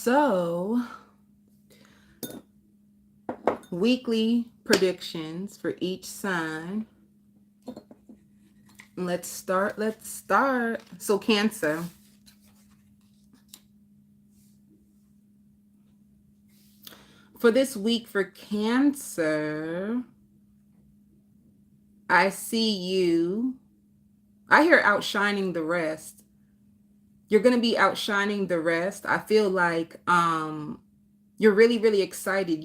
So, weekly predictions for each sign. Let's start. So, Cancer. For this week for Cancer, I see you. I hear outshining the rest. You're going to be outshining the rest. I feel like you're really, really excited.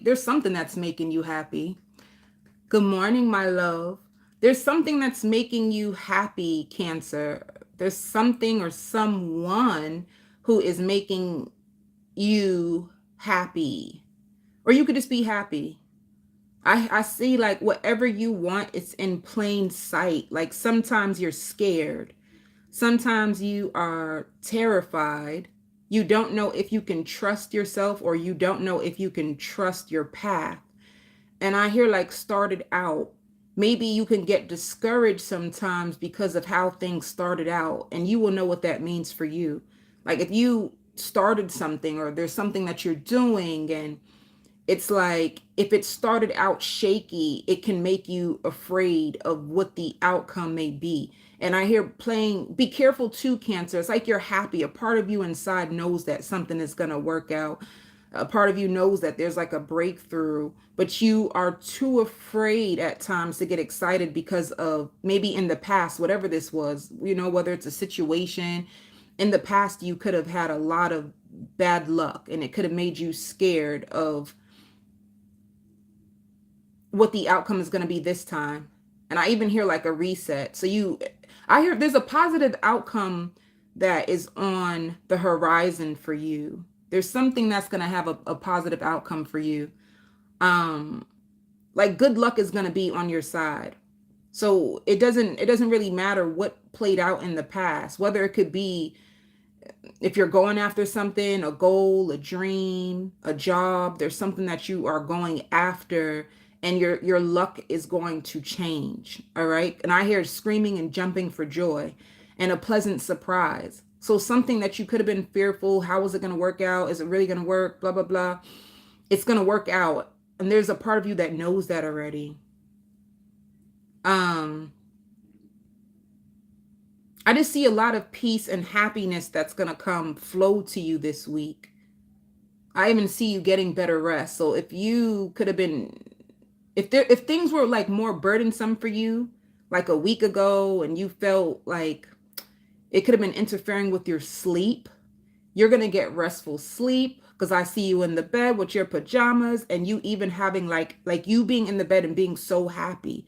There's something that's making you happy. Good morning, my love. There's something that's making you happy, Cancer. There's something or someone who is making you happy. Or you could just be happy. I see like whatever you want, it's in plain sight. Like sometimes you're scared. Sometimes you are terrified. You don't know if you can trust yourself or you don't know if you can trust your path. And I hear like started out. Maybe you can get discouraged sometimes because of how things started out. And you will know what that means for you. Like if you started something or there's something that you're doing and it's like if it started out shaky, it can make you afraid of what the outcome may be. And I hear be careful too, Cancer. It's like you're happy. A part of you inside knows that something is going to work out. A part of you knows that there's like a breakthrough, but you are too afraid at times to get excited because of maybe in the past, whatever this was, whether it's a situation in the past, you could have had a lot of bad luck and it could have made you scared of what the outcome is going to be this time. And I even hear like a reset. I hear there's a positive outcome that is on the horizon for you. There's something that's going to have a positive outcome for you. Like good luck is going to be on your side. So it doesn't really matter what played out in the past, whether it could be if you're going after something, a goal, a dream, a job, there's something that you are going after and your luck is going to change. All right. And I hear screaming and jumping for joy and a pleasant surprise. So something that you could have been fearful, how is it going to work out? Is it really going to work? Blah, blah, blah. It's going to work out. And there's a part of you that knows that already. I just see a lot of peace and happiness that's going to flow to you this week. I even see you getting better rest. So if you could have been, if things were like more burdensome for you, like a week ago, and you felt like it could have been interfering with your sleep, you're going to get restful sleep because I see you in the bed with your pajamas and you even having like you being in the bed and being so happy,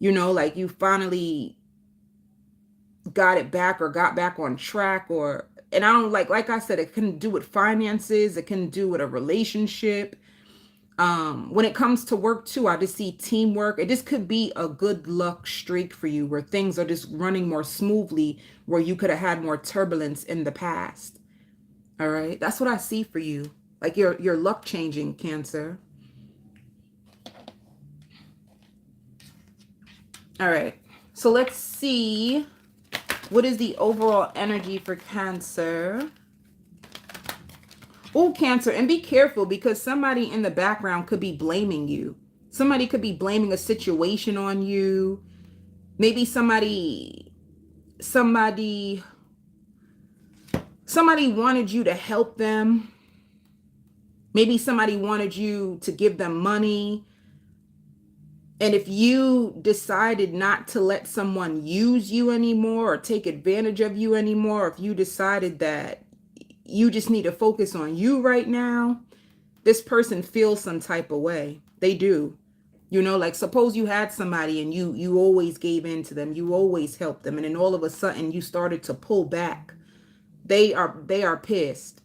like you finally got it back or got back on track and I don't like I said, it can do with finances. It can do with a relationship. When it comes to work too, I just see teamwork. It just could be a good luck streak for you where things are just running more smoothly, where you could have had more turbulence in the past. All right. That's what I see for you. Like your luck changing, Cancer. All right. So let's see. What is the overall energy for Cancer? Oh, Cancer, and be careful because somebody in the background could be blaming you. Somebody could be blaming a situation on you. Maybe somebody wanted you to help them. Maybe somebody wanted you to give them money. And if you decided not to let someone use you anymore or take advantage of you anymore, if you decided that you just need to focus on you right now, this person feels some type of way. They do. Like suppose you had somebody and you always gave in to them. You always helped them. And then all of a sudden you started to pull back. They are pissed.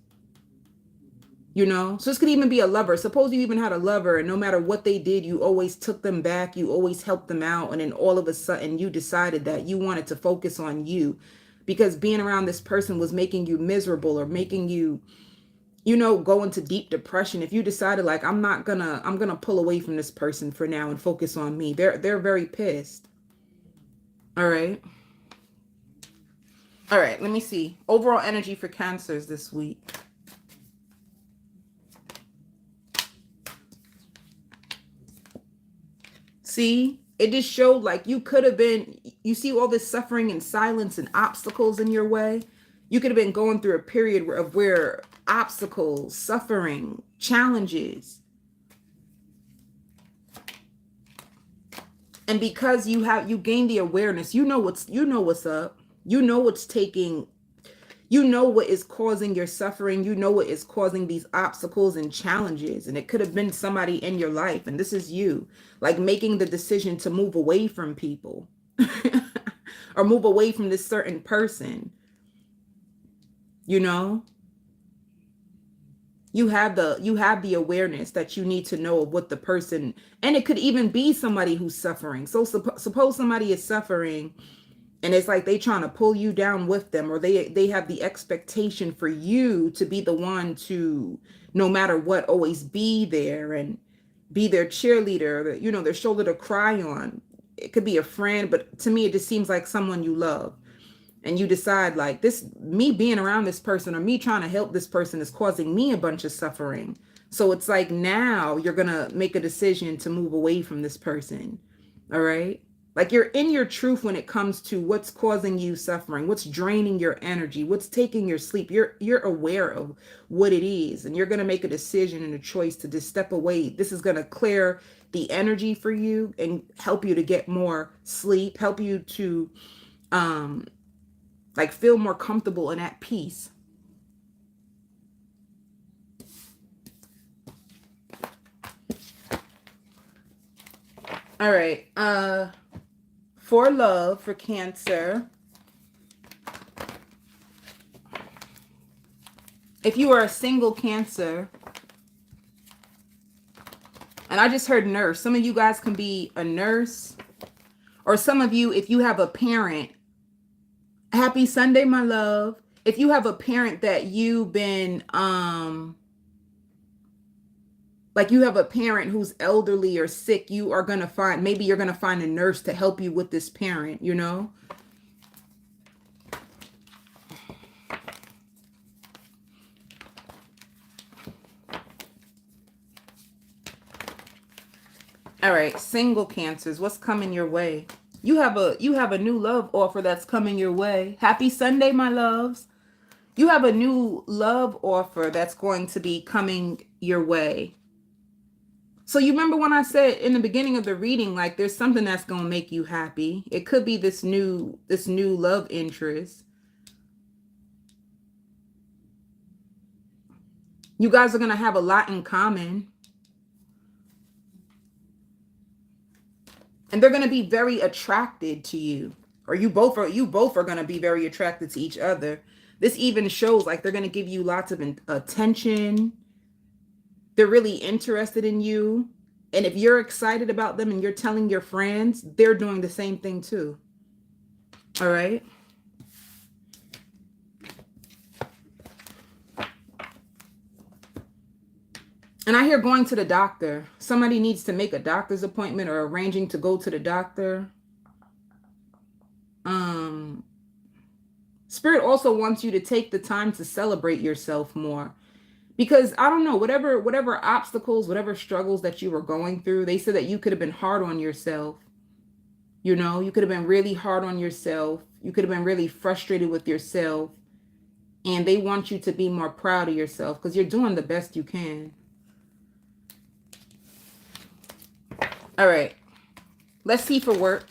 So this could even be a lover. Suppose you even had a lover and no matter what they did, you always took them back. You always helped them out. And then all of a sudden you decided that you wanted to focus on you because being around this person was making you miserable or making you, go into deep depression. If you decided like, I'm going to pull away from this person for now and focus on me. They're very pissed. All right. All right. Let me see. Overall energy for Cancers this week. See, it just showed like you could have been, you see all this suffering and silence and obstacles in your way. You could have been going through a period where obstacles, suffering, challenges. And because you gain the awareness, you know what's up. You know what's taking, you know what is causing your suffering. You know what is causing these obstacles and challenges. And it could have been somebody in your life. And this is you, like making the decision to move away from people or move away from this certain person. You know, you have the awareness that you need to know of what the person, and it could even be somebody who's suffering. So suppose somebody is suffering and it's like they trying to pull you down with them, or they have the expectation for you to be the one to, no matter what, always be there and be their cheerleader, you know, their shoulder to cry on. It could be a friend, but to me, it just seems like someone you love. And you decide like this, me being around this person or me trying to help this person is causing me a bunch of suffering. So it's like now you're going to make a decision to move away from this person. All right. Like you're in your truth when it comes to what's causing you suffering, what's draining your energy, what's taking your sleep. You're aware of what it is, and you're going to make a decision and a choice to just step away. This is going to clear the energy for you and help you to get more sleep, help you to like feel more comfortable and at peace. All right. For love, for Cancer. If you are a single Cancer, and I just heard nurse. Some of you guys can be a nurse, or some of you, if you have a parent, happy Sunday, my love. If you have a parent that you've been, like you have a parent who's elderly or sick, you are going to find, maybe you're going to find a nurse to help you with this parent, you know? All right, single Cancers, what's coming your way? You have a new love offer that's coming your way. Happy Sunday, my loves. You have a new love offer that's going to be coming your way. So you remember when I said in the beginning of the reading, like there's something that's going to make you happy. It could be this new love interest. You guys are going to have a lot in common. And they're going to be very attracted to you, or you both are going to be very attracted to each other. This even shows like they're going to give you lots of attention. They're really interested in you. And if you're excited about them and you're telling your friends, they're doing the same thing too. All right. And I hear going to the doctor. Somebody needs to make a doctor's appointment or arranging to go to the doctor. Spirit also wants you to take the time to celebrate yourself more. Because I don't know, whatever obstacles, whatever struggles that you were going through, they said that you could have been hard on yourself. You know, you could have been really hard on yourself. You could have been really frustrated with yourself. And they want you to be more proud of yourself because you're doing the best you can. All right, let's see for work.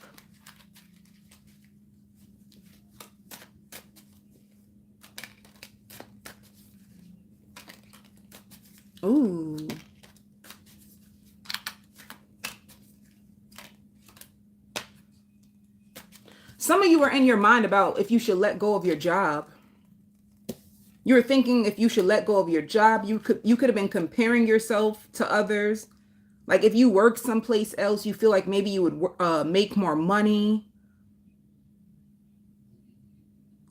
Ooh. Some of you are in your mind about if you should let go of your job. You're thinking if you should let go of your job. You could have been comparing yourself to others. Like if you work someplace else, you feel like maybe you would make more money.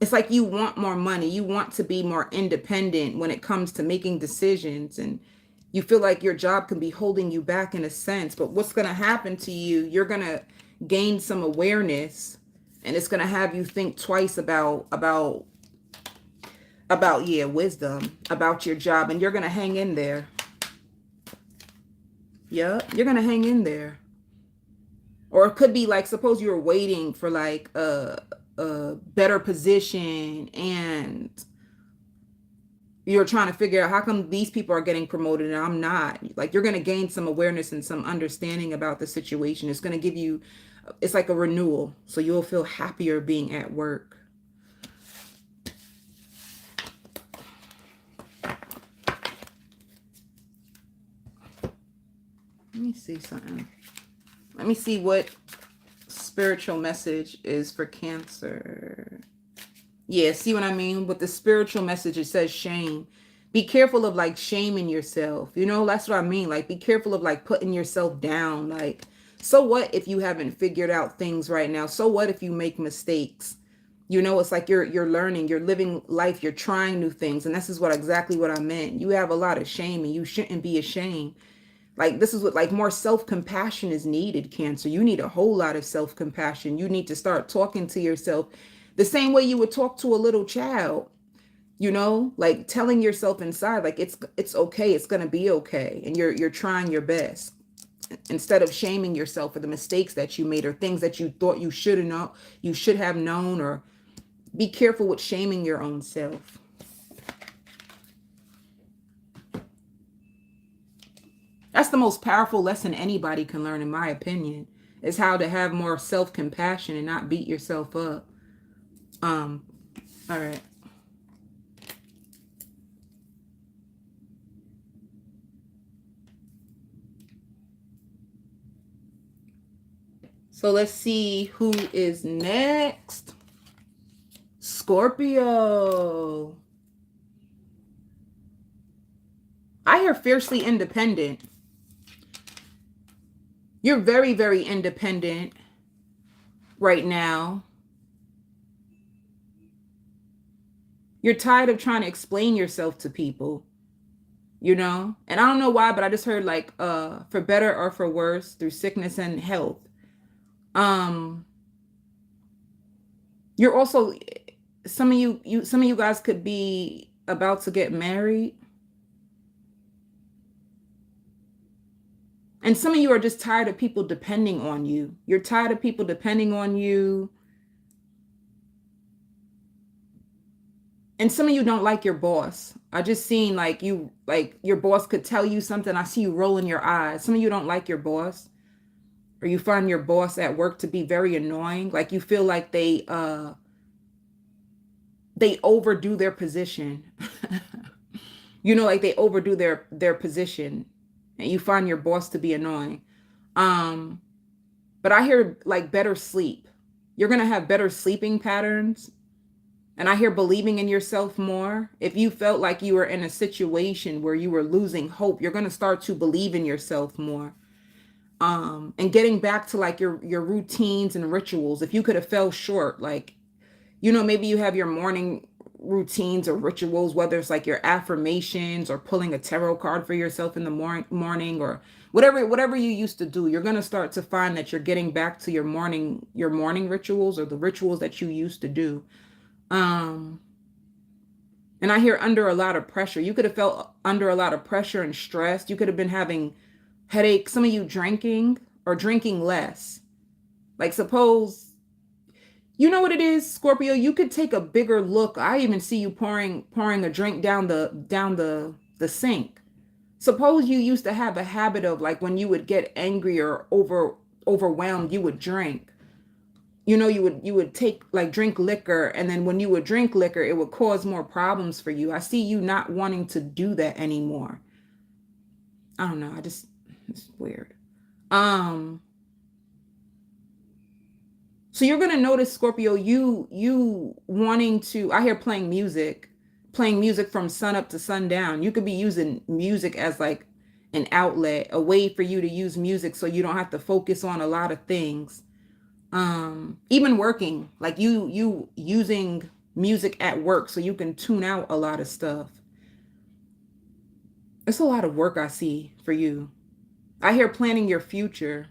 It's like you want more money. You want to be more independent when it comes to making decisions. And you feel like your job can be holding you back in a sense. But what's going to happen to you, you're going to gain some awareness. And it's going to have you think twice about wisdom about your job. And you're going to hang in there. Yeah, you're going to hang in there. Or it could be like, suppose you're waiting for like a better position, and you're trying to figure out how come these people are getting promoted and I'm not. Like, you're going to gain some awareness and some understanding about the situation. It's going to give you, it's like a renewal. So you'll feel happier being at work. Let me see something. Let me see what spiritual message is for Cancer. Yeah, see what I mean? With the spiritual message, it says shame. Be careful of like shaming yourself. You know, that's what I mean. Like, be careful of like putting yourself down. Like, so what if you haven't figured out things right now? So what if you make mistakes? You know, it's like you're learning, you're living life, you're trying new things. And this is exactly what I meant. You have a lot of shame and you shouldn't be ashamed. Like, this is what, like, more self-compassion is needed, Cancer. You need a whole lot of self-compassion. You need to start talking to yourself the same way you would talk to a little child, you know, like telling yourself inside, like, it's okay, it's gonna be okay. And you're trying your best, instead of shaming yourself for the mistakes that you made or things that you thought you should have known, or be careful with shaming your own self. That's the most powerful lesson anybody can learn, in my opinion, is how to have more self-compassion and not beat yourself up. All right. So let's see who is next. Scorpio. I hear fiercely independent. You're very, very independent right now. You're tired of trying to explain yourself to people, you know? And I don't know why, but I just heard like for better or for worse, through sickness and health. You're also, some of you guys could be about to get married. And some of you are just tired of people depending on you. You're tired of people depending on you. And some of you don't like your boss. I just seen like your boss could tell you something. I see you rolling your eyes. Some of you don't like your boss, or you find your boss at work to be very annoying. Like, you feel like they overdo their position. You know, like they overdo their position, and you find your boss to be annoying. But I hear like better sleep. You're going to have better sleeping patterns. And I hear believing in yourself more. If you felt like you were in a situation where you were losing hope, you're going to start to believe in yourself more. And getting back to like your routines and rituals. If you could have fell short, like, you know, maybe you have your morning routines or rituals, whether it's like your affirmations or pulling a tarot card for yourself in the morning, or whatever you used to do. You're going to start to find that you're getting back to your morning rituals, or the rituals that you used to do. And I hear under a lot of pressure. You could have felt under a lot of pressure and stress. You could have been having headaches. Some of you drinking or drinking less. Like, suppose, you know what it is, Scorpio? You could take a bigger look. I even see you pouring a drink down the sink. Suppose you used to have a habit of, like, when you would get angry or overwhelmed, you would drink. You know, you would take, like, drink liquor, and then when you would drink liquor, it would cause more problems for you. I see you not wanting to do that anymore. I don't know. It's weird. So you're going to notice, Scorpio, you wanting to, I hear playing music from sun up to sundown. You could be using music as like an outlet, a way for you to use music so you don't have to focus on a lot of things. Even working, like you using music at work so you can tune out a lot of stuff. It's a lot of work I see for you. I hear planning your future.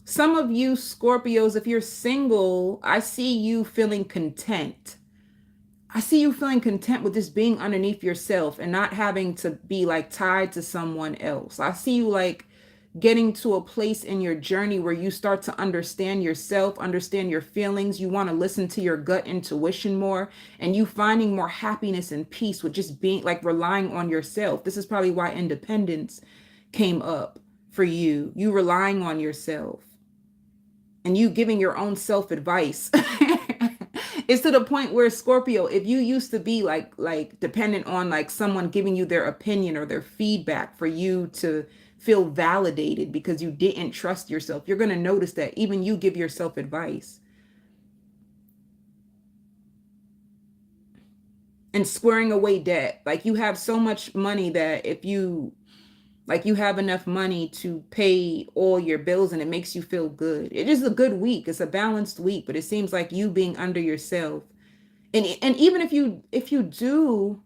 Some of you Scorpios, if you're single, I see you feeling content. I see you feeling content with just being underneath yourself and not having to be like tied to someone else. I see you like getting to a place in your journey where you start to understand yourself, understand your feelings. You want to listen to your gut intuition more, and you finding more happiness and peace with just being like relying on yourself. This is probably why independence came up for you. You relying on yourself and you giving your own self advice. It's to the point where, Scorpio, if you used to be like dependent on like someone giving you their opinion or their feedback for you to feel validated because you didn't trust yourself, you're going to notice that even you give yourself advice. And squaring away debt. Like you have so much money that if you like you have enough money to pay all your bills and it makes you feel good. It is a good week. It's a balanced week, but it seems like you being under yourself. And even if you do,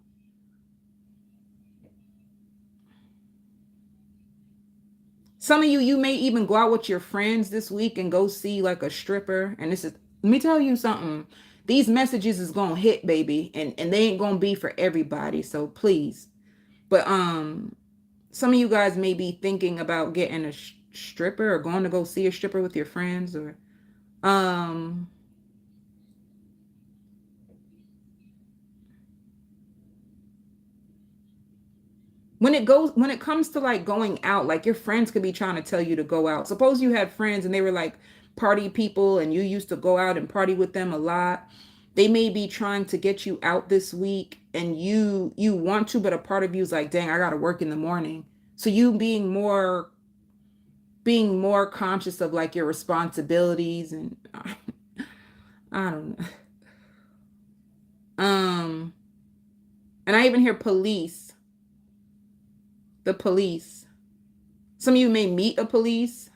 some of you may even go out with your friends this week and go see like a stripper. And this is, let me tell you something. These messages is gonna hit, baby, and they ain't gonna be for everybody. So please. But some of you guys may be thinking about getting a stripper or going to go see a stripper with your friends, or when it comes to like going out, like your friends could be trying to tell you to go out. Suppose you had friends and they were like party people and you used to go out and party with them a lot. They may be trying to get you out this week and you want to, but a part of you is like, dang, I gotta work in the morning. So you being more conscious of like your responsibilities and I don't know. And I even hear police, the police. Some of you may meet a police.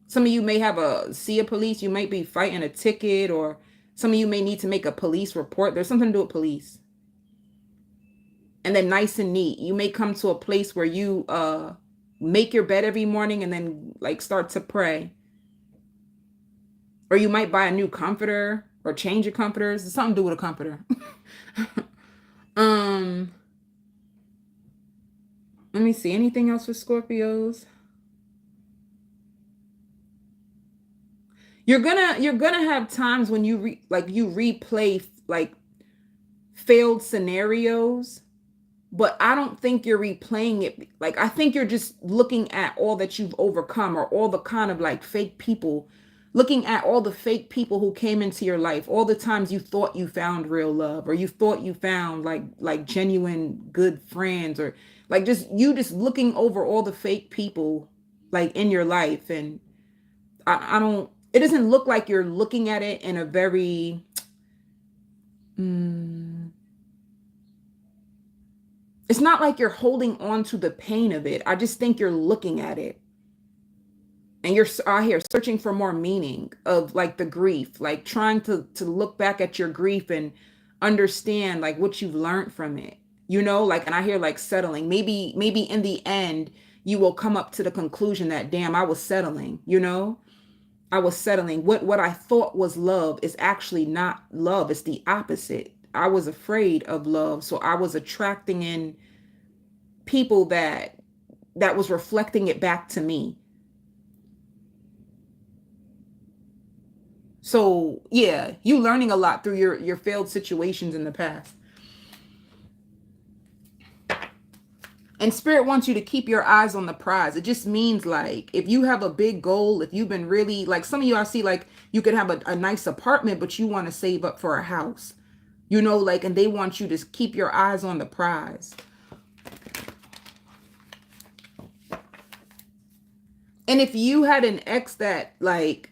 Some of you may see a police. You might be fighting a ticket, or some of you may need to make a police report. There's something to do with police. And then nice and neat. You may come to a place where you make your bed every morning and then like start to pray. Or you might buy a new comforter or change your comforters. It's something to do with a comforter. Let me see. Anything else for Scorpios? You're gonna have times when you replay like failed scenarios, but I don't think you're replaying it. Like I think you're just looking at all that you've overcome, or all the kind of like fake people, looking at all the fake people who came into your life, all the times you thought you found real love, or you thought you found like genuine good friends, or like just looking over all the fake people like in your life. And I don't, it doesn't look like you're looking at it in a very it's not like you're holding on to the pain of it. I just think you're looking at it and you're out here searching for more meaning of like the grief, like trying to look back at your grief and understand like what you've learned from it, like, and I hear like settling. Maybe in the end you will come up to the conclusion that, damn, I was settling. I was settling. What I thought was love is actually not love. It's the opposite. I was afraid of love, so I was attracting in people that was reflecting it back to me. So yeah, you learning a lot through your failed situations in the past. And Spirit wants you to keep your eyes on the prize. It just means like if you have a big goal, if you've been really like, some of you, I see like you could have a nice apartment, but you want to save up for a house, like, and they want you to keep your eyes on the prize. And if you had an ex that like,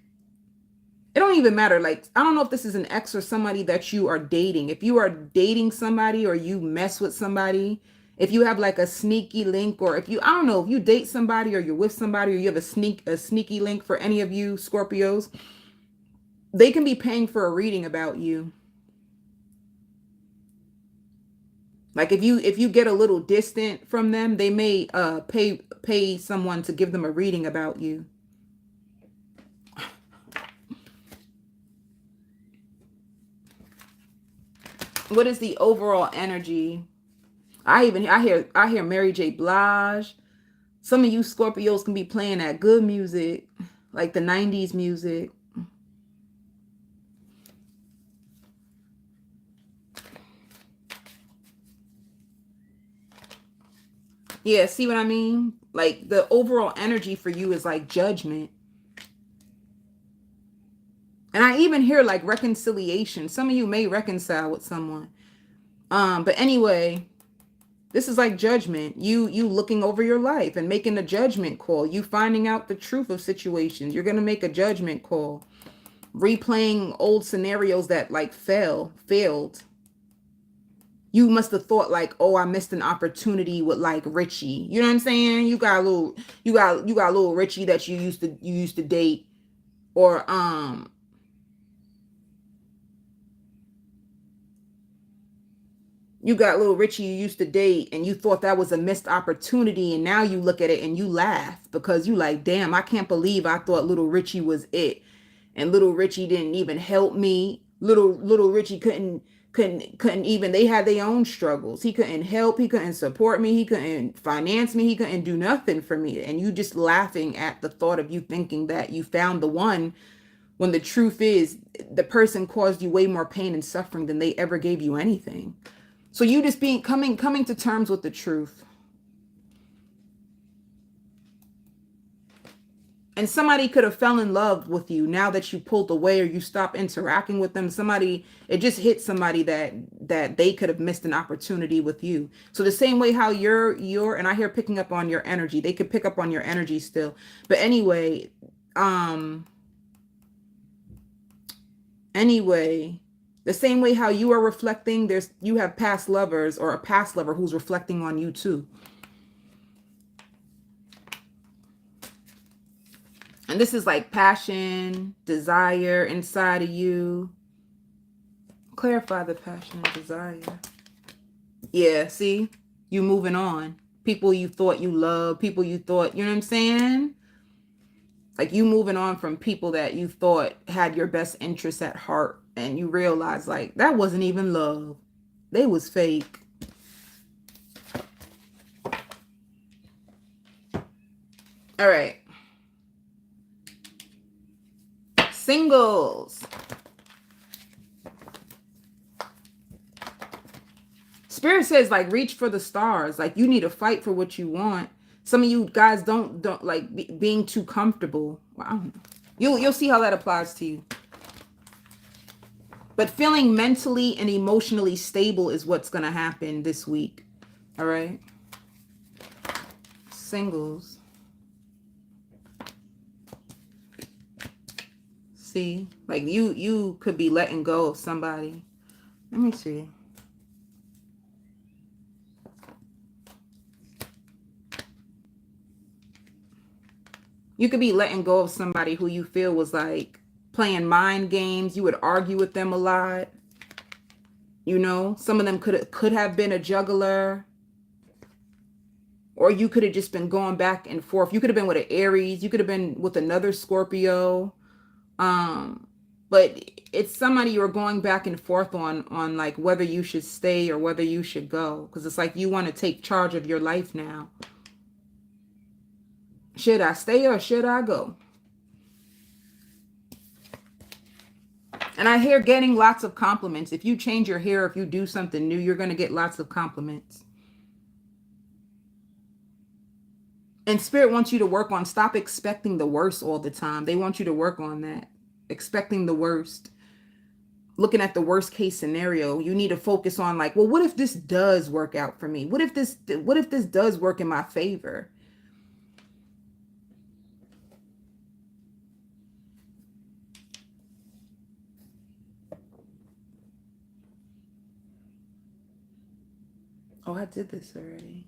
it don't even matter. Like, I don't know if this is an ex or somebody that you are dating. If you are dating somebody or you mess with somebody, if you have like a sneaky link, or if you, I don't know, if you date somebody or you're with somebody or you have a sneaky link, for any of you Scorpios, they can be paying for a reading about you. Like if you get a little distant from them, they may pay someone to give them a reading about you. What is the overall energy? I hear Mary J. Blige. Some of you Scorpios can be playing that good music, like the 90s music. Yeah, see what I mean? Like the overall energy for you is like judgment. And I even hear like reconciliation. Some of you may reconcile with someone. But anyway, this is like judgment. You looking over your life and making a judgment call. You finding out the truth of situations. You're going to make a judgment call. Replaying old scenarios that like failed. You must have thought like, oh, I missed an opportunity with like Richie. You know what I'm saying? You got a little Richie that you used to date, or you got little Richie you used to date and you thought that was a missed opportunity, and now you look at it and you laugh because you like, damn, I can't believe I thought little Richie was it, and little Richie didn't even help me. Little Richie couldn't even, they had their own struggles. He couldn't help, he couldn't support me, he couldn't finance me, he couldn't do nothing for me. And you just laughing at the thought of you thinking that you found the one, when the truth is the person caused you way more pain and suffering than they ever gave you anything. So you just coming to terms with the truth. And somebody could have fell in love with you now that you pulled away or you stopped interacting with them. It just hit somebody that they could have missed an opportunity with you. So the same way how you're, and I hear picking up on your energy, they could pick up on your energy still. But anyway, the same way how you are reflecting, you have past lovers or a past lover who's reflecting on you too. And this is like passion, desire inside of you. Clarify the passion and desire. Yeah, see? You moving on. People you thought you loved, people you thought, you know what I'm saying? Like you moving on from people that you thought had your best interests at heart, and you realize like that wasn't even love. They was fake. All right. Singles. Spirit says like reach for the stars. Like you need to fight for what you want. Some of you guys don't like being too comfortable. Wow. You'll see how that applies to you. But feeling mentally and emotionally stable is what's going to happen this week. All right. Singles. See, like you could be letting go of somebody. Let me see. You could be letting go of somebody who you feel was like playing mind games. You would argue with them a lot. You know, some of them could have been a juggler. Or you could have just been going back and forth. You could have been with an Aries. You could have been with another Scorpio. But it's somebody you're going back and forth on like whether you should stay or whether you should go. Because it's like you want to take charge of your life now. Should I stay or should I go? And I hear getting lots of compliments. If you change your hair, if you do something new, you're going to get lots of compliments. And Spirit wants you to work on stop expecting the worst all the time. They want you to work on that. Expecting the worst. Looking at the worst case scenario. You need to focus on like, well, what if this does work out for me? What if this does work in my favor? Oh, I did this already.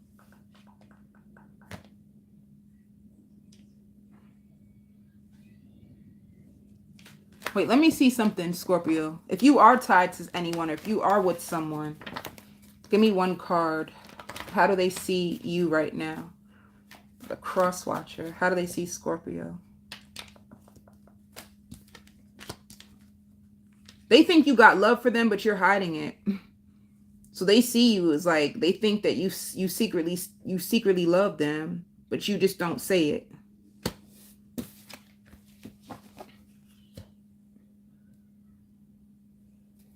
Wait, let me see something, Scorpio. If you are tied to anyone, or if you are with someone, give me one card. How do they see you right now? The Cross Watcher. How do they see Scorpio? They think you got love for them, but you're hiding it. So they see you as like, they think that you secretly love them, but you just don't say it.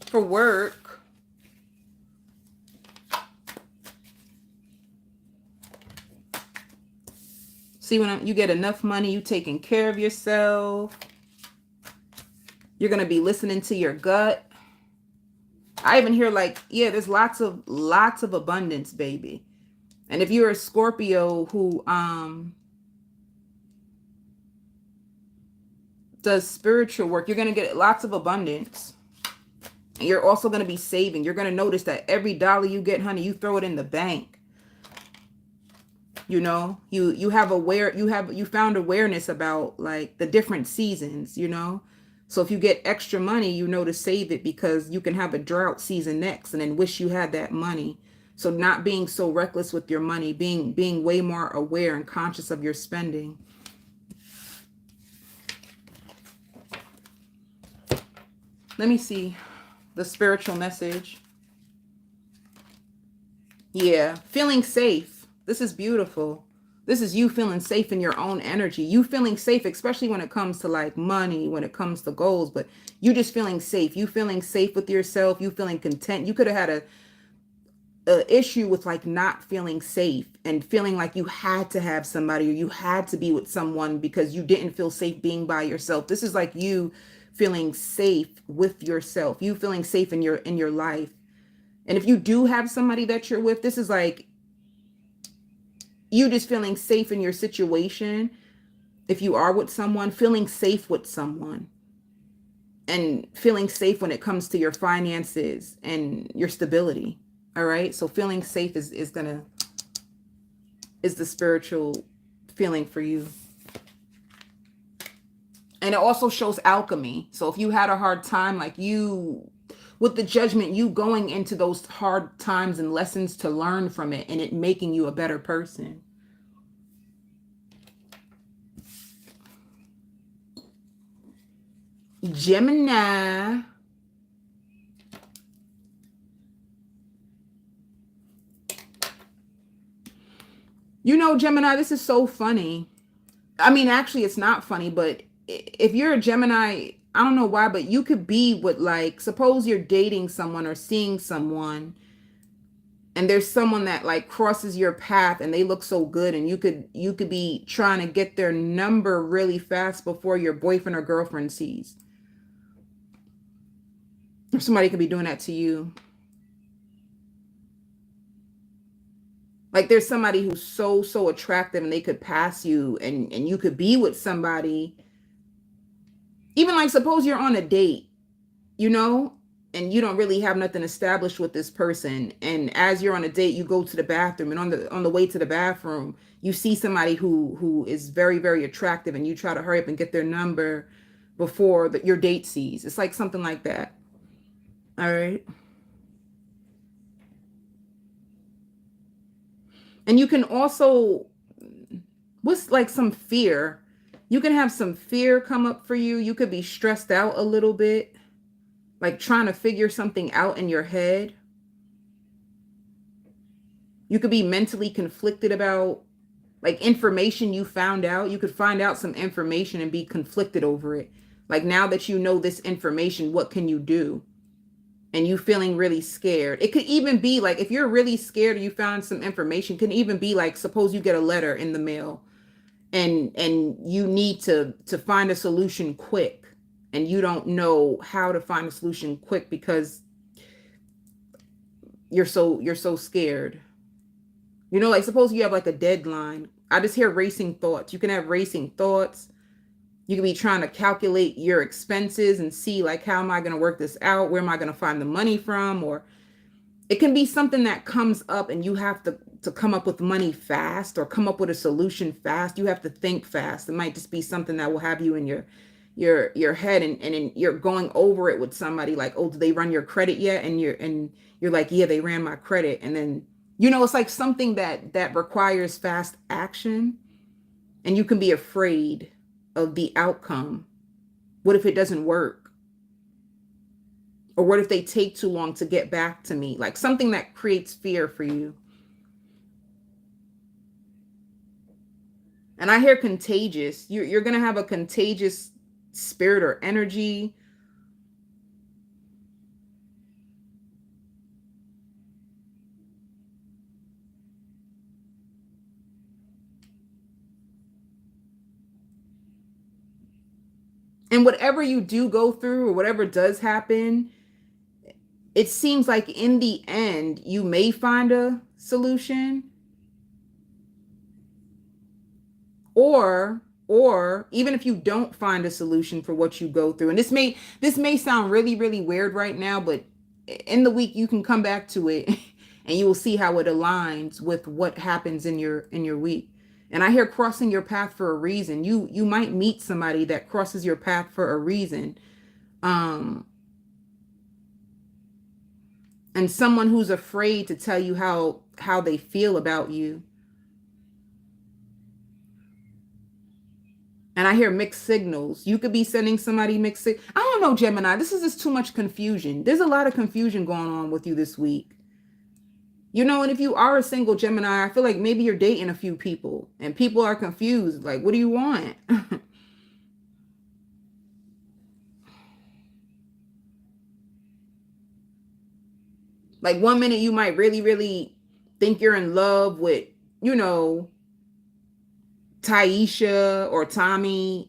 For work, see, when you get enough money, you taking care of yourself. You're going to be listening to your gut. I even hear like, yeah, there's lots of abundance, baby. And if you're a Scorpio who does spiritual work, you're going to get lots of abundance. And you're also going to be saving. You're going to notice that every dollar you get, honey, you throw it in the bank. You know, you found awareness about like the different seasons, you know. So if you get extra money, you know to save it, because you can have a drought season next and then wish you had that money. So not being so reckless with your money, being way more aware and conscious of your spending. Let me see the spiritual message. Yeah, feeling safe. This is beautiful. This is you feeling safe in your own energy. You feeling safe, especially when it comes to like money, when it comes to goals, but you just feeling safe. You feeling safe with yourself. You feeling content. You could have had a issue with like not feeling safe and feeling like you had to have somebody or you had to be with someone because you didn't feel safe being by yourself. This is like you feeling safe with yourself. You feeling safe in your life. And if you do have somebody that you're with, this is like you just feeling safe in your situation. If you are with someone, feeling safe with someone and feeling safe when it comes to your finances and your stability. All right. So feeling safe is the spiritual feeling for you. And it also shows alchemy. So if you had a hard time, like you, with the Judgment, you going into those hard times and lessons to learn from it and it making you a better person. Gemini. You know, Gemini, this is so funny. I mean, actually, it's not funny, but if you're a Gemini, I don't know why, but you could be with like, suppose you're dating someone or seeing someone and there's someone that like crosses your path and they look so good and you could be trying to get their number really fast before your boyfriend or girlfriend sees. Or somebody could be doing that to you. Like there's somebody who's so attractive and they could pass you and you could be with somebody. Even like suppose you're on a date, you know, and you don't really have nothing established with this person. And as you're on a date, you go to the bathroom and on the way to the bathroom, you see somebody who is very, very attractive and you try to hurry up and get their number before your date sees. It's like something like that. All right. And you can also, what's like some fear? You can have some fear come up for you. You could be stressed out a little bit, like trying to figure something out in your head. You could be mentally conflicted about like information you found out. You could find out some information and be conflicted over it. Like now that you know this information, what can you do? And you feeling really scared. It could even be like, if you're really scared or you found some information, it can even be like, suppose you get a letter in the mail and you need to find a solution quick and you don't know how to find a solution quick because you're so scared. You know, like suppose you have like a deadline. I just hear racing thoughts. You can have racing thoughts. You could be trying to calculate your expenses and see like, how am I going to work this out? Where am I going to find the money from? Or it can be something that comes up and you have to come up with money fast or come up with a solution fast. You have to think fast. It might just be something that will have you in your head and you're going over it with somebody like, oh, did they run your credit yet? And you're like, yeah, they ran my credit. And then, you know, it's like something that requires fast action and you can be afraid of the outcome. What if it doesn't work? Or what if they take too long to get back to me? Like something that creates fear for you. And I hear contagious. You're going to have a contagious spirit or energy. And whatever you do go through or whatever does happen, it seems like in the end, you may find a solution. Or even if you don't find a solution for what you go through, and this may sound really, really weird right now, but in the week you can come back to it and you will see how it aligns with what happens in your week. And I hear crossing your path for a reason. You might meet somebody that crosses your path for a reason. And someone who's afraid to tell you how they feel about you. And I hear mixed signals. You could be sending somebody mixed signals. I don't know, Gemini. This is just too much confusion. There's a lot of confusion going on with you this week. You know, and if you are a single Gemini, I feel like maybe you're dating a few people and people are confused. Like, what do you want? Like one minute you might really, really think you're in love with, you know, Taisha or Tommy.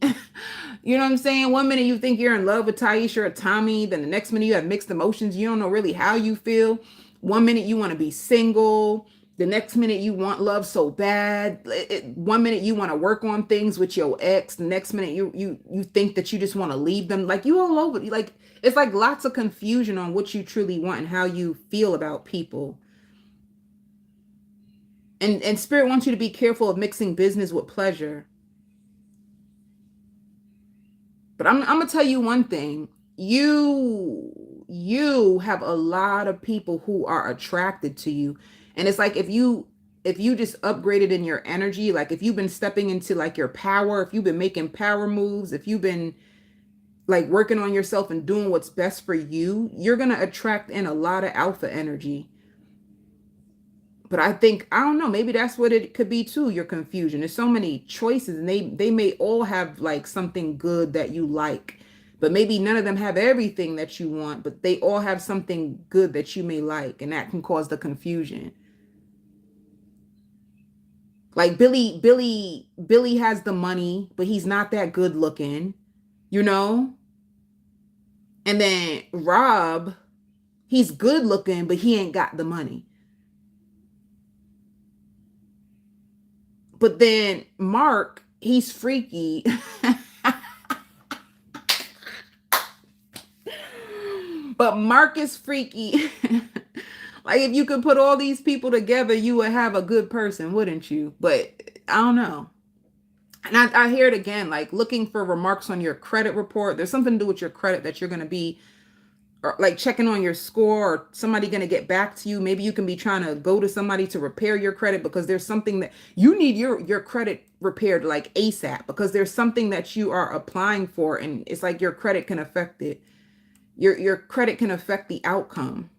You know what I'm saying? One minute you think you're in love with Taisha or Tommy, then the next minute you have mixed emotions. You don't know really how you feel. One minute you want to be single. The next minute you want love so bad. One minute you want to work on things with your ex. The next minute you think that you just want to leave them. Like you all over. Like it's like lots of confusion on what you truly want and how you feel about people. And Spirit wants you to be careful of mixing business with pleasure. But I'm gonna tell you one thing. You have a lot of people who are attracted to you. And it's like if you just upgraded in your energy, like if you've been stepping into like your power, if you've been making power moves, if you've been like working on yourself and doing what's best for you, you're gonna attract in a lot of alpha energy. But I think, I don't know, maybe that's what it could be too, your confusion. There's so many choices and they may all have like something good that you like, but maybe none of them have everything that you want, but they all have something good that you may like, and that can cause the confusion. Like Billy has the money, but he's not that good looking, you know? And then Rob, he's good looking, but he ain't got the money. But then Mark, he's freaky. But Mark is freaky. Like if you could put all these people together, you would have a good person, wouldn't you? But I don't know. And I hear it again, like looking for remarks on your credit report. There's something to do with your credit that you're going to be, or like checking on your score, or somebody going to get back to you. Maybe you can be trying to go to somebody to repair your credit because there's something that you need your credit repaired like ASAP, because there's something that you are applying for and it's like your credit can affect it. Your credit can affect the outcome.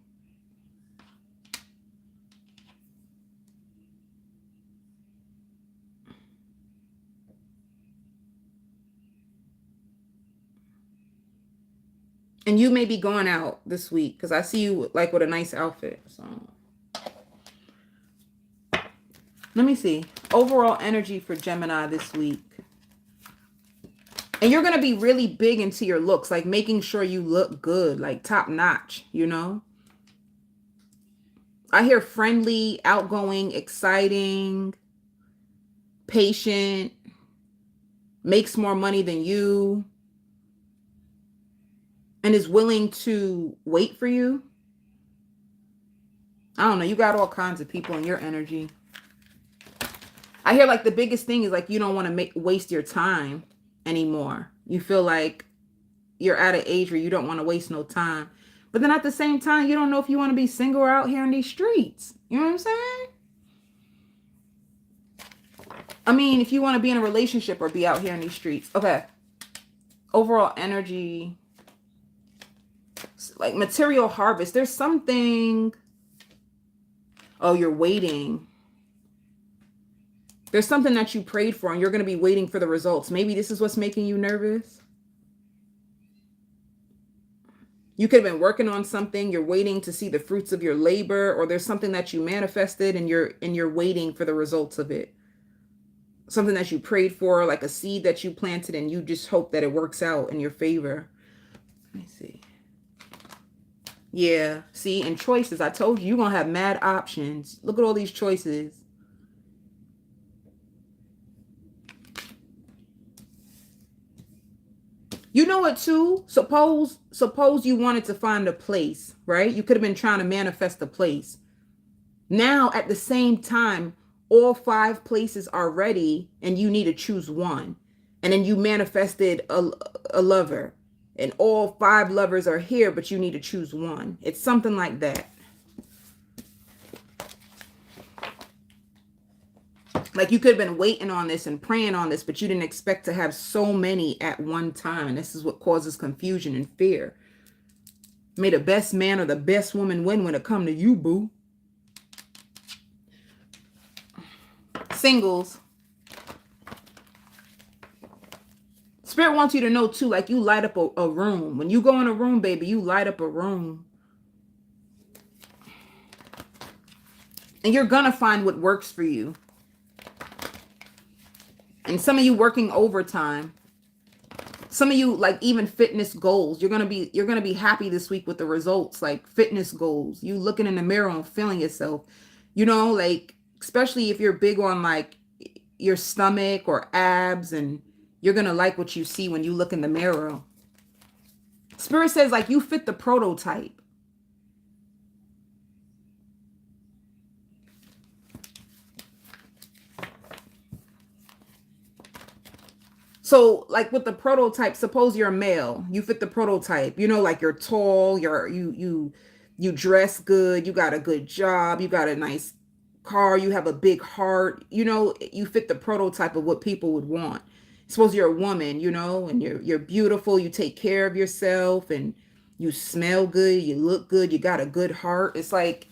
And you may be going out this week because I see you like with a nice outfit. So let me see. Overall energy for Gemini this week. And you're going to be really big into your looks, like making sure you look good, like top notch, you know? I hear friendly, outgoing, exciting, patient, makes more money than you, and is willing to wait for you. I don't know. You got all kinds of people in your energy. I hear like the biggest thing is like you don't want to waste your time anymore. You feel like you're at an age where you don't want to waste no time. But then at the same time, you don't know if you want to be single or out here in these streets. You know what I'm saying? I mean, if you want to be in a relationship or be out here in these streets. Okay. Overall energy. like material harvest. There's something. Oh, you're waiting. There's something that you prayed for and you're going to be waiting for the results. Maybe this is what's making you nervous. You could have been working on something. You're waiting to see the fruits of your labor, or there's something that you manifested and you're waiting for the results of it. Something that you prayed for, like a seed that you planted, and you just hope that it works out in your favor. Let me see. Yeah, see, and choices. I told you, you're going to have mad options. Look at all these choices. You know what, too? Suppose you wanted to find a place, right? You could have been trying to manifest a place. Now, at the same time, all 5 places are ready and you need to choose one. And then you manifested a lover. And all 5 lovers are here, but you need to choose one. It's something like that. Like you could have been waiting on this and praying on this, but you didn't expect to have so many at one time. And this is what causes confusion and fear. May the best man or the best woman win when it comes to you, boo. Singles. Spirit wants you to know too, like you light up a room. When you go in a room, baby, you light up a room. And you're gonna find what works for you. And some of you working overtime. Some of you like even fitness goals. You're gonna be happy this week with the results, like fitness goals. You looking in the mirror and feeling yourself. You know, like especially if you're big on like your stomach or abs, and you're gonna like what you see when you look in the mirror. Spirit says like you fit the prototype. So like with the prototype, suppose you're a male, you fit the prototype, you know, like you're tall, you dress good, you got a good job, you got a nice car, you have a big heart, you know, you fit the prototype of what people would want. Suppose you're a woman, you know, and you're beautiful, you take care of yourself and you smell good, you look good, you got a good heart. It's like,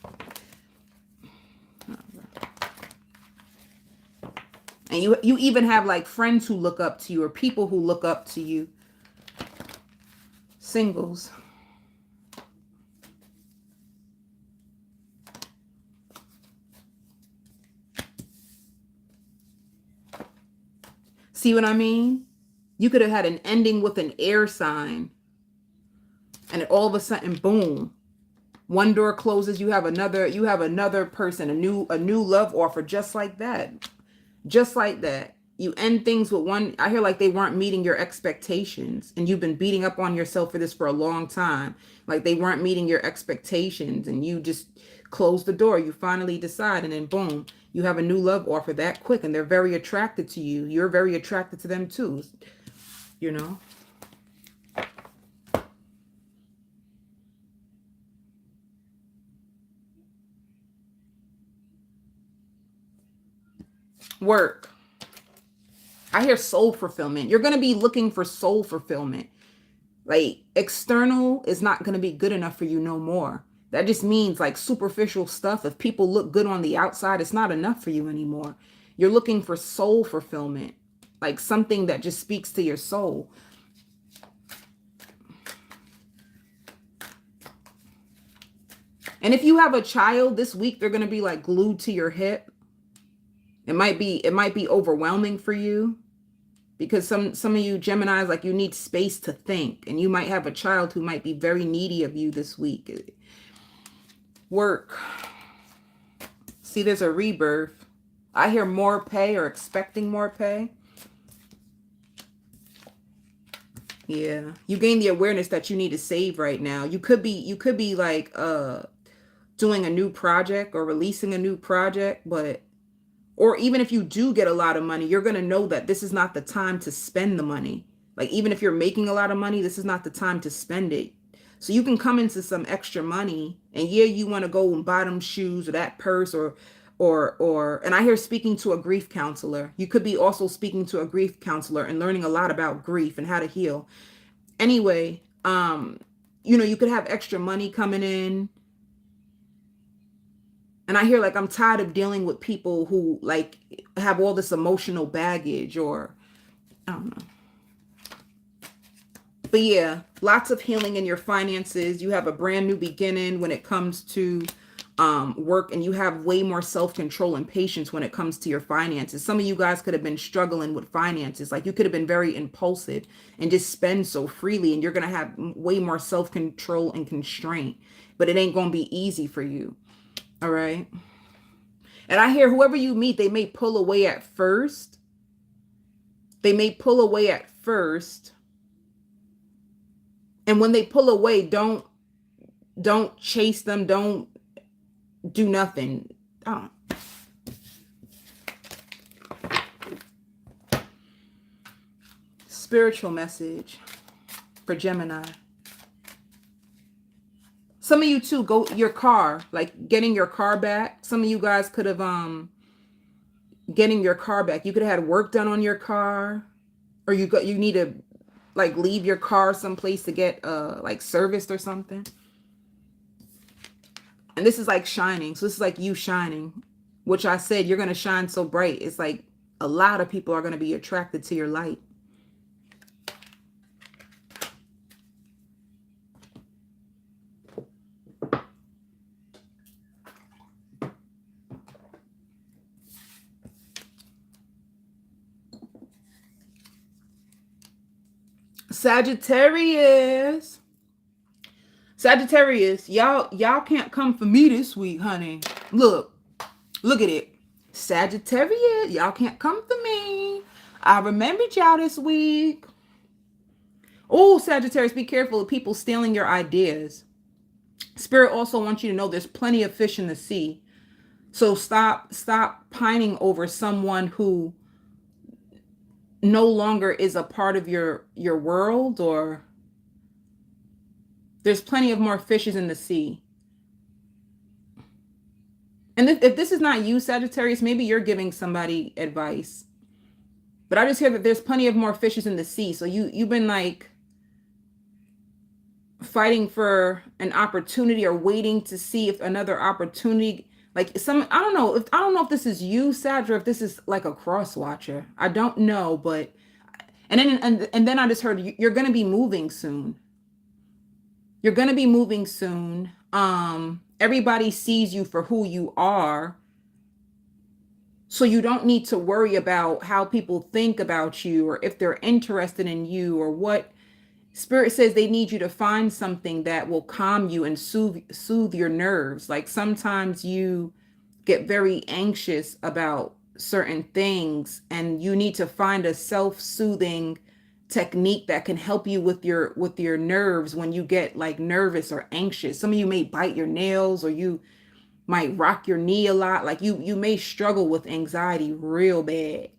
and you even have like friends who look up to you or people who look up to you. Singles. See what I mean? You could have had an ending with an air sign. And all of a sudden, boom. One door closes, you have another person, a new love offer, just like that. Just like that. You end things with one. I hear like they weren't meeting your expectations, and you've been beating up on yourself for this for a long time. Like they weren't meeting your expectations, and you just close the door. You finally decide, and then boom, you have a new love offer that quick, and they're very attracted to you. You're very attracted to them too, you know. Work. I hear soul fulfillment. You're going to be looking for soul fulfillment. Like external is not going to be good enough for you no more. That just means like superficial stuff. If people look good on the outside, it's not enough for you anymore. You're looking for soul fulfillment, like something that just speaks to your soul. And if you have a child this week, they're going to be like glued to your hip. It might be overwhelming for you because some of you Geminis, like you need space to think, and you might have a child who might be very needy of you this week. Work. See, there's a rebirth. I hear more pay or expecting more pay. Yeah, you gain the awareness that you need to save right now. You could be like doing a new project or releasing a new project, but or even if you do get a lot of money, you're going to know that this is not the time to spend the money. Like even if you're making a lot of money, this is not the time to spend it. So you can come into some extra money and yeah, you want to go and buy them shoes or that purse or and I hear speaking to a grief counselor. You could be also speaking to a grief counselor and learning a lot about grief and how to heal. Anyway, you know, you could have extra money coming in. And I hear like, I'm tired of dealing with people who like have all this emotional baggage, or I don't know. But yeah, lots of healing in your finances. You have a brand new beginning when it comes to work, and you have way more self-control and patience when it comes to your finances. Some of you guys could have been struggling with finances. Like, you could have been very impulsive and just spend so freely, and you're going to have way more self-control and constraint, but it ain't going to be easy for you. All right. And I hear whoever you meet, they may pull away at first. They may pull away at first. And when they pull away, don't chase them. Don't do nothing. Oh. Spiritual message for Gemini. Some of you too, go your car, like getting your car back. Some of you guys could have getting your car back. You could have had work done on your car, or you need to like leave your car someplace to get like serviced or something. And this is like shining. So this is like you shining, which I said you're going to shine so bright. It's like a lot of people are going to be attracted to your light. Sagittarius. Sagittarius, y'all can't come for me this week, honey. Look at it. Sagittarius, y'all can't come for me. I remembered y'all this week. Oh, Sagittarius, be careful of people stealing your ideas. Spirit also wants you to know there's plenty of fish in the sea. So stop pining over someone who no longer is a part of your world, or there's plenty of more fishes in the sea. And if this is not you, Sagittarius, maybe you're giving somebody advice. But I just hear that there's plenty of more fishes in the sea. So you've been like fighting for an opportunity, or waiting to see if another opportunity, like I don't know if this is you, Sag, or if this is like a cross watcher. I don't know, but and then I just heard you're going to be moving soon. You're going to be moving soon. Everybody sees you for who you are. So you don't need to worry about how people think about you, or if they're interested in you, or what. Spirit says they need you to find something that will calm you and soothe your nerves. Like, sometimes you get very anxious about certain things, and you need to find a self-soothing technique that can help you with your nerves when you get like nervous or anxious. Some of you may bite your nails, or you might rock your knee a lot. Like, you may struggle with anxiety real bad.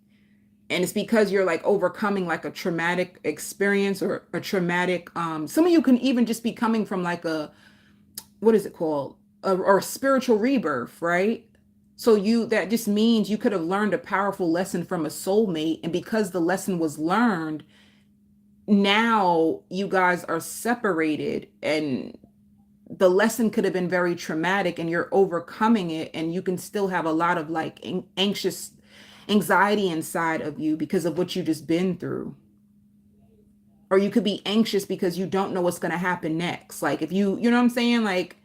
And it's because you're like overcoming like a traumatic experience, or a traumatic, some of you can even just be coming from like what is it called? Or a spiritual rebirth, right? So that just means you could have learned a powerful lesson from a soulmate. And because the lesson was learned, now you guys are separated, and the lesson could have been very traumatic, and you're overcoming it, and you can still have a lot of like anxiety inside of you because of what you just been through. Or you could be anxious because you don't know what's going to happen next. Like, if you know what I'm saying? Like,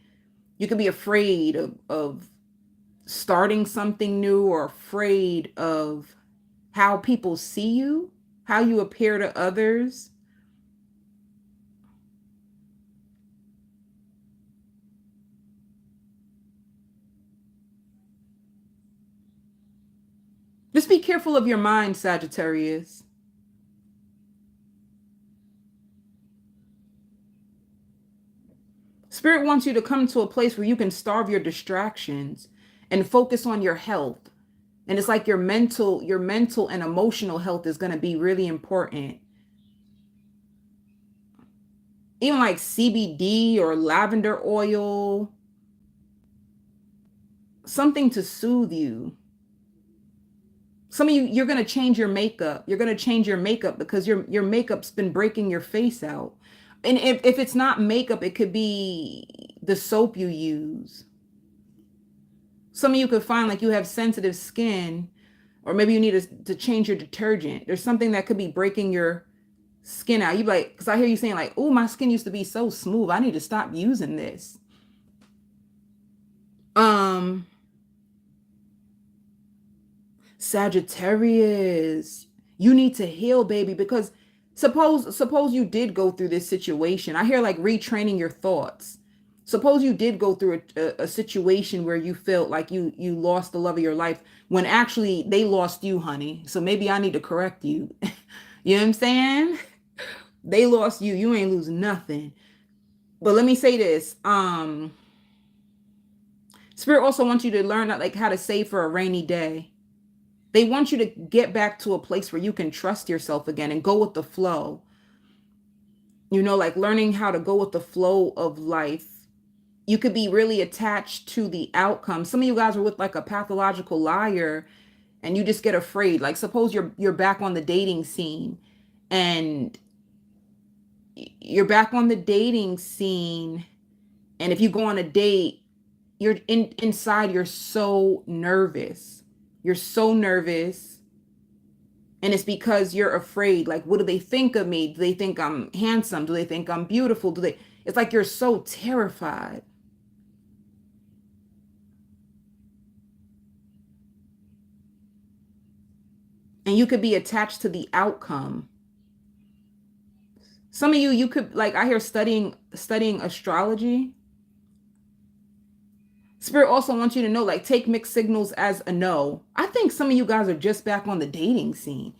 you could be afraid of starting something new, or afraid of how people see you, how you appear to others. Just be careful of your mind, Sagittarius. Spirit wants you to come to a place where you can starve your distractions and focus on your health. And it's like your mental and emotional health is going to be really important. Even like CBD or lavender oil, something to soothe you. Some of you, you're going to change your makeup. You're going to change your makeup because your makeup's been breaking your face out. And if it's not makeup, it could be the soap you use. Some of you could find like you have sensitive skin, or maybe you need to change your detergent. There's something that could be breaking your skin out. You like, because I hear you saying like, oh, my skin used to be so smooth. I need to stop using this. Um, Sagittarius, you need to heal, baby, because suppose you did go through this situation. I hear like retraining your thoughts. Suppose you did go through a situation where you felt like you lost the love of your life when actually they lost you, honey. So maybe I need to correct you. You know what I'm saying? They lost you. You ain't lose nothing. But let me say this. Spirit also wants you to learn like how to save for a rainy day. They want you to get back to a place where you can trust yourself again and go with the flow. You know, like learning how to go with the flow of life. You could be really attached to the outcome. Some of you guys are with like a pathological liar and you just get afraid. Like suppose you're back on the dating scene and you're back on the dating scene, and if you go on a date, you're inside, you're so nervous. You're so nervous. And it's because you're afraid. Like, what do they think of me? Do they think I'm handsome? Do they think I'm beautiful? It's like you're so terrified. And you could be attached to the outcome. Some of you could, like, I hear studying astrology. Spirit also wants you to know, like, take mixed signals as a no. I think some of you guys are just back on the dating scene,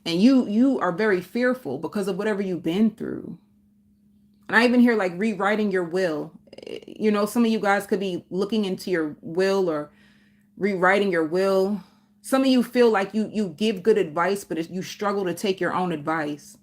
and you are very fearful because of whatever you've been through. And I even hear like rewriting your will. You know, some of you guys could be looking into your will or rewriting your will. Some of you feel like you give good advice, but you struggle to take your own advice.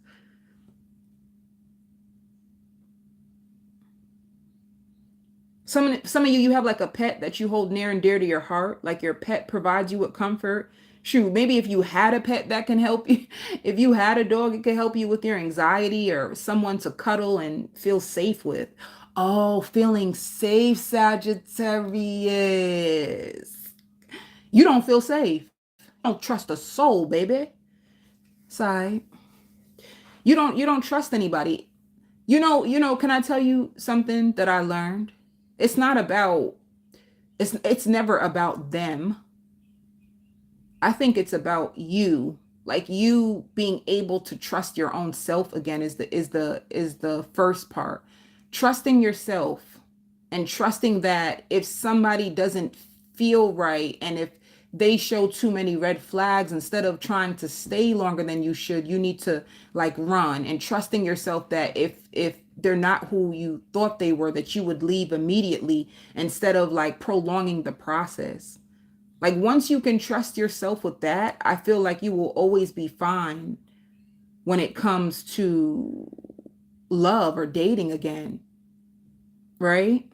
Some of you have like a pet that you hold near and dear to your heart, like your pet provides you with comfort. Shoot, maybe if you had a pet that can help you, if you had a dog, it could help you with your anxiety, or someone to cuddle and feel safe with. Oh, feeling safe, Sagittarius. You don't feel safe. Don't trust a soul, baby. Side. You don't trust anybody. Can I tell you something that I learned? It's not about it's never about them. I think it's about you. Like you being able to trust your own self again is the first part. Trusting yourself and trusting that if somebody doesn't feel right and if they show too many red flags, instead of trying to stay longer than you should, you need to like run, and trusting yourself that if they're not who you thought they were, that you would leave immediately instead of like prolonging the process. Like once you can trust yourself with that, I feel like you will always be fine when it comes to love or dating again, right?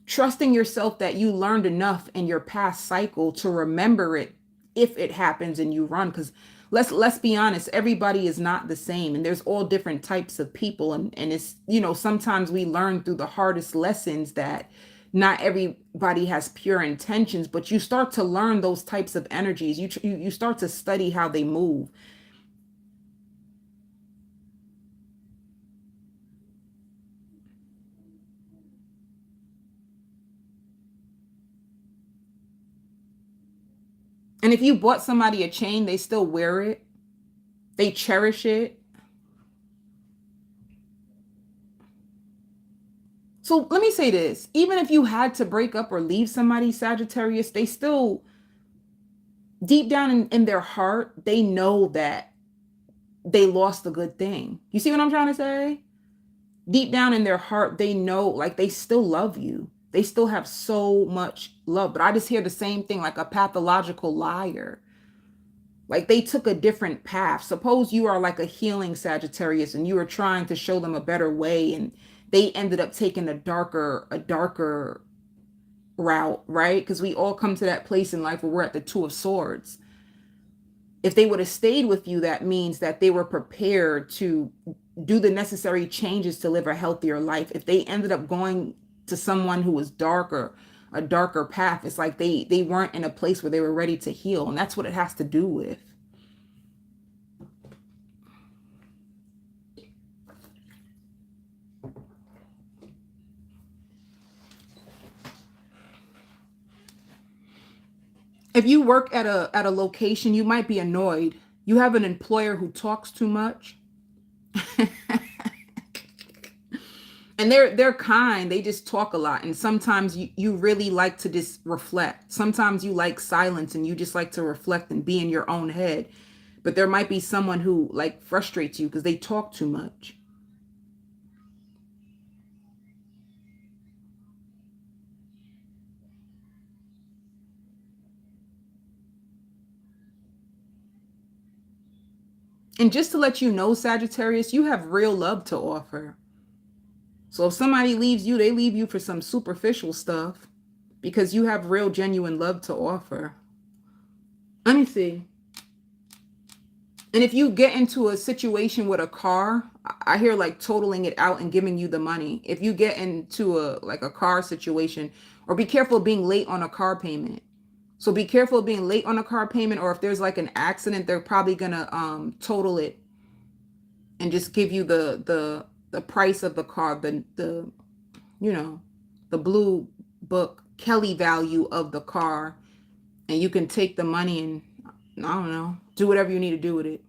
Trusting yourself that you learned enough in your past cycle to remember it if it happens and you run. Because let's be honest, everybody is not the same, and there's all different types of people, and it's, sometimes we learn through the hardest lessons that not everybody has pure intentions, but you start to learn those types of energies. You start to study how they move. And if you bought somebody a chain, they still wear it. They cherish it. So let me say this. Even if you had to break up or leave somebody, Sagittarius, they still, deep down in their heart, they know that they lost a good thing. You see what I'm trying to say? Deep down in their heart, they know, like, they still love you. They still have so much love. But I just hear the same thing, like a pathological liar. Like they took a different path. Suppose you are like a healing Sagittarius and you were trying to show them a better way, and they ended up taking a darker route, right? Because we all come to that place in life where we're at the Two of Swords. If they would have stayed with you, that means that they were prepared to do the necessary changes to live a healthier life. If they ended up going to someone who was darker, a darker path, it's like they weren't in a place where they were ready to heal. And that's what it has to do with. If you work at a location, you might be annoyed. You have an employer who talks too much. And they're kind. They just talk a lot. And sometimes you really like to just reflect. Sometimes you like silence and you just like to reflect and be in your own head. But there might be someone who like frustrates you because they talk too much. And just to let you know, Sagittarius, you have real love to offer. So if somebody leaves you, they leave you for some superficial stuff because you have real, genuine love to offer. Let me see. And if you get into a situation with a car, I hear like totaling it out and giving you the money. If you get into a car situation, or be careful of being late on a car payment. So be careful of being late on a car payment, or if there's like an accident, they're probably gonna total it and just give you the price of the car, the you know, the blue book Kelly value of the car, and you can take the money and I don't know, do whatever you need to do with it.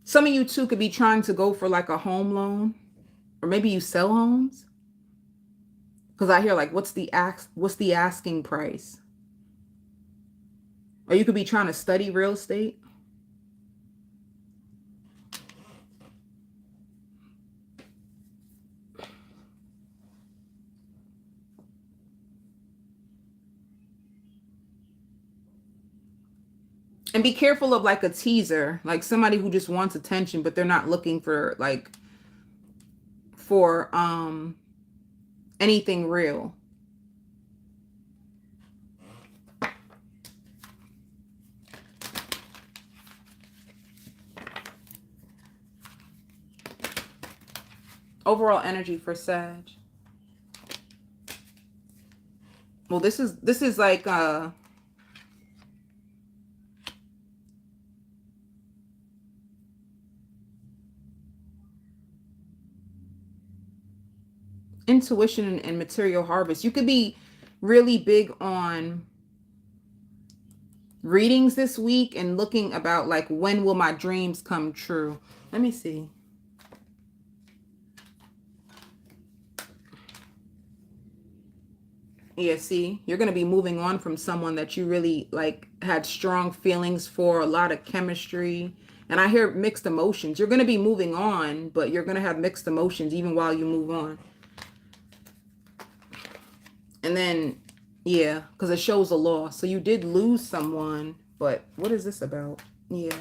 Some of you too could be trying to go for like a home loan, or maybe you sell homes. Because I hear like, what's the asking price? Or you could be trying to study real estate. And be careful of like a teaser, like somebody who just wants attention, but they're not looking for like for anything real. Overall energy for Sag. Well, this is like intuition and material harvest. You could be really big on readings this week and looking about like, when will my dreams come true? Let me see. Yeah, see, you're going to be moving on from someone that you really like had strong feelings for, a lot of chemistry. And I hear mixed emotions. You're going to be moving on, but you're going to have mixed emotions even while you move on. And then, yeah, because it shows a loss. So you did lose someone, but what is this about? Yeah.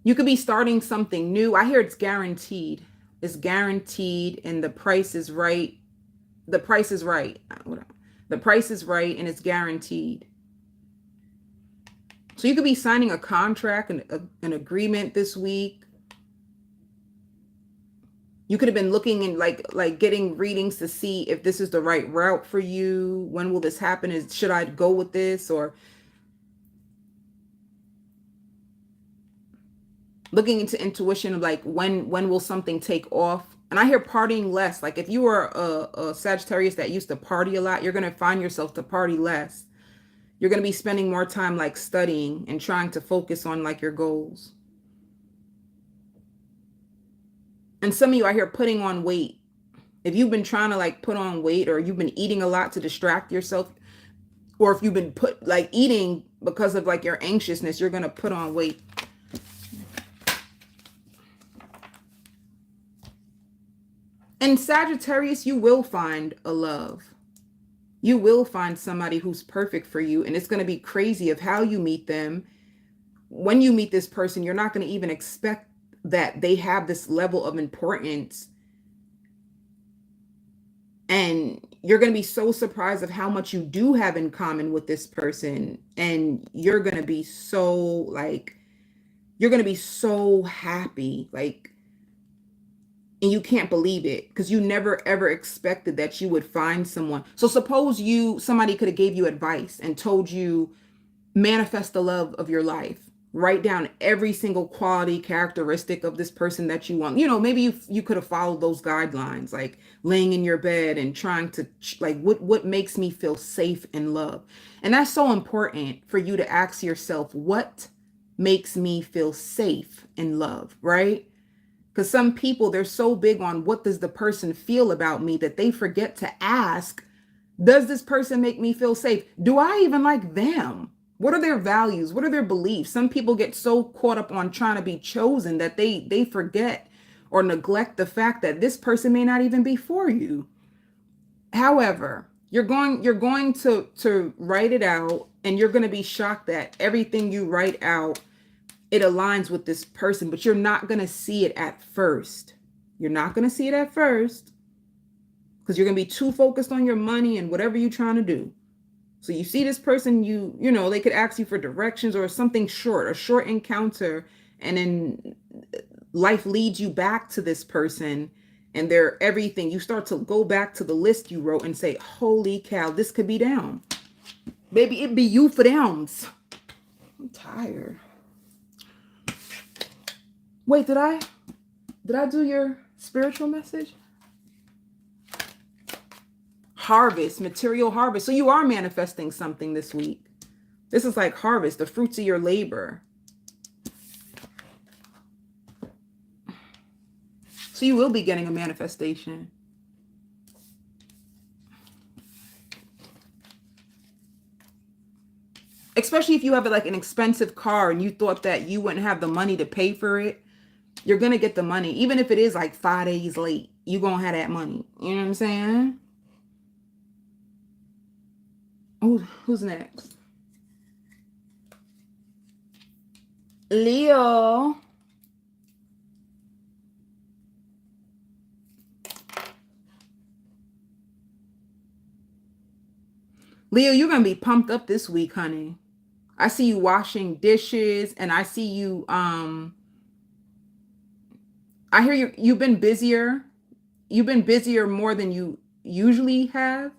You could be starting something new. I hear it's guaranteed. It's guaranteed and the price is right. The price is right. The price is right and it's guaranteed. So you could be signing a contract, an agreement this week. You could have been looking and like getting readings to see if this is the right route for you. When will this happen? Should I go with this? Or looking into intuition of like, when will something take off? And I hear partying less. Like if you were a Sagittarius that used to party a lot, you're going to find yourself to party less. You're going to be spending more time like studying and trying to focus on like your goals. And some of you, I hear putting on weight. If you've been trying to like put on weight, or you've been eating a lot to distract yourself, or if you've been eating because of like your anxiousness, you're going to put on weight. And Sagittarius, you will find a love. You will find somebody who's perfect for you. And it's going to be crazy of how you meet them. When you meet this person, you're not going to even expect that they have this level of importance. And you're going to be so surprised of how much you do have in common with this person. And you're going to be so like, you're going to be so happy. Like, and you can't believe it because you never ever expected that you would find someone. So suppose somebody could have gave you advice and told you, manifest the love of your life. Write down every single quality characteristic of this person that you want. Maybe you could have followed those guidelines, like laying in your bed and trying to like what makes me feel safe and loved. And that's so important for you to ask yourself, what makes me feel safe and loved, right? Because some people, they're so big on what does the person feel about me that they forget to ask, does this person make me feel safe? Do I even like them? What are their values? What are their beliefs? Some people get so caught up on trying to be chosen that they forget or neglect the fact that this person may not even be for you. However, you're going to write it out, and you're going to be shocked that everything you write out, it aligns with this person, but you're not going to see it at first. You're not going to see it at first because you're going to be too focused on your money and whatever you're trying to do. So you see this person, you know, they could ask you for directions or something short, a short encounter, and then life leads you back to this person and they're everything. You start to go back to the list you wrote and say, holy cow, this could be them. Maybe it be you for them. I'm tired. Wait, did I do your spiritual message? Harvest, material harvest. So you are manifesting something this week. This is like harvest, the fruits of your labor. So you will be getting a manifestation. Especially if you have like an expensive car and you thought that you wouldn't have the money to pay for it. You're going to get the money. Even if it is like 5 days late, you're going to have that money. You know what I'm saying? Oh, who's next? Leo. Leo, you're going to be pumped up this week, honey. I see you washing dishes, and I see you, I hear you've been busier. You've been busier more than you usually have.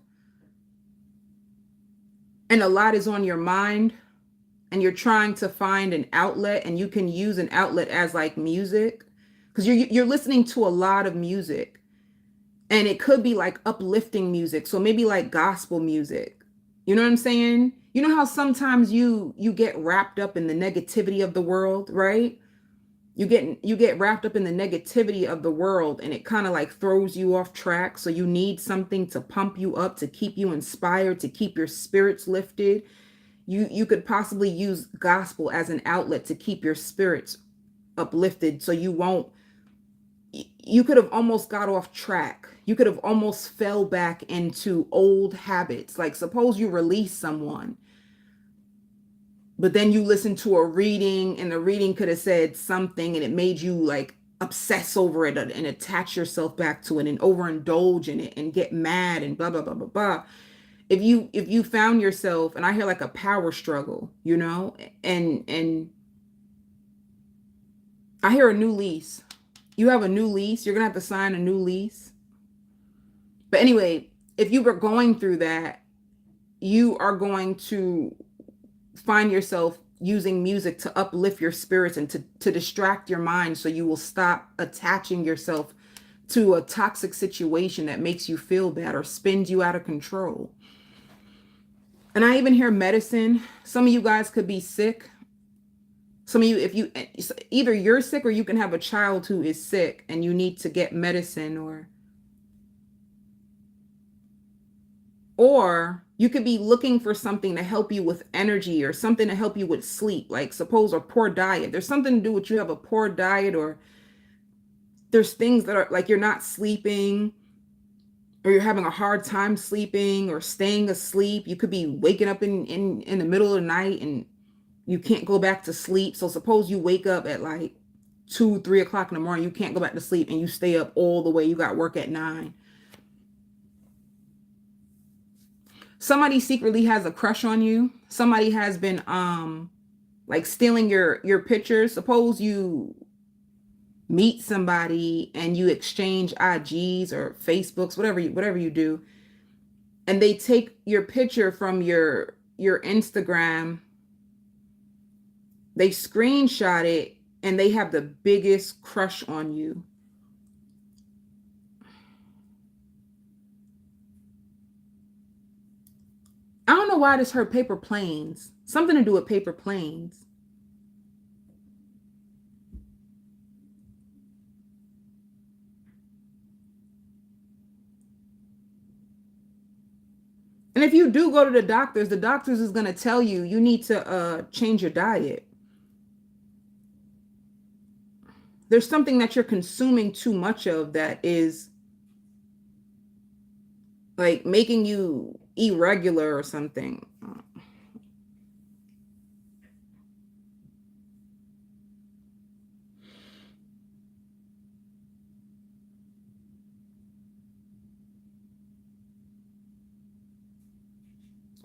And a lot is on your mind, and you're trying to find an outlet, and you can use an outlet as like music, because you're listening to a lot of music, and it could be like uplifting music. So maybe like gospel music. You know what I'm saying? You know how sometimes you get wrapped up in the negativity of the world, right? You get wrapped up in the negativity of the world, and it kind of like throws you off track. So you need something to pump you up, to keep you inspired, to keep your spirits lifted. You could possibly use gospel as an outlet to keep your spirits uplifted, so you could have almost got off track. You could have almost fell back into old habits. Like suppose you release someone, but then you listen to a reading, and the reading could have said something, and it made you like obsess over it and attach yourself back to it and overindulge in it and get mad and blah, blah, blah, blah, blah. If you found yourself, and I hear like a power struggle, you know, and I hear a new lease. You have a new lease. You're going to have to sign a new lease. But anyway, if you were going through that, you are going to find yourself using music to uplift your spirits and to distract your mind, so you will stop attaching yourself to a toxic situation that makes you feel bad or spins you out of control. And I even hear medicine. Some of you guys could be sick. Some of you, either you're sick or you can have a child who is sick and you need to get medicine, or you could be looking for something to help you with energy or something to help you with sleep. Like suppose a poor diet. There's something to do with you have a poor diet, or there's things that are like you're not sleeping, or you're having a hard time sleeping or staying asleep. You could be waking up in the middle of the night and you can't go back to sleep. So suppose you wake up at like 2-3 o'clock in the morning, you can't go back to sleep, and you stay up all the way. You got work at 9. somebody secretly has a crush on you. Somebody has been like stealing your pictures. Suppose you meet somebody and you exchange IGs or Facebooks, whatever you do, and they take your picture from your Instagram, they screenshot it, and they have the biggest crush on you. I don't know why this hurt paper planes. Something to do with paper planes. And if you do go to the doctors is going to tell you you need to change your diet. There's something that you're consuming too much of that is like making you irregular or something.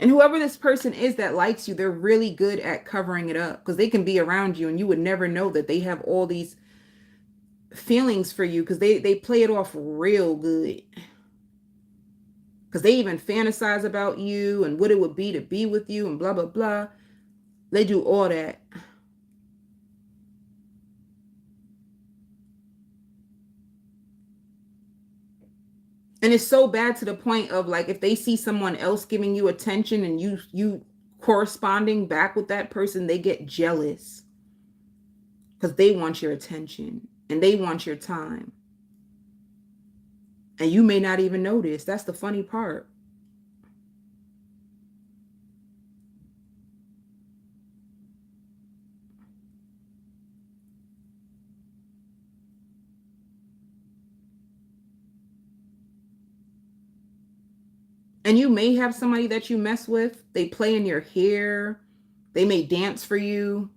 And whoever this person is that likes you, they're really good at covering it up because they can be around you and you would never know that they have all these feelings for you because they play it off real good. Because they even fantasize about you and what it would be to be with you and blah, blah, blah. They do all that. And it's so bad to the point of like if they see someone else giving you attention and you corresponding back with that person, they get jealous because they want your attention and they want your time. And you may not even notice. That's the funny part. And you may have somebody that you mess with. They play in your hair. They may dance for you.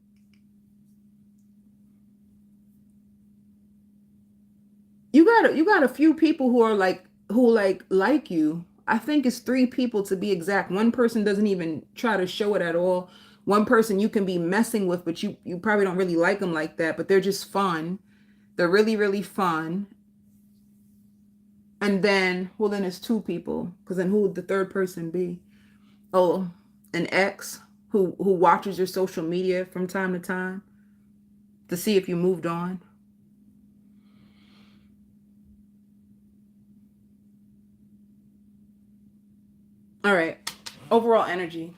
You got a few people who are like like you. I think it's 3 people to be exact. One person doesn't even try to show it at all. One person you can be messing with, but you probably don't really like them like that, but they're just fun. They're really, really fun. And then, well, then it's 2 people, because then who would the third person be? Oh, an ex who watches your social media from time to time to see if you moved on. All right. Overall energy.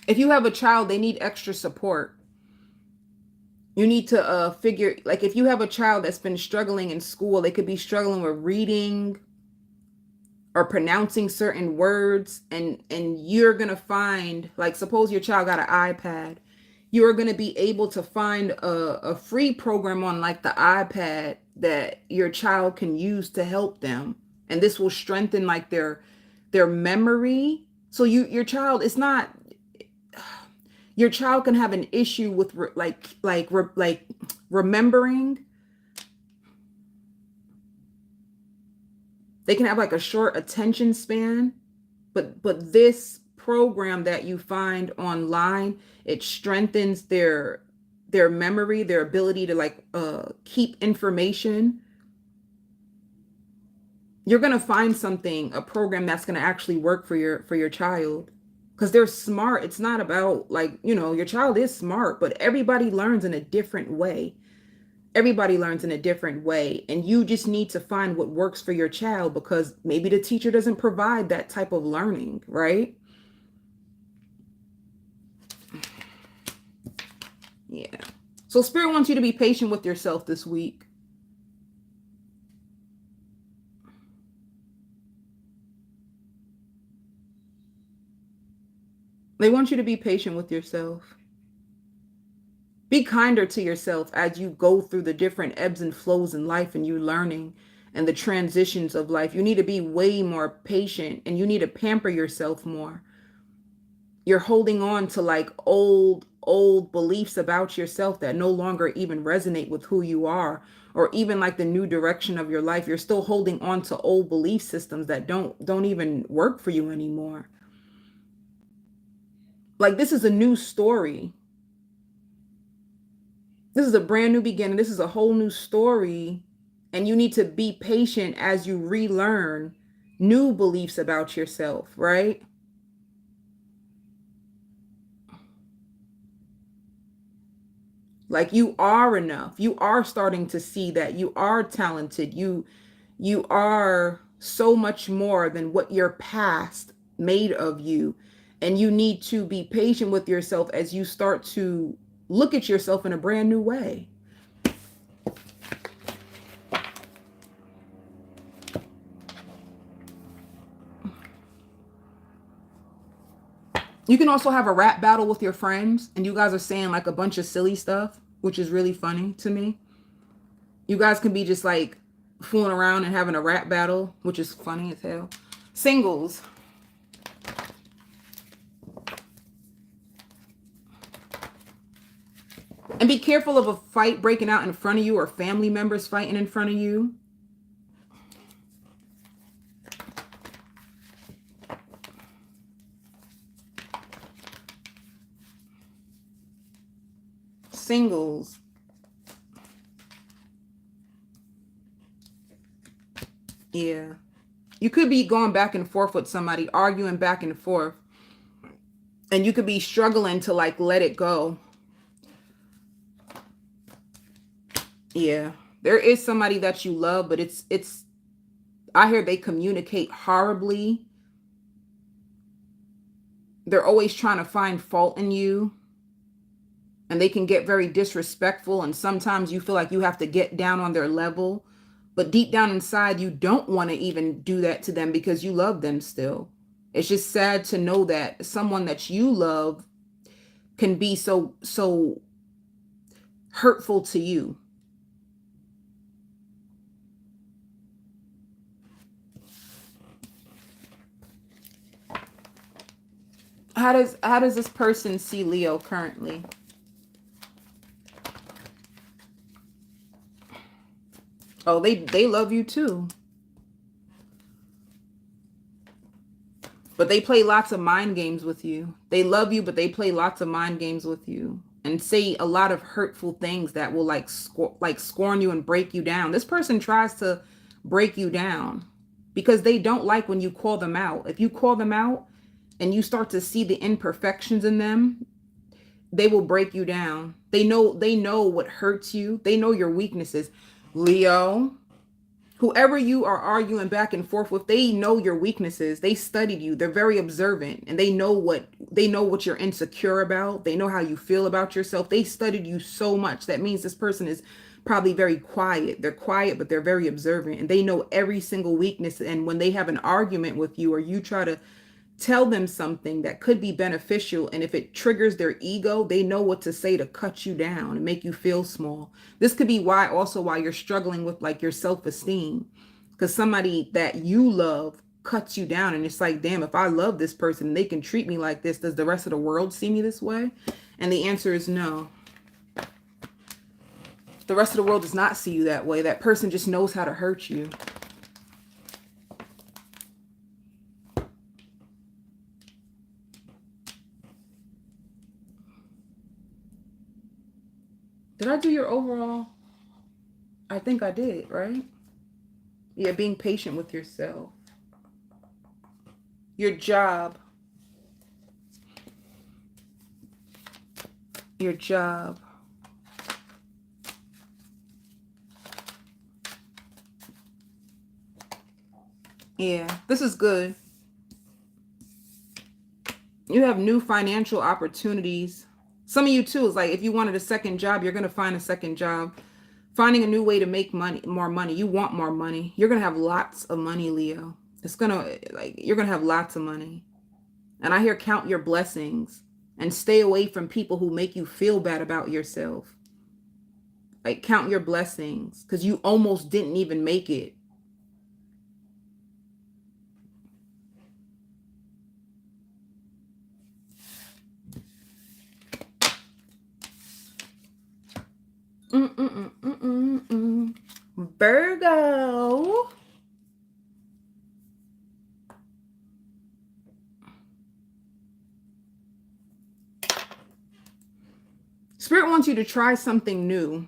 If you have a child, they need extra support. You need to figure, like if you have a child that's been struggling in school, they could be struggling with reading or pronouncing certain words, and you're going to find, like suppose your child got an iPad, you are going to be able to find a free program on like the iPad that your child can use to help them, and this will strengthen like their memory. So your child, it's not, your child can have an issue with like remembering. They can have like a short attention span, but this program that you find online, it strengthens their memory, their ability to like keep information. You're going to find something, a program that's going to actually work for your child, because they're smart. It's not about like, your child is smart, but everybody learns in a different way. Everybody learns in a different way, and you just need to find what works for your child, because maybe the teacher doesn't provide that type of learning, right? Yeah. So Spirit wants you to be patient with yourself this week. They want you to be patient with yourself. Be kinder to yourself as you go through the different ebbs and flows in life, and you're learning and the transitions of life. You need to be way more patient, and you need to pamper yourself more. You're holding on to like old old beliefs about yourself that no longer even resonate with who you are, or even like the new direction of your life. You're still holding on to old belief systems that don't even work for you anymore. Like, this is a new story. This is a brand new beginning. This is a whole new story. And you need to be patient as you relearn new beliefs about yourself, right? Like, you are enough. You are starting to see that you are talented. You are so much more than what your past made of you. And you need to be patient with yourself as you start to look at yourself in a brand new way. You can also have a rap battle with your friends, and you guys are saying like a bunch of silly stuff, which is really funny to me. You guys can be just like fooling around and having a rap battle, which is funny as hell. Singles. And be careful of a fight breaking out in front of you, or family members fighting in front of you. Singles. Yeah. You could be going back and forth with somebody, arguing back and forth. And you could be struggling to like let it go. Yeah. There is somebody that you love, but it's I hear they communicate horribly. They're always trying to find fault in you. And they can get very disrespectful. And sometimes you feel like you have to get down on their level. But deep down inside, you don't want to even do that to them because you love them still. It's just sad to know that someone that you love can be so hurtful to you. How does this person see Leo currently? Oh, they love you too. But they play lots of mind games with you. They love you, but they play lots of mind games with you and say a lot of hurtful things that will like scorn you and break you down. This person tries to break you down because they don't like when you call them out. If you call them out and you start to see the imperfections in them, they will break you down. They know what hurts you. They know your weaknesses. Leo, whoever you are arguing back and forth with, they know your weaknesses. They studied you. They're very observant, and they know what you're insecure about. They know how you feel about yourself. They studied you so much. That means this person is probably very quiet. They're quiet, but they're very observant, and they know every single weakness. And when they have an argument with you, or you try to tell them something that could be beneficial, and if it triggers their ego, they know what to say to cut you down and make you feel small. This could be why you're struggling with like your self-esteem, because somebody that you love cuts you down, and it's like, damn, if I love this person and they can treat me like this, does the rest of the world see me this way? And the answer is no. The rest of the world does not see you that way. That person just knows how to hurt you. Did I do your overall? I think I did, right? Yeah, being patient with yourself. Your job. Your job. Yeah, this is good. You have new financial opportunities. Some of you too is like, if you wanted a second job, you're going to find a second job. Finding a new way to make money, more money. You want more money. You're going to have lots of money, Leo. It's going to, like, you're going to have lots of money. And I hear count your blessings and stay away from people who make you feel bad about yourself. Like, count your blessings, because you almost didn't even make it. Virgo. Spirit wants you to try something new.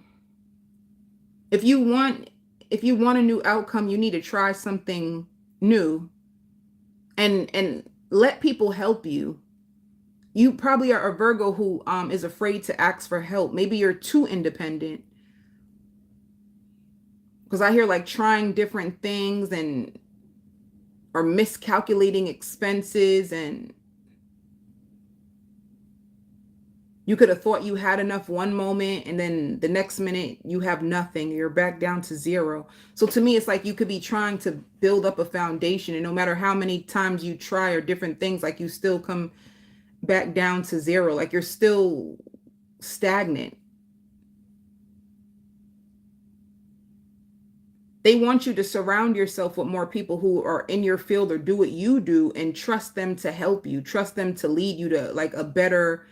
If you want a new outcome, you need to try something new and let people help you. You probably are a Virgo who is afraid to ask for help. Maybe you're too independent. Because I hear like trying different things or miscalculating expenses, and you could have thought you had enough one moment and then the next minute you have nothing. You're back down to zero. So to me, it's like you could be trying to build up a foundation, and no matter how many times you try or different things, like you still come back down to zero. Like you're still stagnant. They want you to surround yourself with more people who are in your field or do what you do, and trust them to help you, trust them to lead you to like a better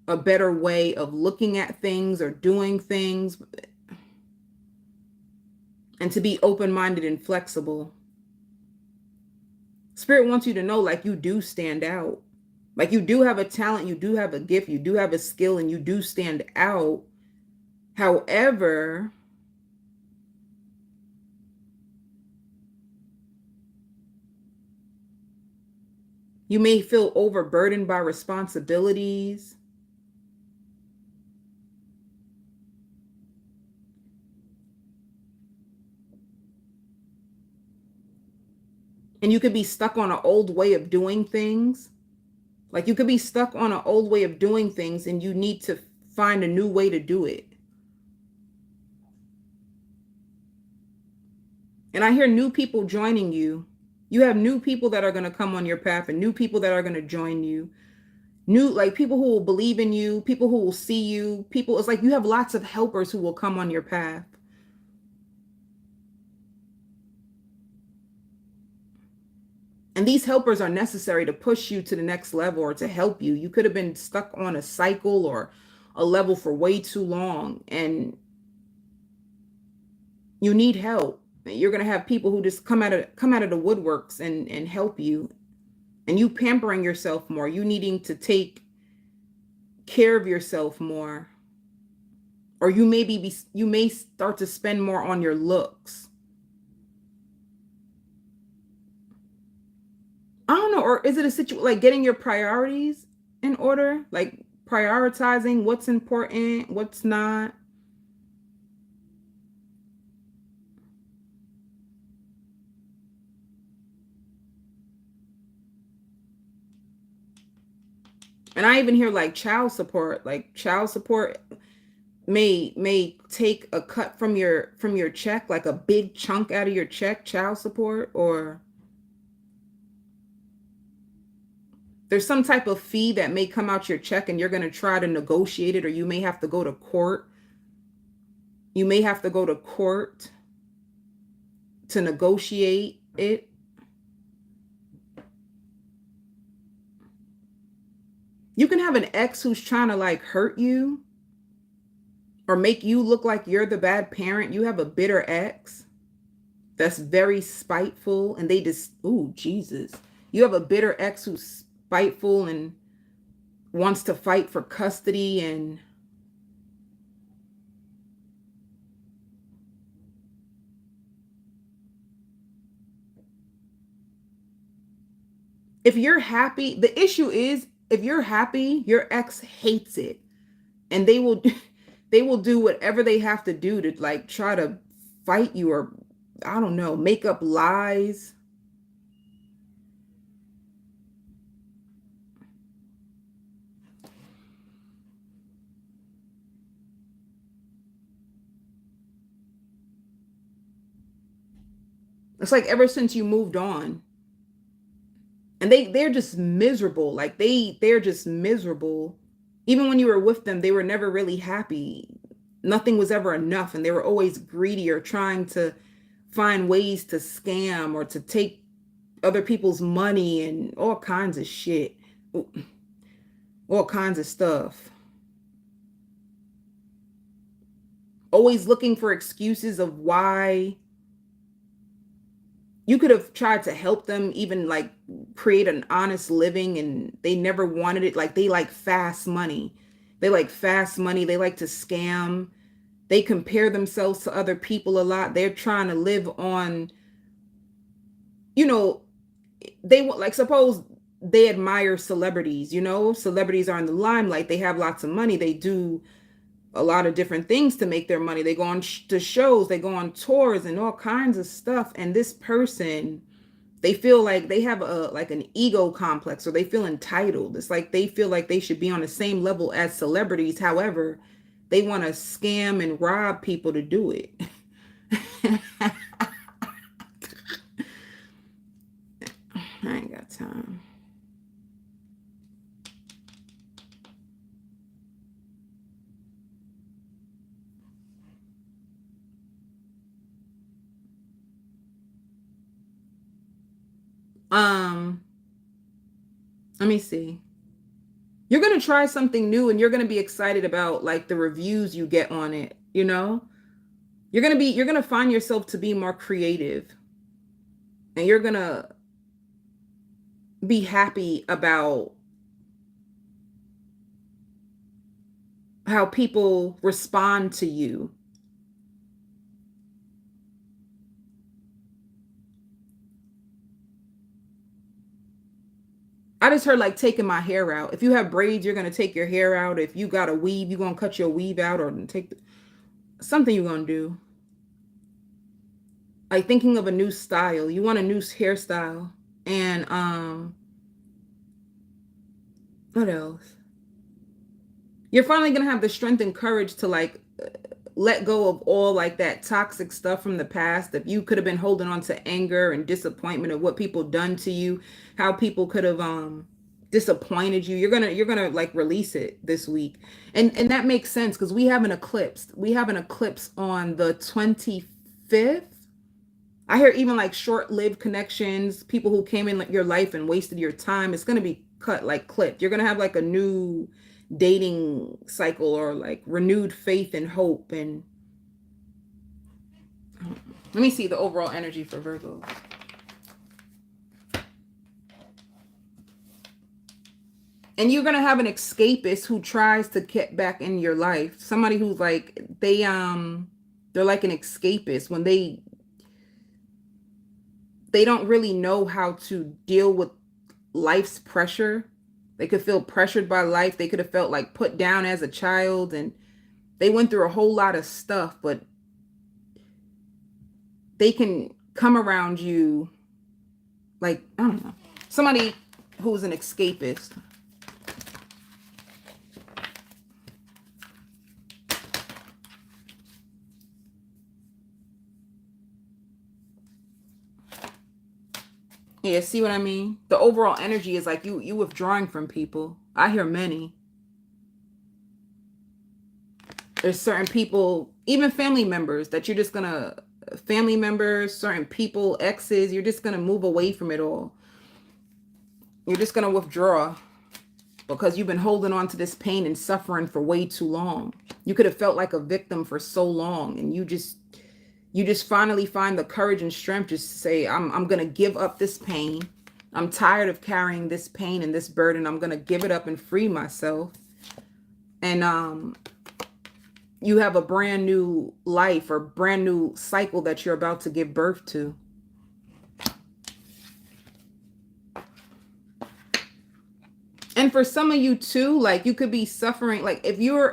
way of looking at things or doing things, and to be open-minded and flexible. Spirit wants you to know like you do stand out. Like you do have a talent, you do have a gift, you do have a skill, and you do stand out. However, you may feel overburdened by responsibilities. And you could be stuck on an old way of doing things. Like you could be stuck on an old way of doing things, and you need to find a new way to do it. And I hear new people joining you. You have new people that are going to come on your path, and new people that are going to join you. New, like people who will believe in you, people who will see you, people. It's like you have lots of helpers who will come on your path. And these helpers are necessary to push you to the next level or to help you. You could have been stuck on a cycle or a level for way too long, and you need help. You're going to have people who just come out of the woodworks and help you. And you pampering yourself more. You needing to take care of yourself more. Or you may start to spend more on your looks. I don't know. Or is it a situation like getting your priorities in order? Like prioritizing what's important, what's not. And I even hear like child support may take a cut from your check, like a big chunk out of your check, child support, or there's some type of fee that may come out your check, and you're going to try to negotiate it, or you may have to go to court. You may have to go to court to negotiate it. You can have an ex who's trying to like hurt you or make you look like you're the bad parent. You have a bitter ex that's very spiteful, and they just, ooh, Jesus. You have a bitter ex who's spiteful and wants to fight for custody, and if you're happy, the issue is if you're happy, your ex hates it, and they will do whatever they have to do to like try to fight you, or I don't know, make up lies. It's like ever since you moved on, and they're just miserable. Like they're just miserable. Even when you were with them, they were never really happy. Nothing was ever enough, and they were always greedy or trying to find ways to scam or to take other people's money and all kinds of shit. All kinds of stuff. always looking for excuses of why. You could have tried to help them even like create an honest living, and they never wanted it. Like they like fast money. They like fast money. They like to scam. They compare themselves to other people a lot. They're trying to live on, you know, they want, like, suppose they admire celebrities, you know, celebrities are in the limelight. They have lots of money. They do a lot of different things to make their money. They go on to shows, they go on tours and all kinds of stuff. And this person, they feel like they have a like an ego complex, or they feel entitled. It's like they feel like they should be on the same level as celebrities. However, they want to scam and rob people to do it. I ain't got time. Let me see. You're going to try something new, and you're going to be excited about like the reviews you get on it, you know? You're going to find yourself to be more creative, and you're going to be happy about how people respond to you. I just heard like taking my hair out. If you have braids, you're going to take your hair out. If you got a weave, you're going to cut your weave out, or take something you're going to do. Like thinking of a new style. You want a new hairstyle. And what else? You're finally going to have the strength and courage to like let go of all like that toxic stuff from the past. If you could have been holding on to anger and disappointment of what people done to you, how people could have disappointed you, you're gonna like release it this week. And that makes sense because we have an eclipse. We have an eclipse on the 25th. I hear even like short-lived connections, people who came in your life and wasted your time, it's gonna be cut, like clipped. You're gonna have like a new dating cycle, or like renewed faith and hope. And let me see the overall energy for Virgo. And you're gonna have an escapist who tries to get back in your life. Somebody who's like they're like an escapist when they don't really know how to deal with life's pressure. They could feel pressured by life. They could have felt like put down as a child, and they went through a whole lot of stuff, but they can come around you like, I don't know, somebody who's an escapist. Yeah, see what I mean? The overall energy is like you withdrawing from people. I hear many. There's certain people, even family members, that you're just gonna, family members, certain people, exes, you're just gonna move away from it all. You're just gonna withdraw because you've been holding on to this pain and suffering for way too long. You could have felt like a victim for so long, and you just finally find the courage and strength just to say, I'm gonna give up this pain. I'm tired of carrying this pain and this burden. I'm gonna give it up and free myself. And you have a brand new life or brand new cycle that you're about to give birth to. And for some of you too, like you could be suffering, like if you're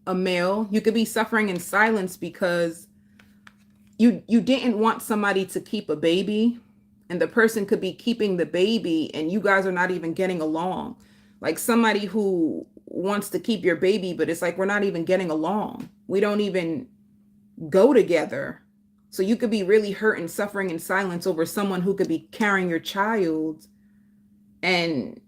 a male, you could be suffering in silence because you didn't want somebody to keep a baby, and the person could be keeping the baby and you guys are not even getting along. Like somebody who wants to keep your baby, but it's like, we're not even getting along. We don't even go together. So you could be really hurt and suffering in silence over someone who could be carrying your child and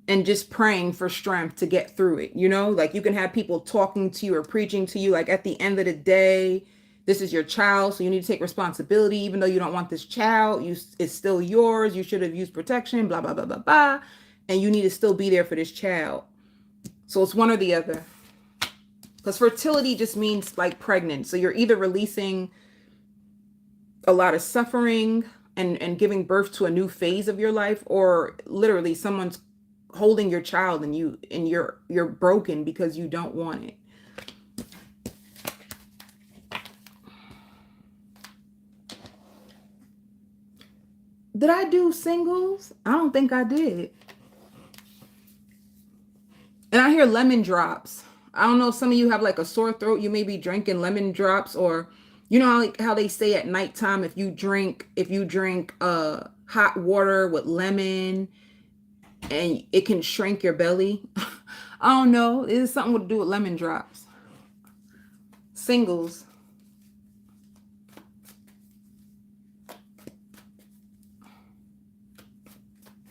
just praying for strength to get through it. You know, like you can have people talking to you or preaching to you, like at the end of the day, this is your child, so you need to take responsibility. Even though you don't want this child, it's still yours. You should have used protection, blah, blah, blah, blah, blah. And you need to still be there for this child. So it's one or the other. Because fertility just means like pregnant. So you're either releasing a lot of suffering and giving birth to a new phase of your life, or literally someone's holding your child and you're broken because you don't want it. Did I do singles? I don't think I did. And I hear lemon drops. I don't know if some of you have like a sore throat. You may be drinking lemon drops, or you know how they say at nighttime if you drink hot water with lemon and it can shrink your belly. I don't know. It is something to do with lemon drops. Singles.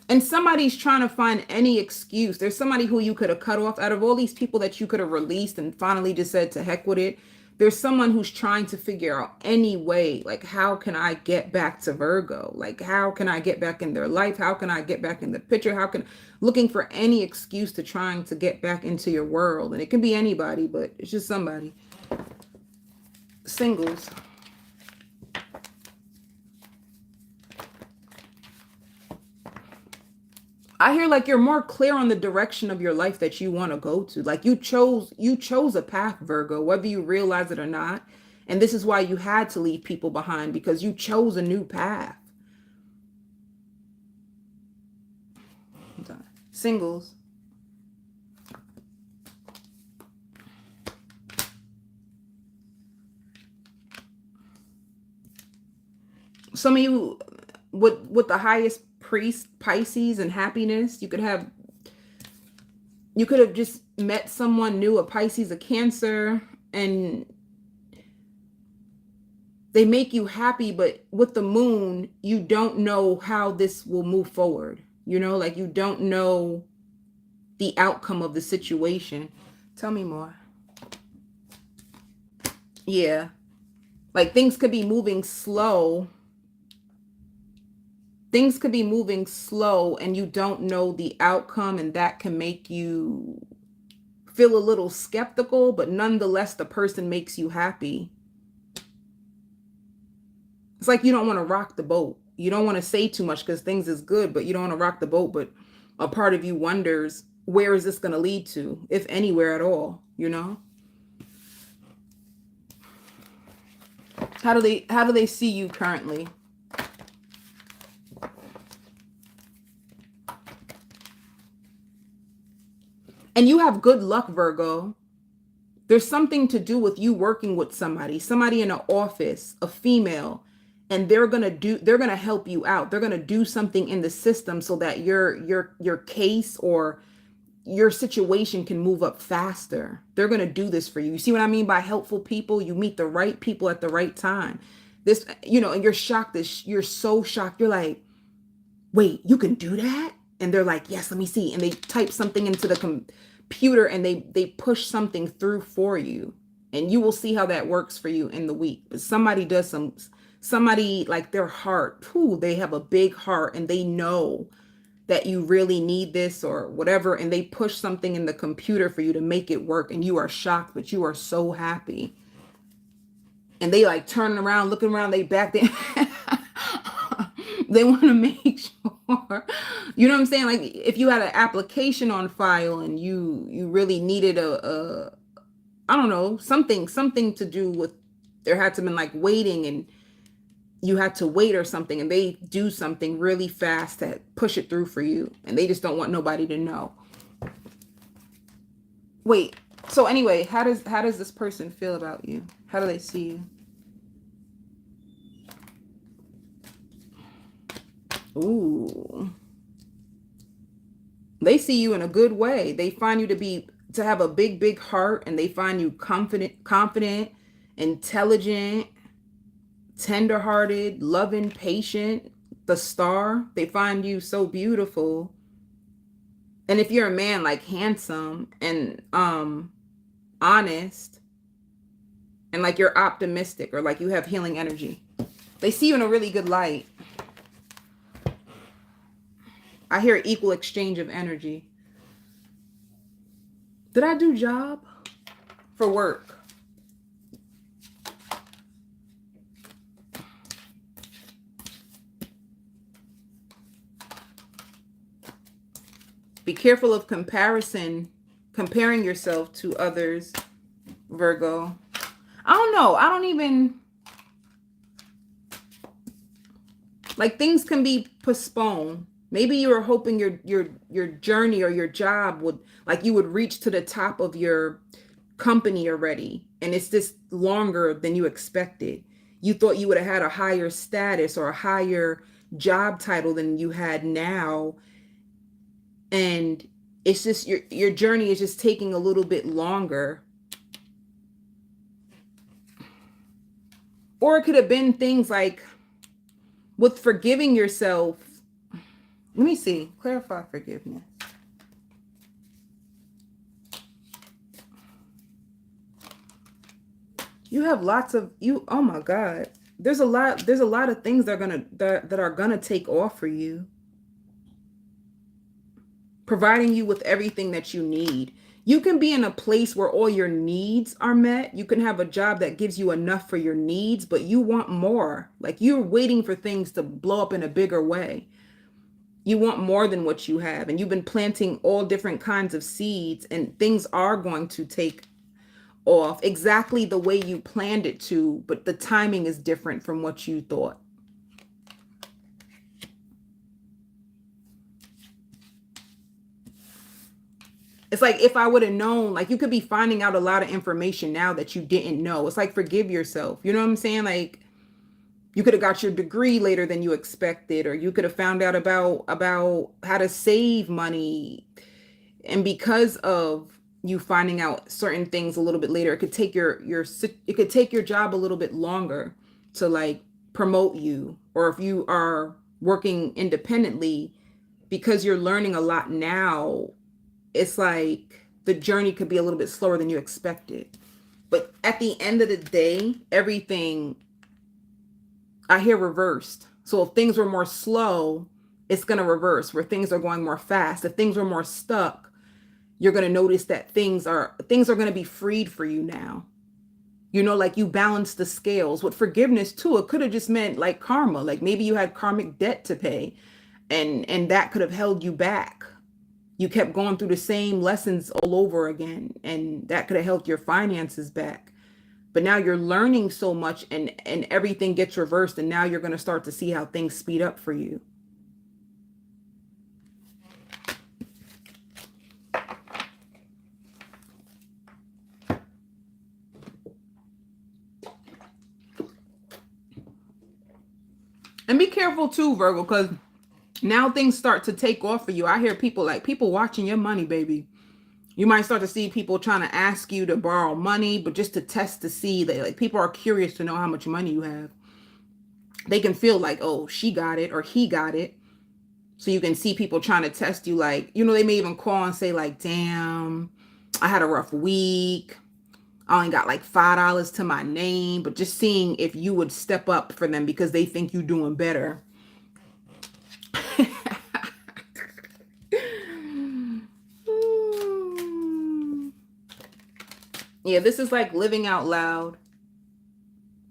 And somebody's trying to find any excuse. There's somebody who you could have cut off out of all these people that you could have released and finally just said to heck with it. There's someone who's trying to figure out any way, like, how can I get back to Virgo? Like, how can I get back in their life? How can I get back in the picture? Looking for any excuse to trying to get back into your world. And it can be anybody, but it's just somebody. Singles. I hear like you're more clear on the direction of your life that you want to go to. Like you chose a path, Virgo, whether you realize it or not. And this is why you had to leave people behind, because you chose a new path. Singles. Some of you with the highest priest, Pisces, and happiness, you could have just met someone new, a Pisces, a Cancer, and they make you happy, but with the moon, you don't know how this will move forward. You know, like you don't know the outcome of the situation. Tell me more. Yeah. Like things could be moving slow. Things could be moving slow and you don't know the outcome, and that can make you feel a little skeptical, but nonetheless, the person makes you happy. It's like you don't want to rock the boat. You don't want to say too much because things is good, but you don't want to rock the boat. But a part of you wonders, where is this going to lead to, if anywhere at all, you know? How do they see you currently? And you have good luck, Virgo. There's something to do with you working with somebody in an office, a female, and they're going to help you out. They're going to do something in the system so that your case or your situation can move up faster. They're going to do this for you. You see what I mean by helpful people? You meet the right people at the right time. This, you know, and you're shocked. You're so shocked. You're like, wait, you can do that? And they're like, yes, let me see. And they type something into the computer and they push something through for you. And you will see how that works for you in the week. But somebody like their heart, they have a big heart and they know that you really need this or whatever. And they push something in the computer for you to make it work. And you are shocked, but you are so happy. And they like turning around, looking around, they back there. They want to make sure, you know what I'm saying? Like if you had an application on file and you really needed I don't know, something to do with, there had to been like waiting and you had to wait or something, and they do something really fast to push it through for you. And they just don't want nobody to know. Wait, so anyway, how does this person feel about you? How do they see you? Ooh. They see you in a good way. They find you to have a big heart, and they find you confident, intelligent, tenderhearted, loving, patient, the star. They find you so beautiful. And if you're a man, like handsome and honest, and like you're optimistic, or like you have healing energy. They see you in a really good light. I hear equal exchange of energy. Did I do job? for work. Be careful of comparing yourself to others, Virgo. I don't know. I don't even, like, things can be postponed. Maybe you were hoping your journey or your job would, like, you would reach to the top of your company already, and it's just longer than you expected. You thought you would have had a higher status or a higher job title than you had now, and it's just your journey is just taking a little bit longer. Or it could have been things like with forgiving yourself. Let me see. Clarify forgiveness. You have lots of oh my God. There's a lot of things that are gonna take off for you. Providing you with everything that you need. You can be in a place where all your needs are met. You can have a job that gives you enough for your needs, but you want more. Like, you're waiting for things to blow up in a bigger way. You want more than what you have, and you've been planting all different kinds of seeds, and things are going to take off exactly the way you planned it to, but the timing is different from what you thought. It's like, if I would have known, like, you could be finding out a lot of information now that you didn't know. It's like, forgive yourself. You know what I'm saying? Like, you could have got your degree later than you expected, or you could have found out about how to save money. And because of you finding out certain things a little bit later, it could take it could take your job a little bit longer to, like, promote you. Or if you are working independently, because you're learning a lot now, it's like the journey could be a little bit slower than you expected. But at the end of the day, everything I hear reversed. So if things were more slow, it's going to reverse. Where things are going more fast, if things were more stuck, you're going to notice that things are going to be freed for you now. You know, like, you balance the scales. With forgiveness too, it could have just meant, like, karma. Like, maybe you had karmic debt to pay, and that could have held you back. You kept going through the same lessons all over again, and that could have held your finances back. But now you're learning so much, and everything gets reversed, and now you're going to start to see how things speed up for you. And be careful too, Virgo, because now things start to take off for you. I hear people watching your money, baby. You might start to see people trying to ask you to borrow money, but just to test to see that, like, people are curious to know how much money you have. They can feel like, oh, she got it or he got it. So you can see people trying to test you, like, you know, they may even call and say, like, damn, I had a rough week. I only got like $5 to my name, but just seeing if you would step up for them because they think you're doing better. Yeah, this is like living out loud,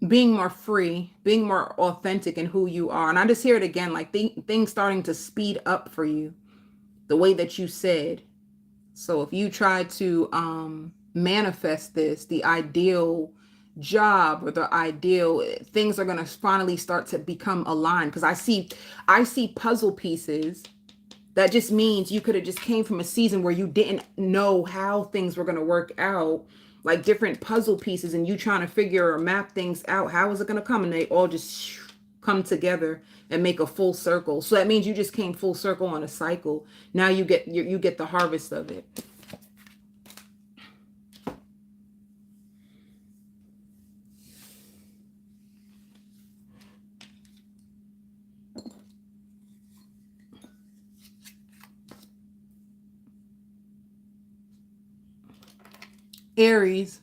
being more free, being more authentic in who you are. And I just hear it again, like things starting to speed up for you the way that you said. So if you try to manifest this, the ideal job or the ideal things are going to finally start to become aligned. Because I see puzzle pieces. That just means you could have just came from a season where you didn't know how things were going to work out, like different puzzle pieces, and you trying to figure or map things out. How is it going to come? And they all just come together and make a full circle. So that means you just came full circle on a cycle. Now you get the harvest of it. Aries,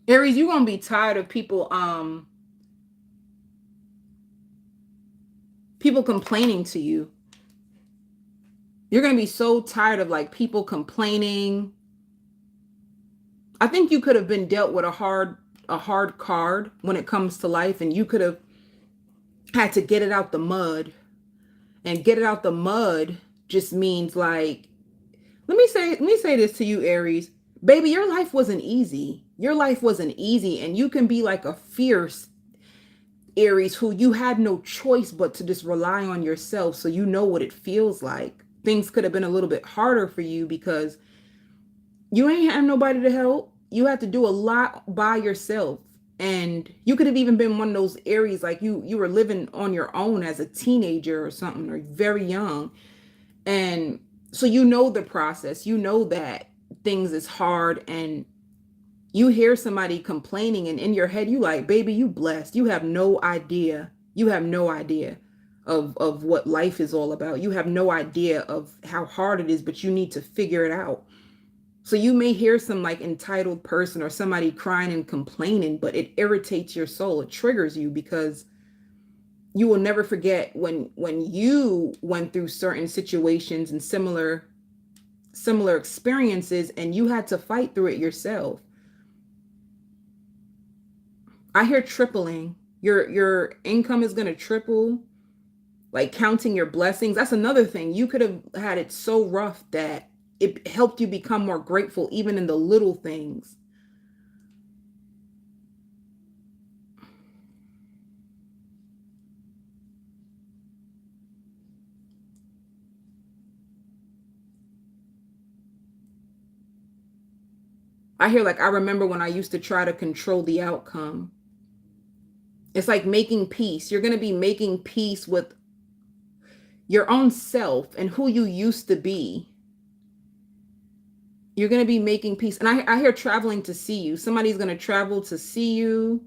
you're gonna be tired of people complaining to you. You're gonna be so tired of like people complaining, I think you could have been dealt with a hard card when it comes to life, and you could have had to get it out the mud. And get it out the mud just means like, let me say this to you, Aries. Baby, your life wasn't easy. Your life wasn't easy, and you can be like a fierce Aries who you had no choice but to just rely on yourself, so you know what it feels like. Things could have been a little bit harder for you because you ain't had nobody to help. You had to do a lot by yourself. And you could have even been one of those Aries, like you were living on your own as a teenager or something, or very young. And so you know the process. You know that things is hard, and you hear somebody complaining, and in your head you like, baby, you blessed. You have no idea. You have no idea of what life is all about. You have no idea of how hard it is, but you need to figure it out. So you may hear some like entitled person or somebody crying and complaining, but it irritates your soul. It triggers you because you will never forget when you went through certain situations and similar experiences, and you had to fight through it yourself. I hear tripling. Your income is going to triple, like counting your blessings. That's another thing. You could have had it so rough that it helped you become more grateful even in the little things. I hear like, I remember when I used to try to control the outcome. It's like making peace. You're going to be making peace with your own self and who you used to be. You're going to be making peace. And I hear traveling to see you. Somebody's going to travel to see you.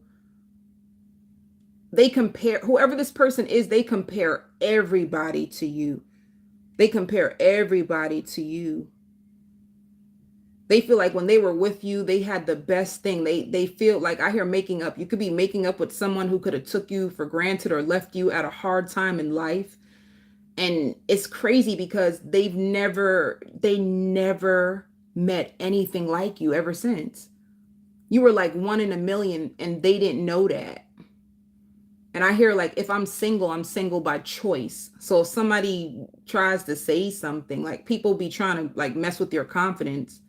They compare, whoever this person is, they compare everybody to you. They compare everybody to you. They feel like when they were with you, they had the best thing. They feel like, I hear making up. You could be making up with someone who could have took you for granted or left you at a hard time in life. And it's crazy because they never met anything like you ever since. You were like one in a million, and they didn't know that. And I hear like, if I'm single by choice. So if somebody tries to say something, like people be trying to like mess with your confidence,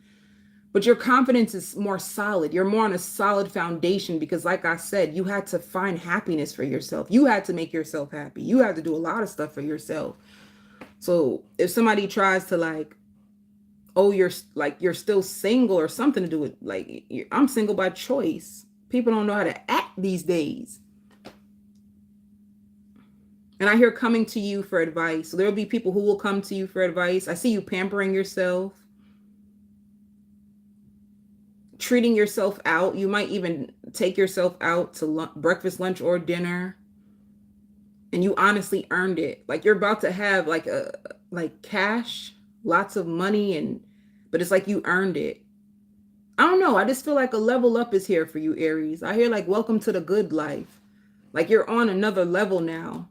but your confidence is more solid. You're more on a solid foundation because, like I said, you had to find happiness for yourself. You had to make yourself happy. You had to do a lot of stuff for yourself. So if somebody tries to like, oh, you're still single or something to do with like, I'm single by choice. People don't know how to act these days. And I hear coming to you for advice. So there'll be people who will come to you for advice. I see you pampering yourself, treating yourself out. You might even take yourself out to breakfast, lunch, or dinner. And you honestly earned it. Like you're about to have like cash, lots of money, but it's like you earned it. I don't know. I just feel like a level up is here for you, Aries. I hear like, welcome to the good life. Like you're on another level now.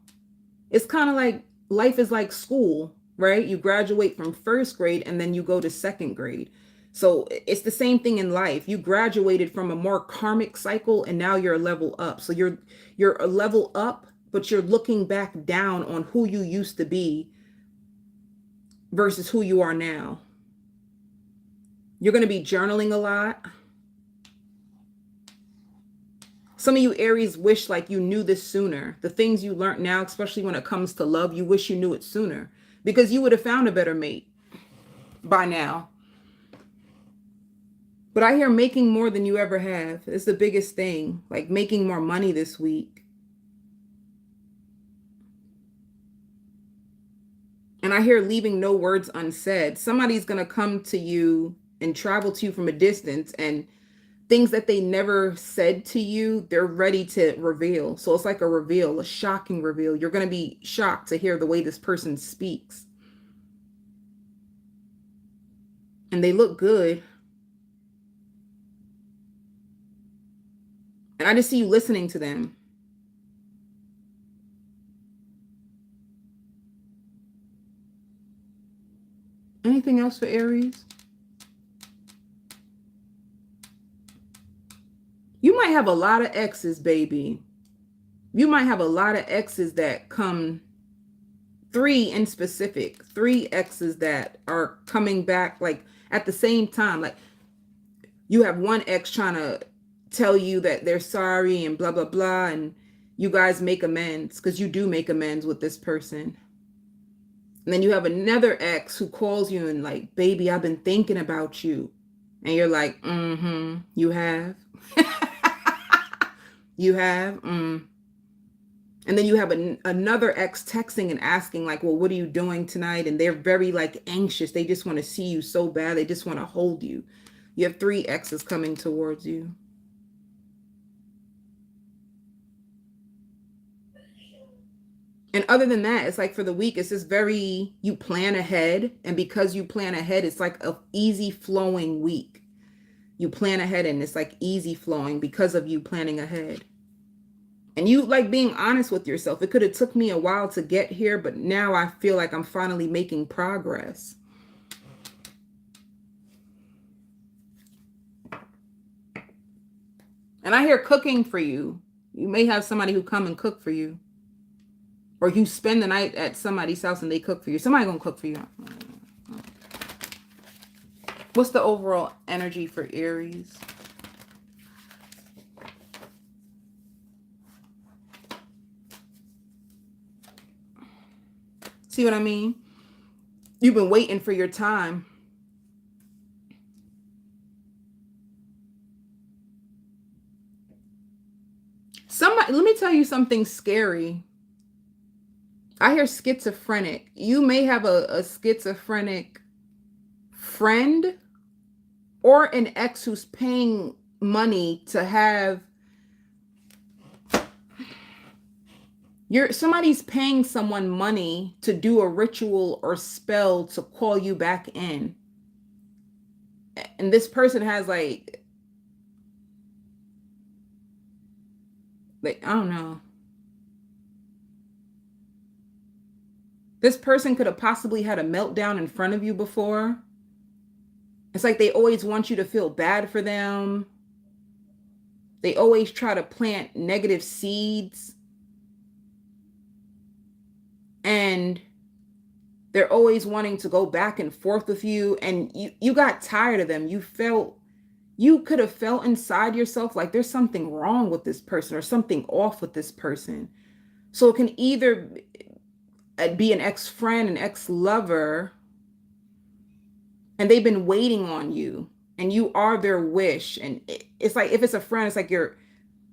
It's kind of like life is like school, right? You graduate from first grade and then you go to second grade. So it's the same thing in life. You graduated from a more karmic cycle and now you're a level up. So you're a level up, but you're looking back down on who you used to be versus who you are now. You're going to be journaling a lot. Some of you Aries wish like you knew this sooner. The things you learned now, especially when it comes to love, you wish you knew it sooner because you would have found a better mate by now. But I hear making more than you ever have. It's the biggest thing, like making more money this week. And I hear leaving no words unsaid. Somebody's going to come to you and travel to you from a distance, and things that they never said to you, they're ready to reveal. So it's like a reveal, a shocking reveal. You're going to be shocked to hear the way this person speaks. And they look good. And I just see you listening to them. Anything else for Aries? You might have a lot of exes, baby. You might have a lot of exes that come, 3 in specific, 3 exes that are coming back like at the same time. Like you have one ex trying to tell you that they're sorry and blah, blah, blah. And you guys make amends because you do make amends with this person. And then you have another ex who calls you and like, baby, I've been thinking about you. And you're like, you have? You have? And then you have another ex texting and asking like, well, what are you doing tonight? And they're very like anxious. They just want to see you so bad. They just want to hold you. You have 3 exes coming towards you. And other than that, it's like for the week, it's just very, you plan ahead. And because you plan ahead, it's like a easy flowing week. You plan ahead and it's like easy flowing because of you planning ahead. And you like being honest with yourself. It could have took me a while to get here, but now I feel like I'm finally making progress. And I hear cooking for you. You may have somebody who come and cook for you. Or you spend the night at somebody's house and they cook for you. Somebody gonna cook for you. What's the overall energy for Aries? See what I mean? You've been waiting for your time. Somebody, let me tell you something scary. I hear schizophrenic. You may have a schizophrenic friend or an ex who's paying money to have somebody's paying someone money to do a ritual or spell to call you back in. And this person has like I don't know. This person could have possibly had a meltdown in front of you before. It's like they always want you to feel bad for them. They always try to plant negative seeds. And they're always wanting to go back and forth with you. And you got tired of them. You could have felt inside yourself like there's something wrong with this person or something off with this person. So it can either be an ex-friend, an ex-lover, and they've been waiting on you and you are their wish. And it's like, if it's a friend, it's like you're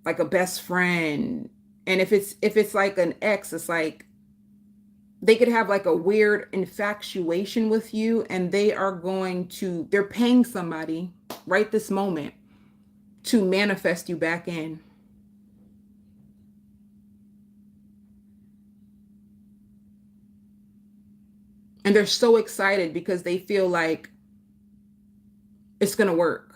like a best friend. And if it's like an ex, it's like they could have like a weird infatuation with you and they're paying somebody right this moment to manifest you back in. And they're so excited because they feel like it's going to work.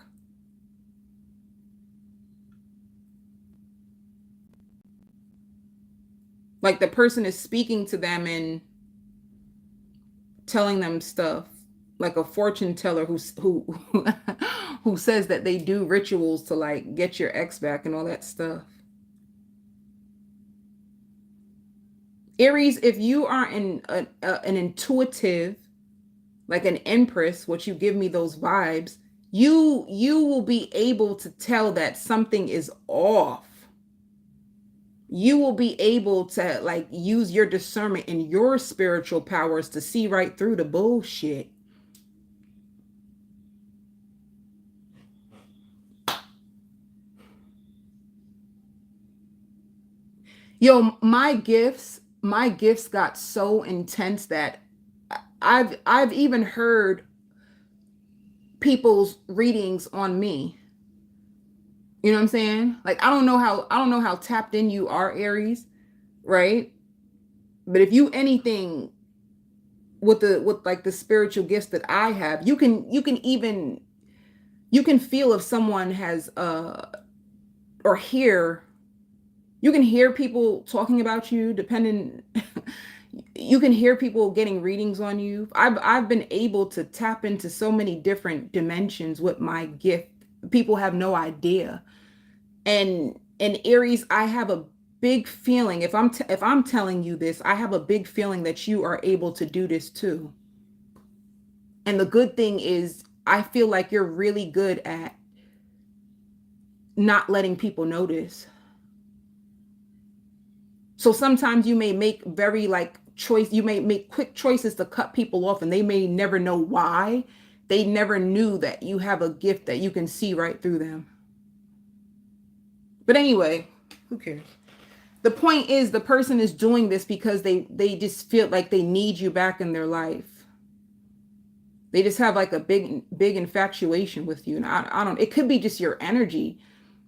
Like the person is speaking to them and telling them stuff, like a fortune teller who who says that they do rituals to like get your ex back and all that stuff. Aries, if you are an intuitive, like an empress, which you give me those vibes, you will be able to tell that something is off. You will be able to like use your discernment and your spiritual powers to see right through the bullshit. Yo, my gifts got so intense that I've even heard people's readings on me. You know what I'm saying? Like I don't know how tapped in you are, Aries, right? But if you anything with like the spiritual gifts that I have, you can feel if someone has or hear, you can hear people talking about you depending. You can hear people getting readings on you. I've been able to tap into so many different dimensions with my gift. People have no idea. And Aries, I have a big feeling, if I'm telling you this, I have a big feeling that you are able to do this too. And the good thing is, I feel like you're really good at not letting people notice. So sometimes you may make you may make quick choices to cut people off, and they may never know why. They never knew that you have a gift that you can see right through them. But anyway, who cares? The point is, the person is doing this because they just feel like they need you back in their life. They just have like a big infatuation with you. And I don't, it could be just your energy,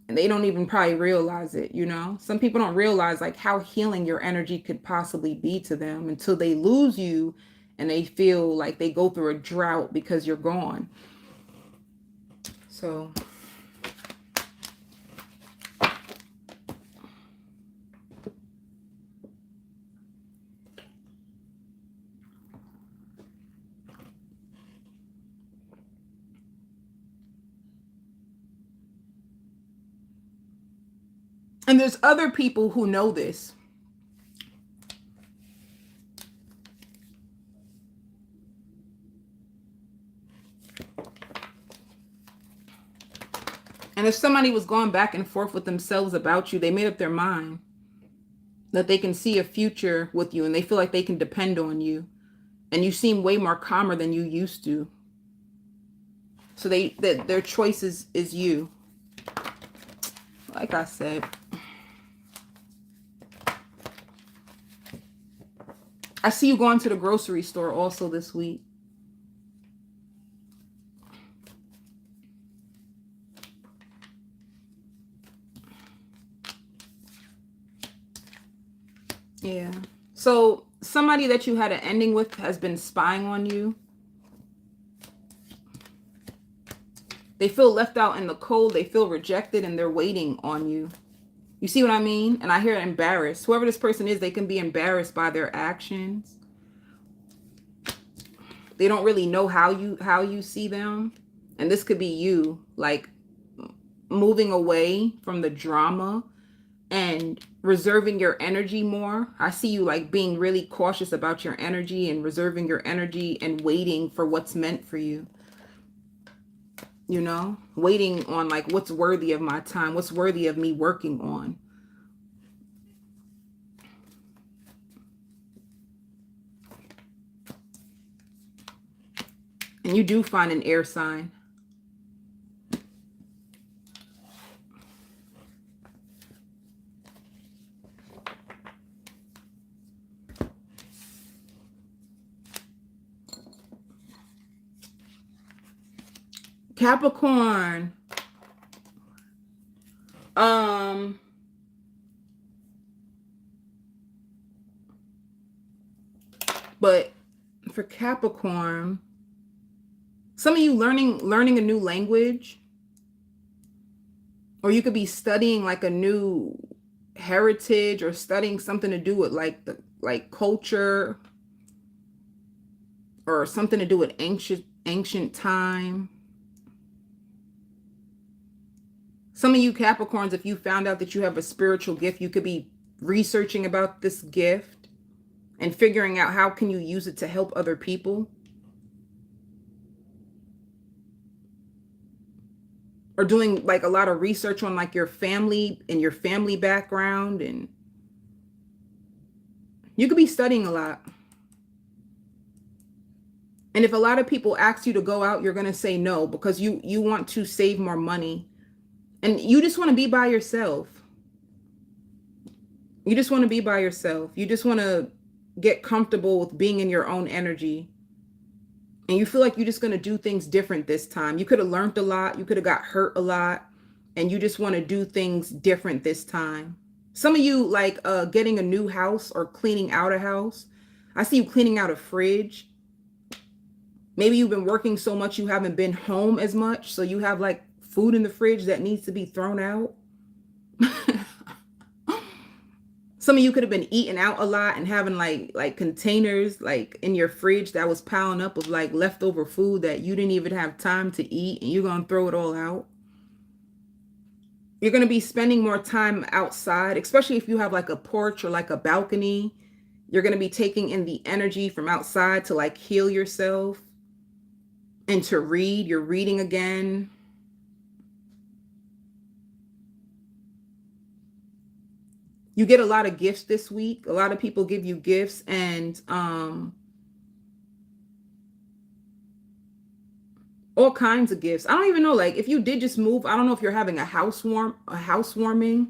and they don't even probably realize it, you know? Some people don't realize like how healing your energy could possibly be to them until they lose you and they feel like they go through a drought because you're gone. So and there's other people who know this. And if somebody was going back and forth with themselves about you, they made up their mind that they can see a future with you and they feel like they can depend on you. And you seem way more calmer than you used to. So their choice is you. Like I said. I see you going to the grocery store also this week. Yeah. So somebody that you had an ending with has been spying on you. They feel left out in the cold. They feel rejected and they're waiting on you. You see what I mean? And I hear embarrassed. Whoever this person is, they can be embarrassed by their actions. They don't really know how you see them. And this could be you, like moving away from the drama and reserving your energy more. I see you like being really cautious about your energy and reserving your energy and waiting for what's meant for you. You know, waiting on like what's worthy of my time, what's worthy of me working on. And you do find an air sign. Capricorn. But for Capricorn, some of you learning a new language, or you could be studying like a new heritage or studying something to do with like culture or something to do with ancient time. Some of you Capricorns, if you found out that you have a spiritual gift, you could be researching about this gift and figuring out how can you use it to help other people. Or doing like a lot of research on like your family and your family background. And you could be studying a lot. And if a lot of people ask you to go out, you're going to say no because you want to save more money. And you just want to be by yourself. You just want to be by yourself. You just want to get comfortable with being in your own energy. And you feel like you're just going to do things different this time. You could have learned a lot. You could have got hurt a lot. And you just want to do things different this time. Some of you like getting a new house or cleaning out a house. I see you cleaning out a fridge. Maybe you've been working so much you haven't been home as much. So you have like food in the fridge that needs to be thrown out. Some of you could have been eating out a lot and having like containers like in your fridge that was piling up of like leftover food that you didn't even have time to eat, and you're going to throw it all out. You're going to be spending more time outside, especially if you have like a porch or like a balcony. You're going to be taking in the energy from outside to like heal yourself and to read. You're reading again. You get a lot of gifts this week. A lot of people give you gifts, and all kinds of gifts. I don't even know, like, if you did just move, I don't know if you're having a housewarming,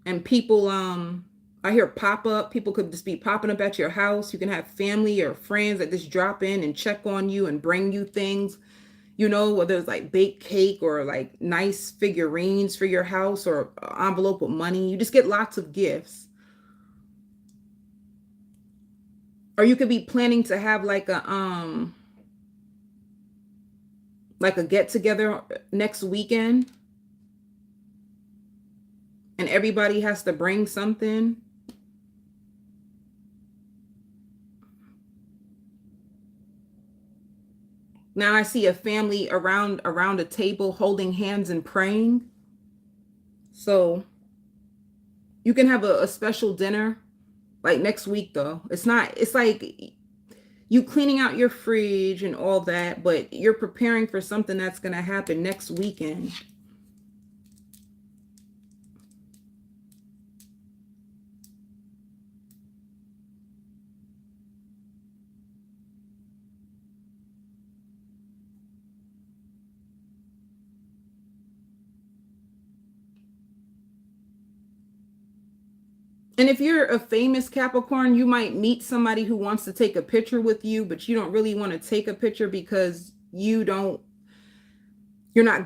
and people I hear pop up. People could just be popping up at your house. You can have family or friends that just drop in and check on you and bring you things, you know, whether it's like baked cake or like nice figurines for your house or an envelope with money. You just get lots of gifts. Or you could be planning to have like a get together next weekend, and everybody has to bring something. Now I see a family around a table holding hands and praying. So you can have a special dinner like next week though. It's like you cleaning out your fridge and all that, but you're preparing for something that's going to happen next weekend. And if you're a famous Capricorn, you might meet somebody who wants to take a picture with you, but you don't really want to take a picture because you're not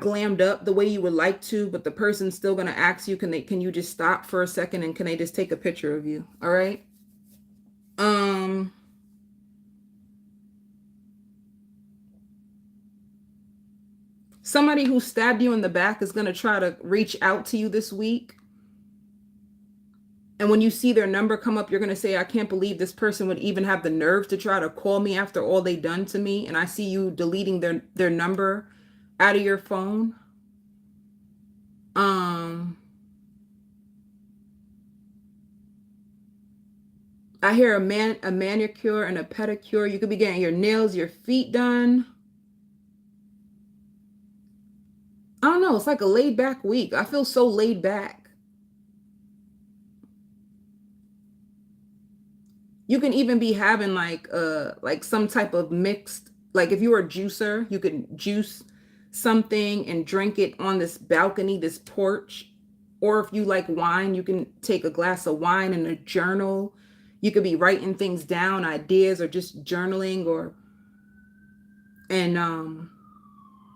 glammed up the way you would like to, but the person's still going to ask you, can you just stop for a second and can they just take a picture of you? All right. Um, Somebody who stabbed you in the back is going to try to reach out to you this week. And when you see their number come up, you're going to say, I can't believe this person would even have the nerve to try to call me after all they done to me. And I see you deleting their number out of your phone. I hear a manicure and a pedicure. You could be getting your nails, your feet done. I don't know. It's like a laid back week. I feel so laid back. You can even be having like some type of mixed, like if you were a juicer, you could juice something and drink it on this balcony, this porch. Or if you like wine, you can take a glass of wine and a journal. You could be writing things down, ideas, or just journaling, or and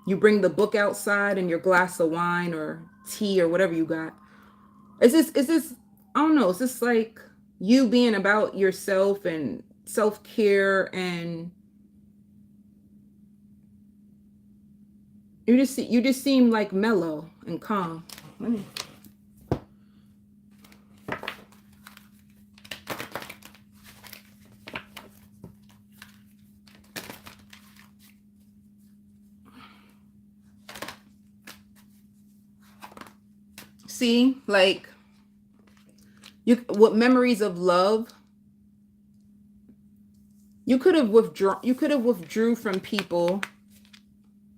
you bring the book outside and your glass of wine or tea or whatever you got. Is this I don't know, is this like you being about yourself and self-care, and you just seem like mellow and calm. Let me see, like, what memories of love you could have withdrew from people.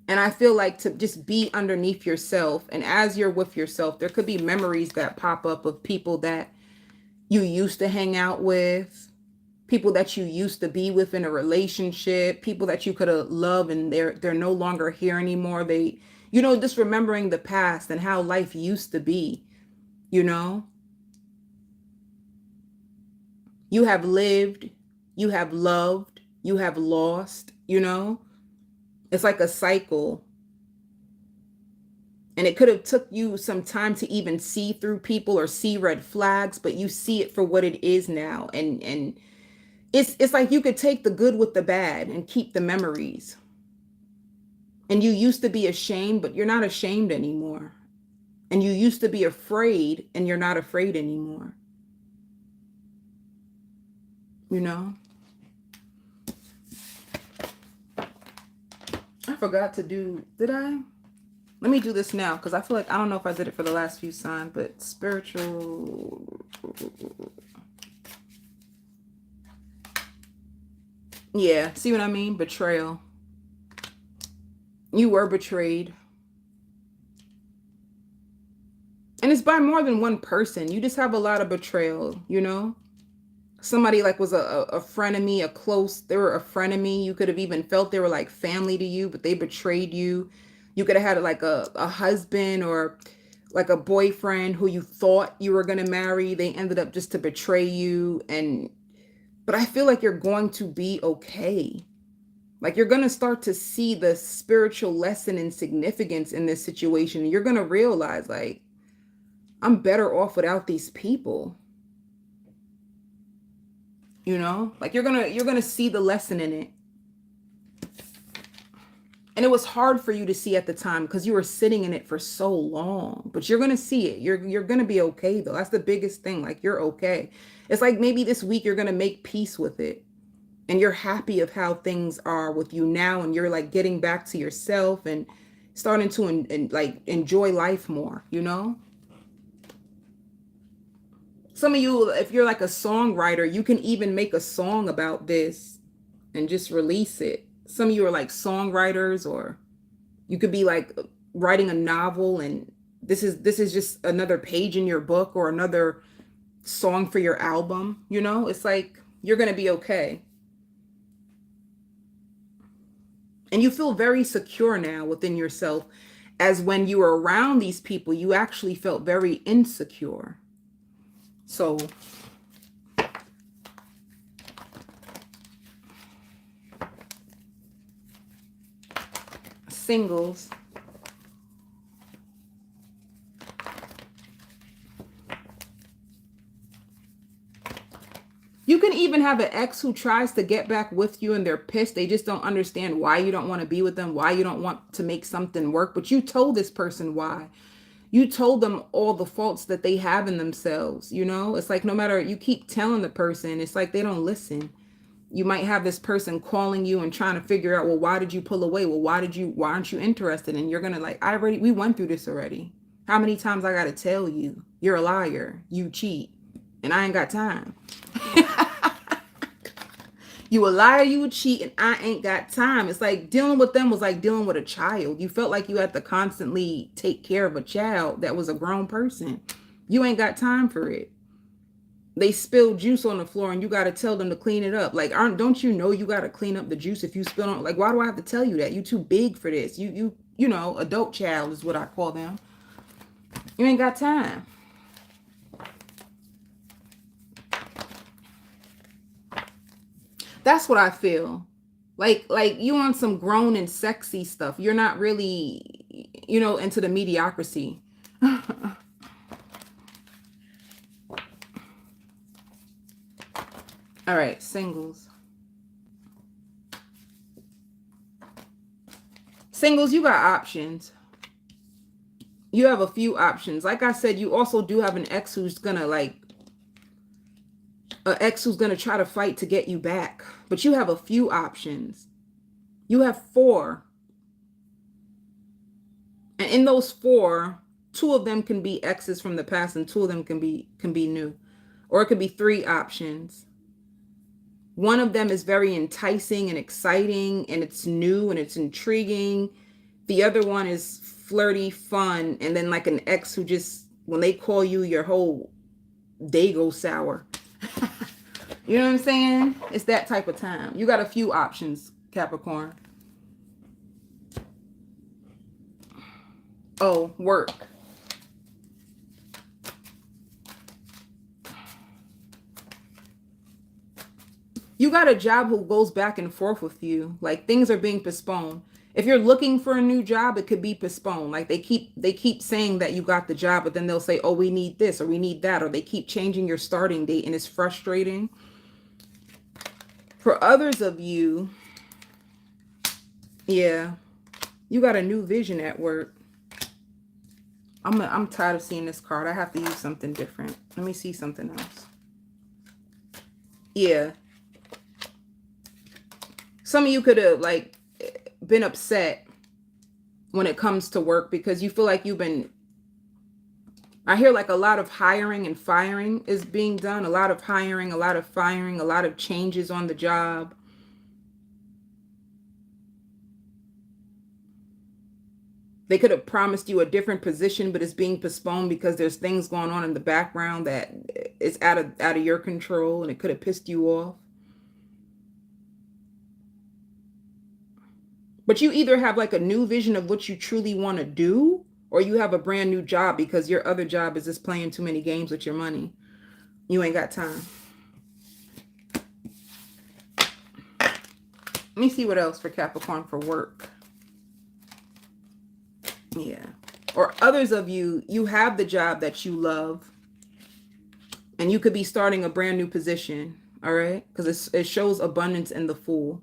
And I feel like to just be underneath yourself, and as you're with yourself, there could be memories that pop up of people that you used to hang out with, people that you used to be with in a relationship, people that you could have loved, and they're no longer here anymore. Just remembering the past and how life used to be, you know. You have lived, you have loved, you have lost, you know. It's like a cycle. And it could have took you some time to even see through people or see red flags, but you see it for what it is now. And it's like you could take the good with the bad and keep the memories. And you used to be ashamed, but you're not ashamed anymore. And you used to be afraid, and you're not afraid anymore. You know? I forgot to do, did I? Let me do this now, because I feel like, I don't know if I did it for the last few signs, but spiritual. Yeah, see what I mean? Betrayal. You were betrayed. And it's by more than one person. You just have a lot of betrayal, you know? Somebody like was a frenemy, they were a frenemy. You could have even felt they were like family to you, but they betrayed you. You could have had like a husband or like a boyfriend who you thought you were going to marry. They ended up just to betray you. But I feel like you're going to be okay. Like you're going to start to see the spiritual lesson and significance in this situation. You're going to realize like, I'm better off without these people. You know, like you're gonna see the lesson in it. And it was hard for you to see at the time because you were sitting in it for so long, but you're gonna see it. You're gonna be okay though. That's the biggest thing. Like you're okay. It's like maybe this week you're gonna make peace with it, and you're happy of how things are with you now, and you're like getting back to yourself and starting to like enjoy life more. You know. Some of you, if you're like a songwriter, you can even make a song about this and just release it. Some of you are like songwriters, or you could be like writing a novel, and this is just another page in your book or another song for your album. You know, it's like you're going to be okay. And you feel very secure now within yourself, as when you were around these people, you actually felt very insecure. So singles. You can even have an ex who tries to get back with you and they're pissed. They just don't understand why you don't want to be with them, why you don't want to make something work. But you told this person why. You told them all the faults that they have in themselves. You know, it's like no matter, you keep telling the person, it's like they don't listen. You might have this person calling you and trying to figure out, well, why did you pull away? Well, why aren't you interested? And you're going to like, we went through this already. How many times I got to tell you, you're a liar, you cheat, and I ain't got time. You a liar, you a cheat, and I ain't got time. It's like dealing with them was like dealing with a child. You felt like you had to constantly take care of a child that was a grown person. You ain't got time for it. They spilled juice on the floor and you got to tell them to clean it up. Like, don't you know you got to clean up the juice if you spill on? Like, why do I have to tell you that? You too big for this. You know, adult child is what I call them. You ain't got time. That's what I feel. Like you on some grown and sexy stuff. You're not really, you know, into the mediocrity. All right, singles. Singles, you got options. You have a few options. Like I said, you also do have an ex who's gonna try to fight to get you back. But you have a few options. You have 4. And in those 4, 2 of them can be exes from the past and 2 of them can be new. Or it could be 3 options. One of them is very enticing and exciting, and it's new and it's intriguing. The other one is flirty, fun, and then like an ex who just, when they call you, your whole day goes sour. You know what I'm saying? It's that type of time. You got a few options, Capricorn. Oh, work. You got a job who goes back and forth with you. Like things are being postponed. If you're looking for a new job, it could be postponed. Like they keep saying that you got the job, but then they'll say, oh, we need this or we need that, or they keep changing your starting date, and it's frustrating. For others of you, yeah, you got a new vision at work. I'm tired of seeing this card. I have to use something different. Let me see something else. Yeah. Some of you could have like been upset when it comes to work, because you feel like you've been, I hear like a lot of hiring and firing is being done. A lot of hiring, a lot of firing, a lot of changes on the job. They could have promised you a different position, but it's being postponed because there's things going on in the background that it's out of your control, and it could have pissed you off. But you either have like a new vision of what you truly want to do, or you have a brand new job because your other job is just playing too many games with your money. You ain't got time. Let me see what else for Capricorn for work. Yeah. Or others of you, you have the job that you love, and you could be starting a brand new position. All right. Because it shows abundance in the Fool.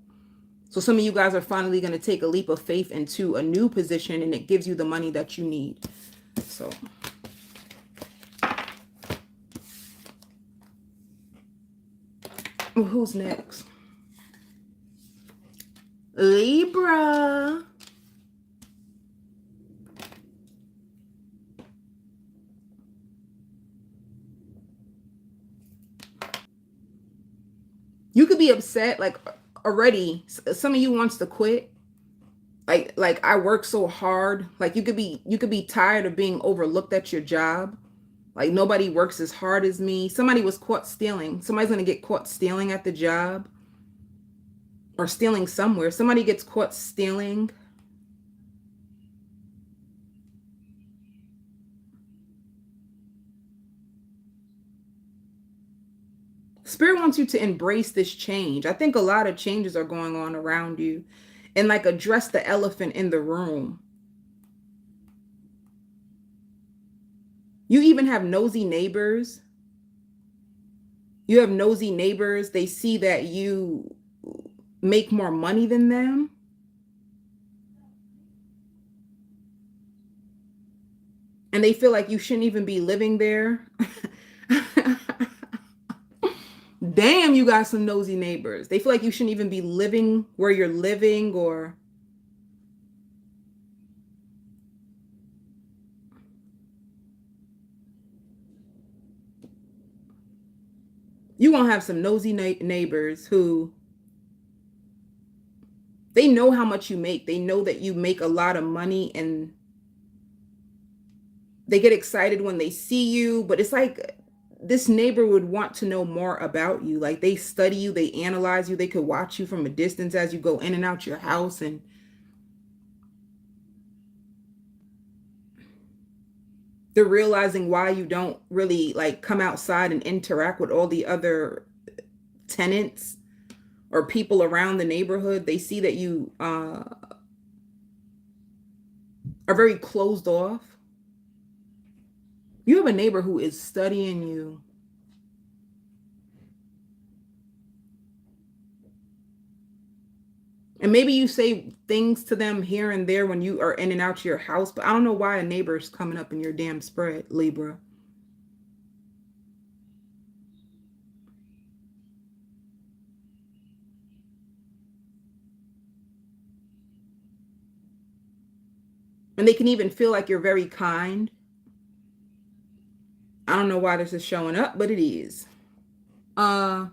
So some of you guys are finally going to take a leap of faith into a new position, and it gives you the money that you need. So well, who's next? Libra. You could be upset, like already some of you wants to quit. Like I work so hard. Like you could be tired of being overlooked at your job. Like nobody works as hard as me. Somebody was caught stealing. Somebody's going to get caught stealing at the job, or stealing somewhere. Somebody gets caught stealing. Spirit wants you to embrace this change. I think a lot of changes are going on around you, and like address the elephant in the room. You even have nosy neighbors. You have nosy neighbors. They see that you make more money than them. And they feel like you shouldn't even be living there. Damn, you got some nosy neighbors. They feel like you shouldn't even be living where you're living, or you won't have some nosy neighbors who they know how much you make. They know that you make a lot of money, and they get excited when they see you. But it's like this neighbor would want to know more about you. Like they study you, they analyze you, they could watch you from a distance as you go in and out your house, and they're realizing why you don't really like come outside and interact with all the other tenants or people around the neighborhood. They see that you are very closed off. You have a neighbor who is studying you. And maybe you say things to them here and there when you are in and out your house, but I don't know why a neighbor is coming up in your damn spread, Libra. And they can even feel like you're very kind. I don't know why this is showing up, but it is. I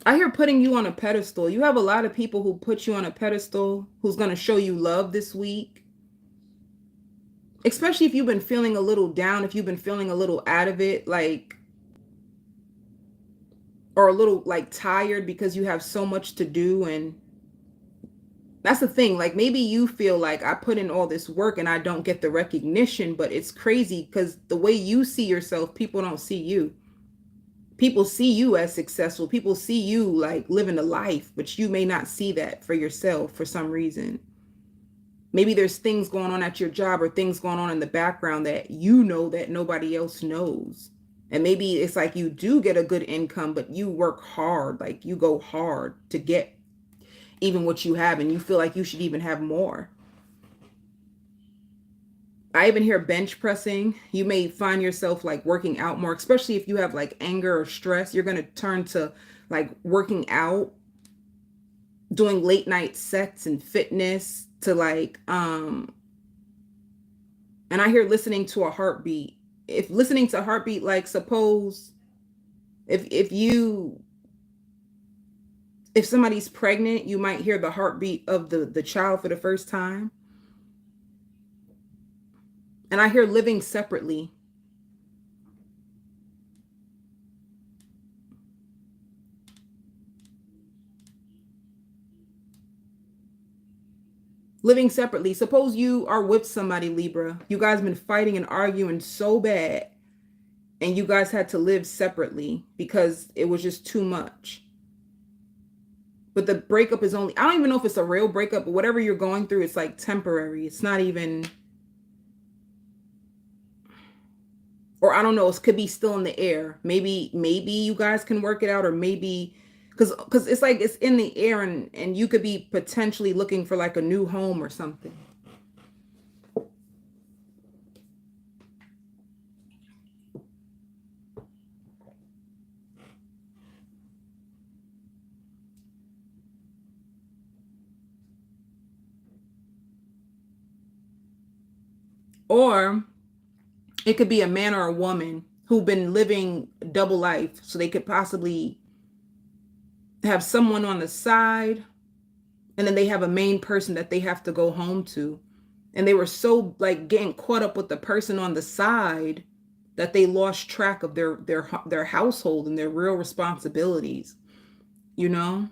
hear putting you on a pedestal. You have a lot of people who put you on a pedestal, who's going to show you love this week. Especially if you've been feeling a little down, if you've been feeling a little out of it, like, or a little like tired because you have so much to do. And that's the thing. Like maybe you feel like I put in all this work and I don't get the recognition, but it's crazy because the way you see yourself, people don't see you. People see you as successful. People see you like living a life, but you may not see that for yourself for some reason. Maybe there's things going on at your job or things going on in the background that you know that nobody else knows. And maybe it's like you do get a good income, but you work hard, like you go hard to get even what you have, and you feel like you should even have more. I even hear bench pressing. You may find yourself like working out more, especially if you have like anger or stress. You're going to turn to like working out doing late night sets and fitness to like, and I hear listening to a heartbeat. If listening to a heartbeat, like suppose if if somebody's pregnant, you might hear the heartbeat of the child for the first time. And I hear living separately. Living separately. Suppose you are with somebody, Libra. You guys been fighting and arguing so bad, and you guys had to live separately because it was just too much. But the breakup is only, I don't even know if it's a real breakup, but whatever you're going through, it's like temporary. It's not even, or I don't know, it could be still in the air. Maybe you guys can work it out, or maybe because it's like it's in the air, and you could be potentially looking for like a new home or something. Or it could be a man or a woman who've been living double life, so they could possibly have someone on the side, and then they have a main person that they have to go home to. And they were so like getting caught up with the person on the side that they lost track of their household and their real responsibilities, you know?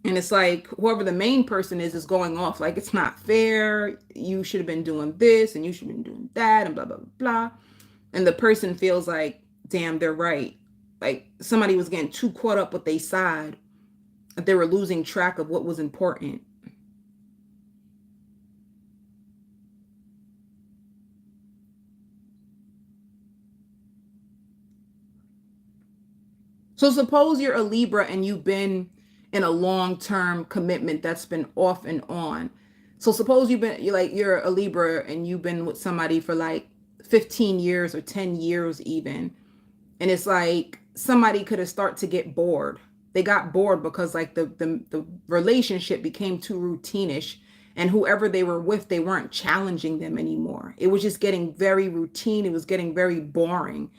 And it's like whoever the main person is going off like it's not fair. You should have been doing this and you should have been doing that and blah blah blah blah. And the person feels like, damn, they're right. Like somebody was getting too caught up with their side that they were losing track of what was important. So suppose you're a Libra and you've been in a long-term commitment that's been off and on. So suppose you're a Libra and you've been with somebody for like 15 years or 10 years even. And it's like somebody could have started to get bored. They got bored because like the relationship became too routinish, and whoever they were with, they weren't challenging them anymore. It was just getting very routine. It was getting very boring.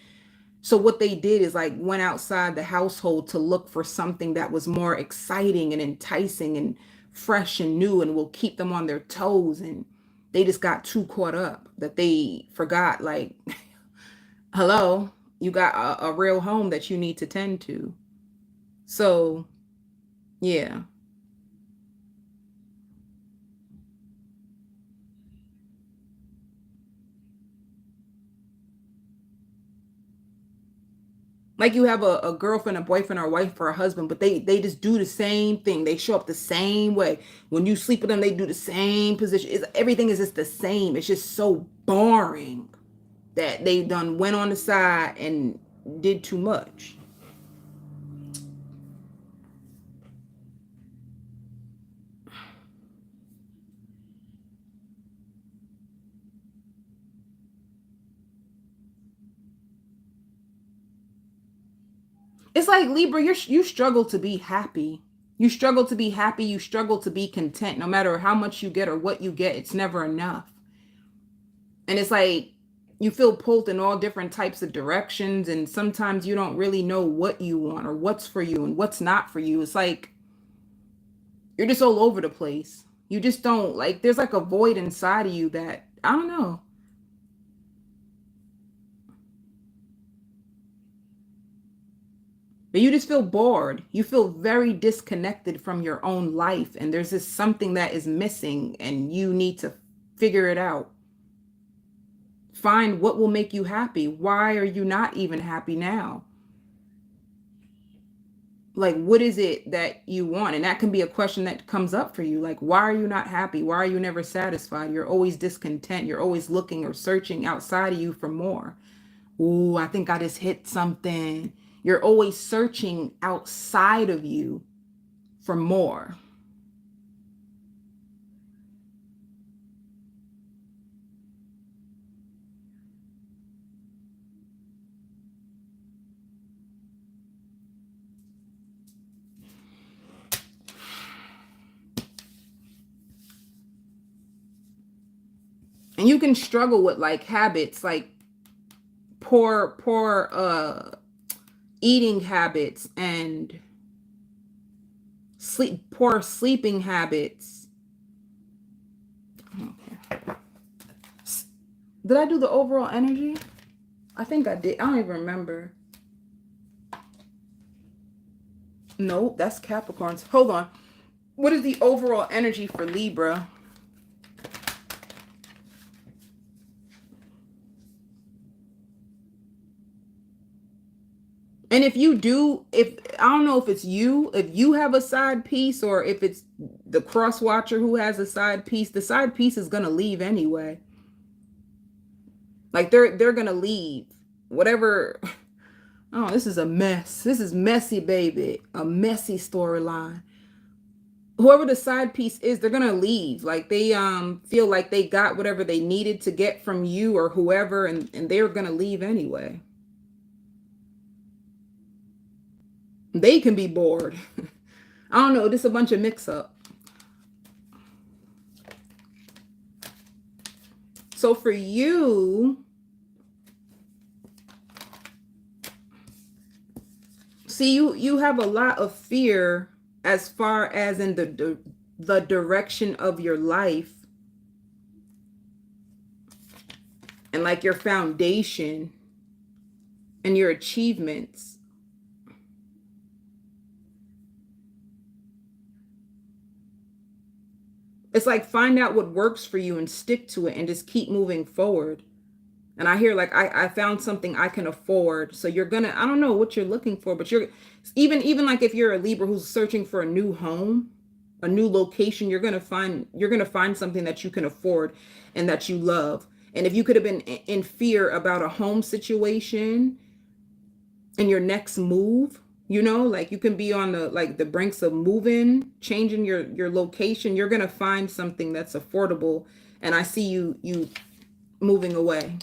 So what they did is like went outside the household to look for something that was more exciting and enticing and fresh and new and will keep them on their toes. And they just got too caught up that they forgot, like, hello, you got a real home that you need to tend to. So yeah. Like you have a girlfriend, a boyfriend, or a wife, or a husband, but they just do the same thing. They show up the same way. When you sleep with them, they do the same position. Everything is just the same. It's just so boring that they done went on the side and did too much. It's like Libra, you struggle to be happy. You struggle to be happy. You struggle to be content. No matter how much you get or what you get, it's never enough. And it's like you feel pulled in all different types of directions, and sometimes you don't really know what you want or what's for you and what's not for you. It's like you're just all over the place. You just don't like, there's like a void inside of you that I don't know. But you just feel bored. You feel very disconnected from your own life, and there's just something that is missing, and you need to figure it out. Find what will make you happy. Why are you not even happy now? Like, what is it that you want? And that can be a question that comes up for you. Like, why are you not happy? Why are you never satisfied? You're always discontent. You're always looking or searching outside of you for more. Ooh, I think I just hit something. You're always searching outside of you for more. And you can struggle with like habits, like poor eating habits and poor sleeping habits. Okay. Did I do the overall energy? I think I did. I don't even remember. Nope, that's Capricorns. Hold on. What is the overall energy for Libra? And if you do, if I don't know if it's you, if you have a side piece or if it's the cross watcher who has a side piece, the side piece is gonna leave anyway. Like they're gonna leave. Whatever. Oh, this is a mess. This is messy, baby. A messy storyline. Whoever the side piece is, they're gonna leave. Like they feel like they got whatever they needed to get from you or whoever, and they're gonna leave anyway. They can be bored. I don't know, just a bunch of mix up. So for you, see, you have a lot of fear as far as in the direction of your life and like your foundation and your achievements. It's like find out what works for you and stick to it and just keep moving forward. And I hear like I found something I can afford. So you're gonna, I don't know what you're looking for, but you're even like if you're a Libra who's searching for a new home, a new location, you're gonna find something that you can afford and that you love. And if you could have been in fear about a home situation and your next move, you know, like you can be on the brinks of moving, changing your location, you're gonna find something that's affordable. And I see you moving away.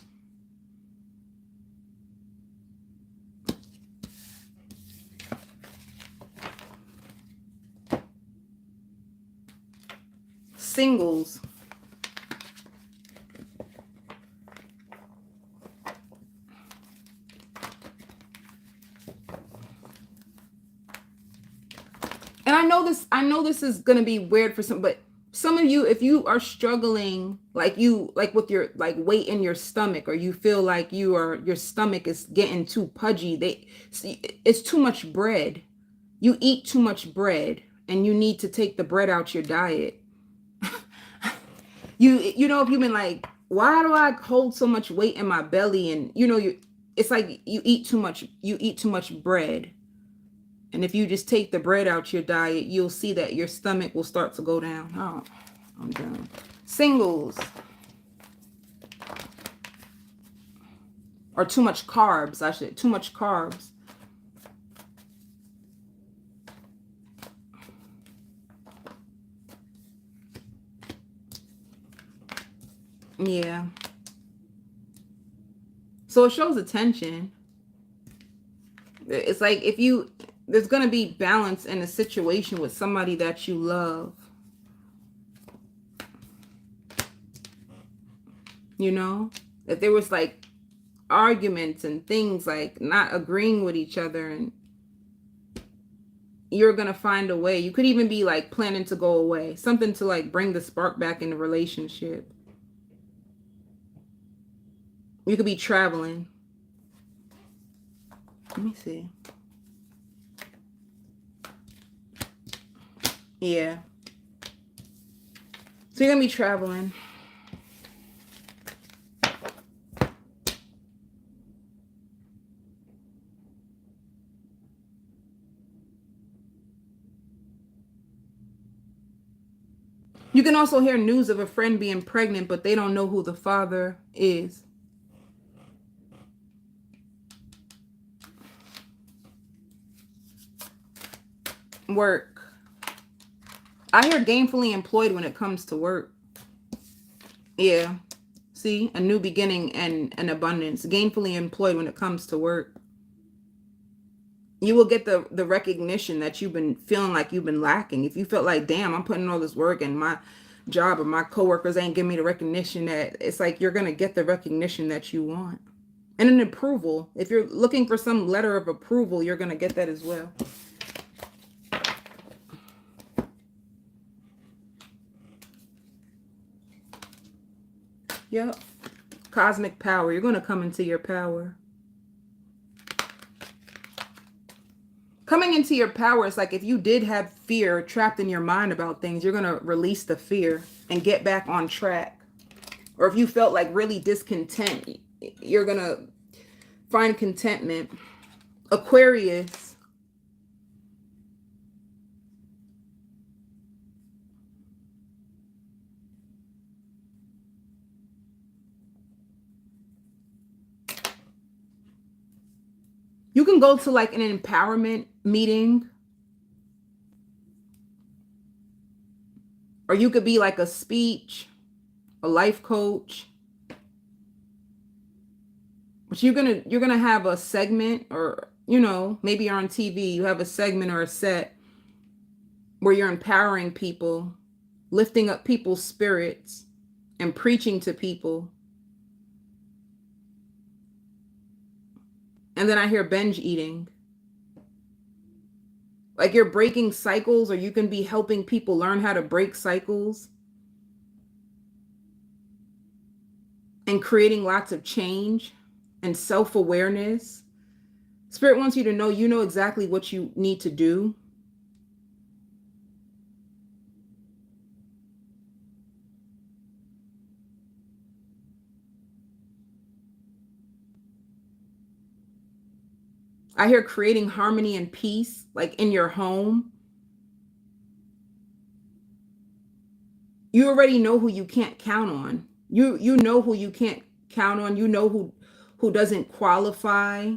Singles. And I know this is going to be weird for some, but some of you, if you are struggling, like with your like weight in your stomach, or you feel like your stomach is getting too pudgy, it's too much bread. You eat too much bread and you need to take the bread out your diet. You know, if you've been like, why do I hold so much weight in my belly? And you know, it's like you eat too much bread. And if you just take the bread out your diet, you'll see that your stomach will start to go down. Oh, I'm done. Singles. Or too much carbs, too much carbs. Yeah. So it shows attention. It's like there's going to be balance in a situation with somebody that you love. You know, if there was like arguments and things like not agreeing with each other, and you're going to find a way. You could even be like planning to go away, something to like bring the spark back in the relationship. You could be traveling. Let me see. Yeah. So you're going to be traveling. You can also hear news of a friend being pregnant, but they don't know who the father is. Work. I hear gainfully employed when it comes to work. Yeah. See, a new beginning and an abundance. Gainfully employed when it comes to work. You will get the recognition that you've been feeling like you've been lacking. If you felt like, damn, I'm putting all this work and job, or my coworkers ain't giving me the recognition that, it's like you're going to get the recognition that you want. And an approval. If you're looking for some letter of approval, you're going to get that as well. Yep. Cosmic power. You're going to come into your power. Coming into your power is like if you did have fear trapped in your mind about things, you're going to release the fear and get back on track. Or if you felt like really discontent, you're going to find contentment. Aquarius. You can go to like an empowerment meeting. Or you could be like a speech, a life coach. But you're gonna have a segment, or maybe you're on TV, you have a segment or a set where you're empowering people, lifting up people's spirits, and preaching to people. And then I hear binge eating. Like you're breaking cycles, or you can be helping people learn how to break cycles. And creating lots of change and self-awareness. Spirit wants you to know you know exactly what you need to do. I hear creating harmony and peace, like in your home. You already know who you can't count on. You know who you can't count on. You know who doesn't qualify.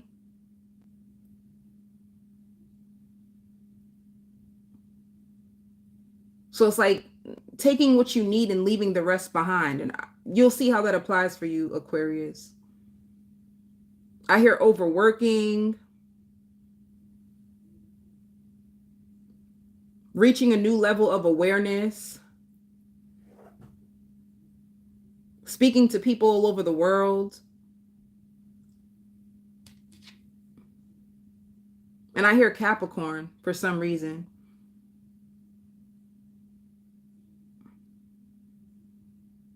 So it's like taking what you need and leaving the rest behind. And you'll see how that applies for you, Aquarius. I hear overworking. Reaching a new level of awareness. Speaking to people all over the world. And I hear Capricorn for some reason.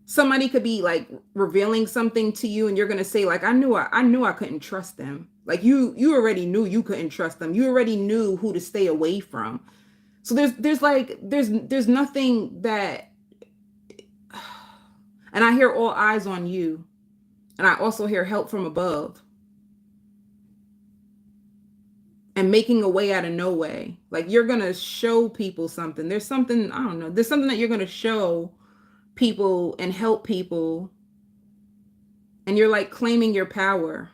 Somebody could be like revealing something to you, and you're going to say like, I knew I couldn't trust them. Like you already knew you couldn't trust them. You already knew who to stay away from. So there's nothing that, and I hear all eyes on you. And I also hear help from above. And making a way out of no way. Like you're going to show people something. There's something, I don't know. There's something that you're going to show people and help people. And you're like claiming your power.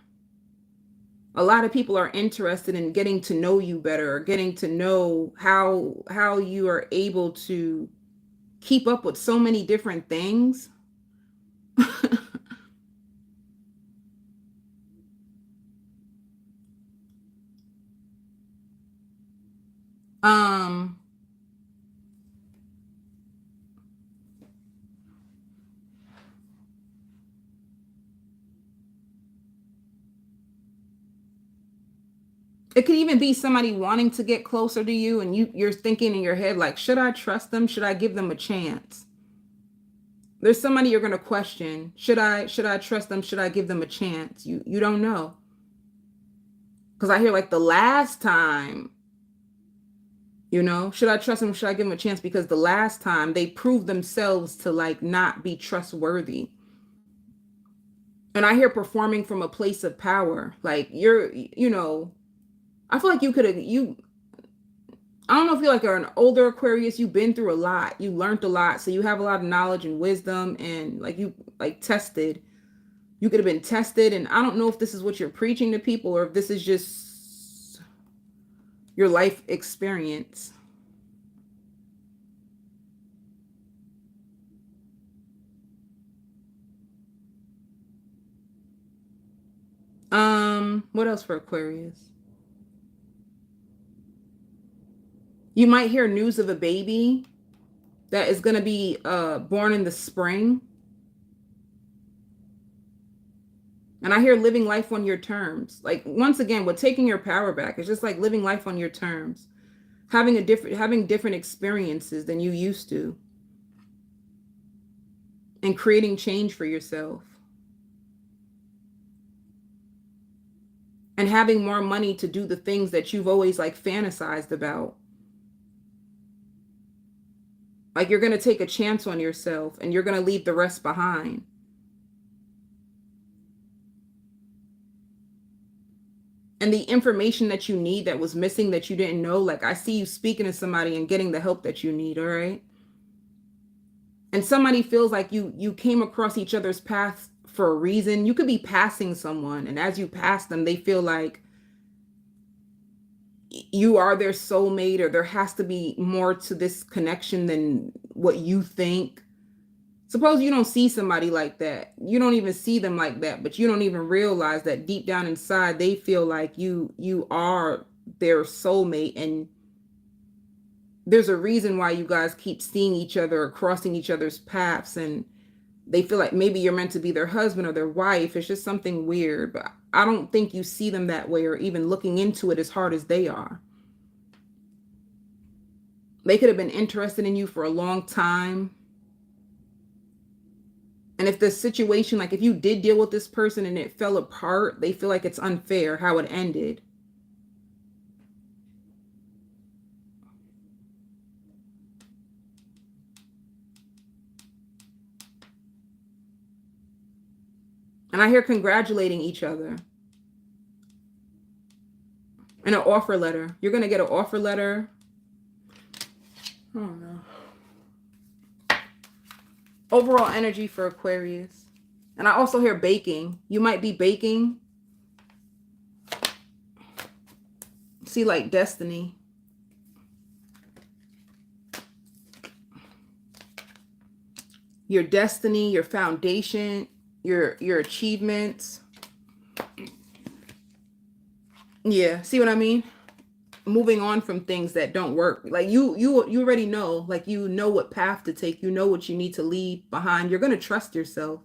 A lot of people are interested in getting to know you better, or getting to know how you are able to keep up with so many different things. It could even be somebody wanting to get closer to you, and you're thinking in your head like, should I trust them? Should I give them a chance? There's somebody you're going to question. Should I trust them? Should I give them a chance? You don't know. Because I hear like the last time, should I trust them? Should I give them a chance? Because the last time they proved themselves to like not be trustworthy. And I hear performing from a place of power. Like I feel like I don't know if you're like an older Aquarius, you've been through a lot, you learned a lot, so you have a lot of knowledge and wisdom, and like you tested. You could have been tested, and I don't know if this is what you're preaching to people, or if this is just your life experience. What else for Aquarius? You might hear news of a baby. that is going to be born in the spring. And I hear living life on your terms. Like, once again, with taking your power back, it's just like living life on your terms, having different experiences than you used to, and creating change for yourself, and having more money to do the things that you've always like fantasized about. Like, you're going to take a chance on yourself and you're going to leave the rest behind. And the information that you need that was missing, that you didn't know, like, I see you speaking to somebody and getting the help that you need, all right? And somebody feels like you came across each other's paths for a reason. You could be passing someone, and as you pass them, they feel like you are their soulmate, or there has to be more to this connection than what you think. Suppose you don't see somebody like that. You don't even see them like that, but you don't even realize that deep down inside, they feel like you are their soulmate. And there's a reason why you guys keep seeing each other or crossing each other's paths. And they feel like maybe you're meant to be their husband or their wife. It's just something weird, but I don't think you see them that way, or even looking into it as hard as they are. They could have been interested in you for a long time. And if the situation, like if you did deal with this person and it fell apart, they feel like it's unfair how it ended. And I hear congratulating each other. And an offer letter. You're going to get an offer letter. Oh no. Overall energy for Aquarius. And I also hear baking. You might be baking. See, like destiny. Your destiny, your foundation, your achievements. Yeah, see what I mean? Moving on from things that don't work. Like you already know, like you know what path to take. You know what you need to leave behind. You're going to trust yourself.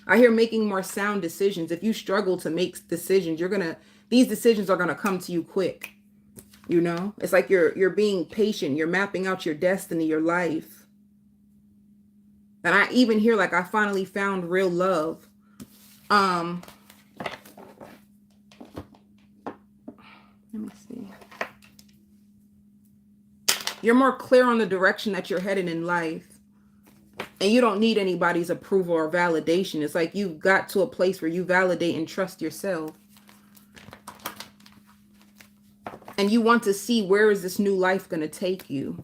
I hear making more sound decisions. If you struggle to make decisions, these decisions are going to come to you quick. You know, it's like you're being patient. You're mapping out your destiny, your life. And I even hear like I finally found real love. Let me see. You're more clear on the direction that you're headed in life. And you don't need anybody's approval or validation. It's like you've got to a place where you validate and trust yourself. And you want to see, where is this new life going to take you?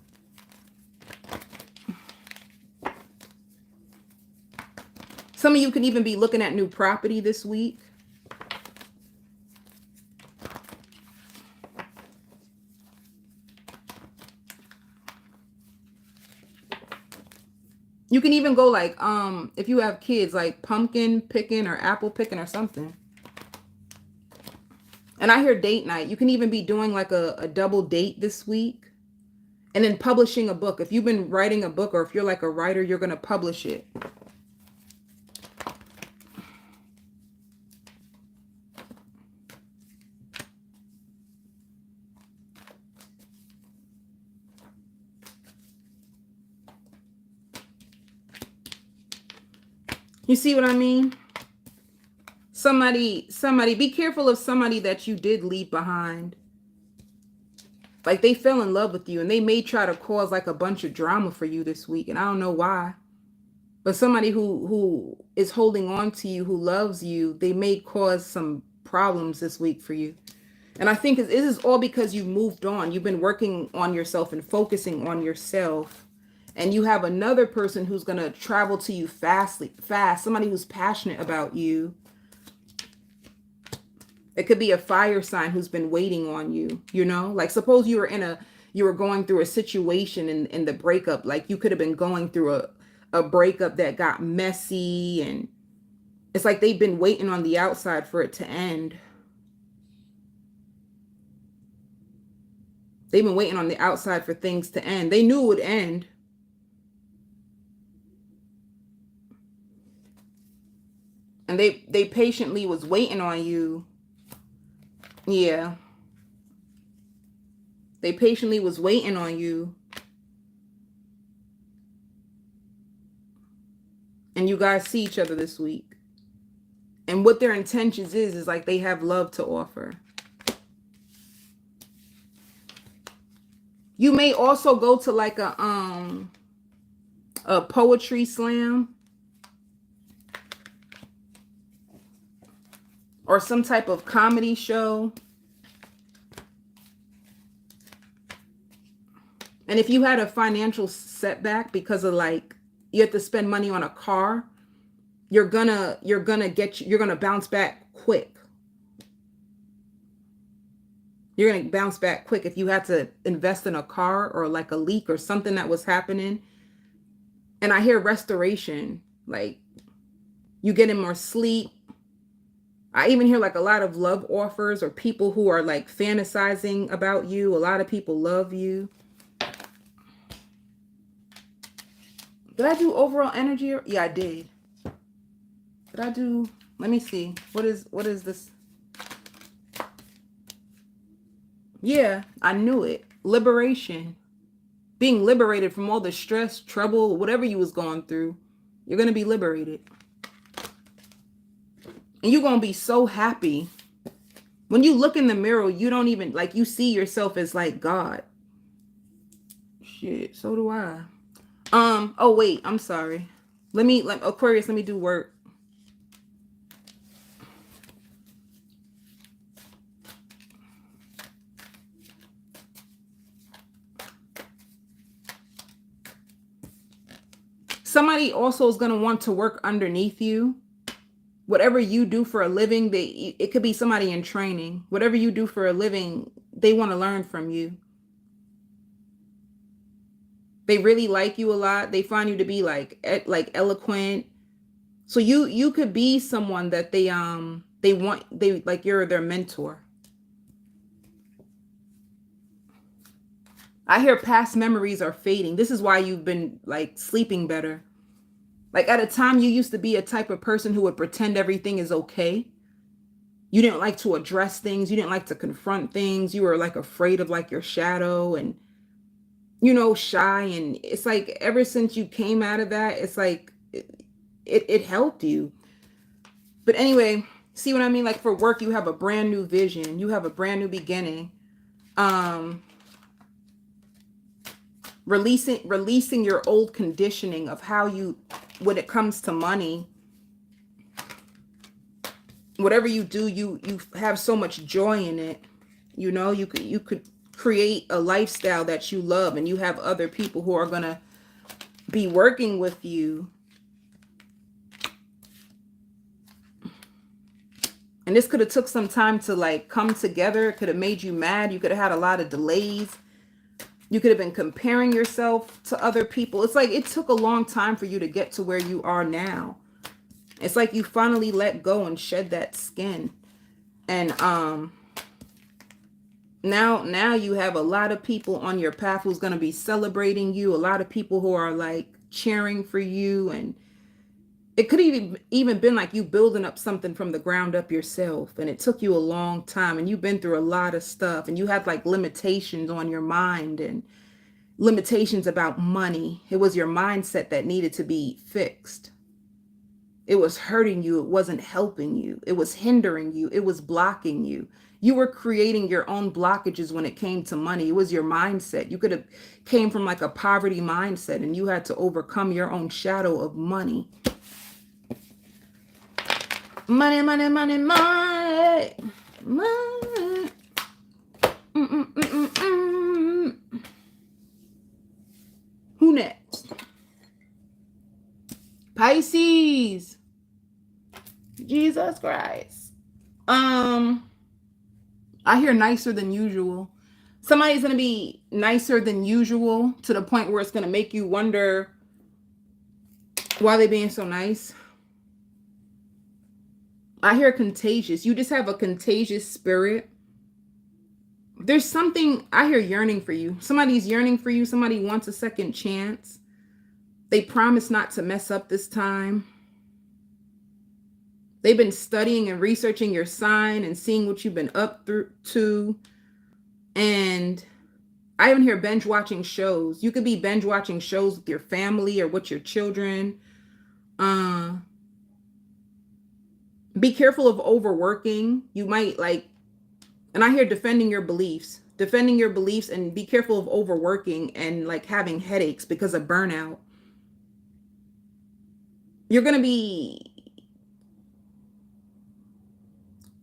Some of you can even be looking at new property this week. You can even go like, if you have kids, like pumpkin picking or apple picking or something. And I hear date night. You can even be doing like a double date this week. And then publishing a book. If you've been writing a book, or if you're like a writer, you're going to publish it. You see what I mean? Somebody, be careful of somebody that you did leave behind. Like they fell in love with you, and they may try to cause like a bunch of drama for you this week. And I don't know why. But somebody who is holding on to you, who loves you, they may cause some problems this week for you. And I think this is all because you moved on. You've been working on yourself and focusing on yourself. And you have another person who's going to travel to you fast, somebody who's passionate about you. It could be a fire sign who's been waiting on you, you know? Like suppose you were going through a situation in the breakup. Like you could have been going through a breakup that got messy, and it's like they've been waiting on the outside for it to end. They've been waiting on the outside for things to end. They knew it would end. And they patiently was waiting on you. Yeah. They patiently was waiting on you. And you guys see each other this week. And what their intentions is like they have love to offer. You may also go to like a poetry slam. Or some type of comedy show. And if you had a financial setback because of like, you have to spend money on a car, you're gonna bounce back quick. You're gonna bounce back quick if you had to invest in a car or like a leak or something that was happening. And I hear restoration, like you getting more sleep. I even hear like a lot of love offers or people who are like fantasizing about you. A lot of people love you. Did I do overall energy? Yeah, I did. Did I do, let me see. What is this? Yeah, I knew it. Liberation. Being liberated from all the stress, trouble, whatever you was going through. You're going to be liberated. And you're going to be so happy. When you look in the mirror, you don't even, like, you see yourself as like God. Shit, so do I. Oh wait, I'm sorry. Aquarius, let me do work. Somebody also is going to want to work underneath you. Whatever you do for a living, it could be somebody in training. Whatever you do for a living, they want to learn from you. They really like you a lot. They find you to be like eloquent. So you could be someone that they like you're their mentor. I hear past memories are fading. This is why you've been like sleeping better. Like at a time you used to be a type of person who would pretend everything is okay. You didn't like to address things. You didn't like to confront things. You were like afraid of like your shadow and, shy. And it's like ever since you came out of that, it's like it helped you. But anyway, see what I mean? Like for work, you have a brand new vision. You have a brand new beginning. Releasing your old conditioning of how you, when it comes to money, whatever you do, you have so much joy in it. You could create a lifestyle that you love, and you have other people who are going to be working with you. And this could have took some time to like come together. It could have made you mad. You could have had a lot of delays. You could have been comparing yourself to other people. It's like it took a long time for you to get to where you are now. It's like you finally let go and shed that skin. And now you have a lot of people on your path who's going to be celebrating you. A lot of people who are like cheering for you. And it could even been like you building up something from the ground up yourself. And it took you a long time. And you've been through a lot of stuff. And you had like limitations on your mind and limitations about money. It was your mindset that needed to be fixed. It was hurting you. It wasn't helping you. It was hindering you. It was blocking you. You were creating your own blockages when it came to money. It was your mindset. You could have came from like a poverty mindset and you had to overcome your own shadow of money. Money, money, money, money. Money. Who next? Pisces. Jesus Christ. I hear nicer than usual. Somebody's going to be nicer than usual to the point where it's going to make you wonder why they're being so nice. I hear contagious. You just have a contagious spirit. There's something, I hear yearning for you. Somebody's yearning for you. Somebody wants a second chance. They promise not to mess up this time. They've been studying and researching your sign and seeing what you've been up through to. And I even hear binge watching shows. You could be binge watching shows with your family or with your children. Be careful of overworking. You might like, and I hear defending your beliefs, and be careful of overworking and like having headaches because of burnout.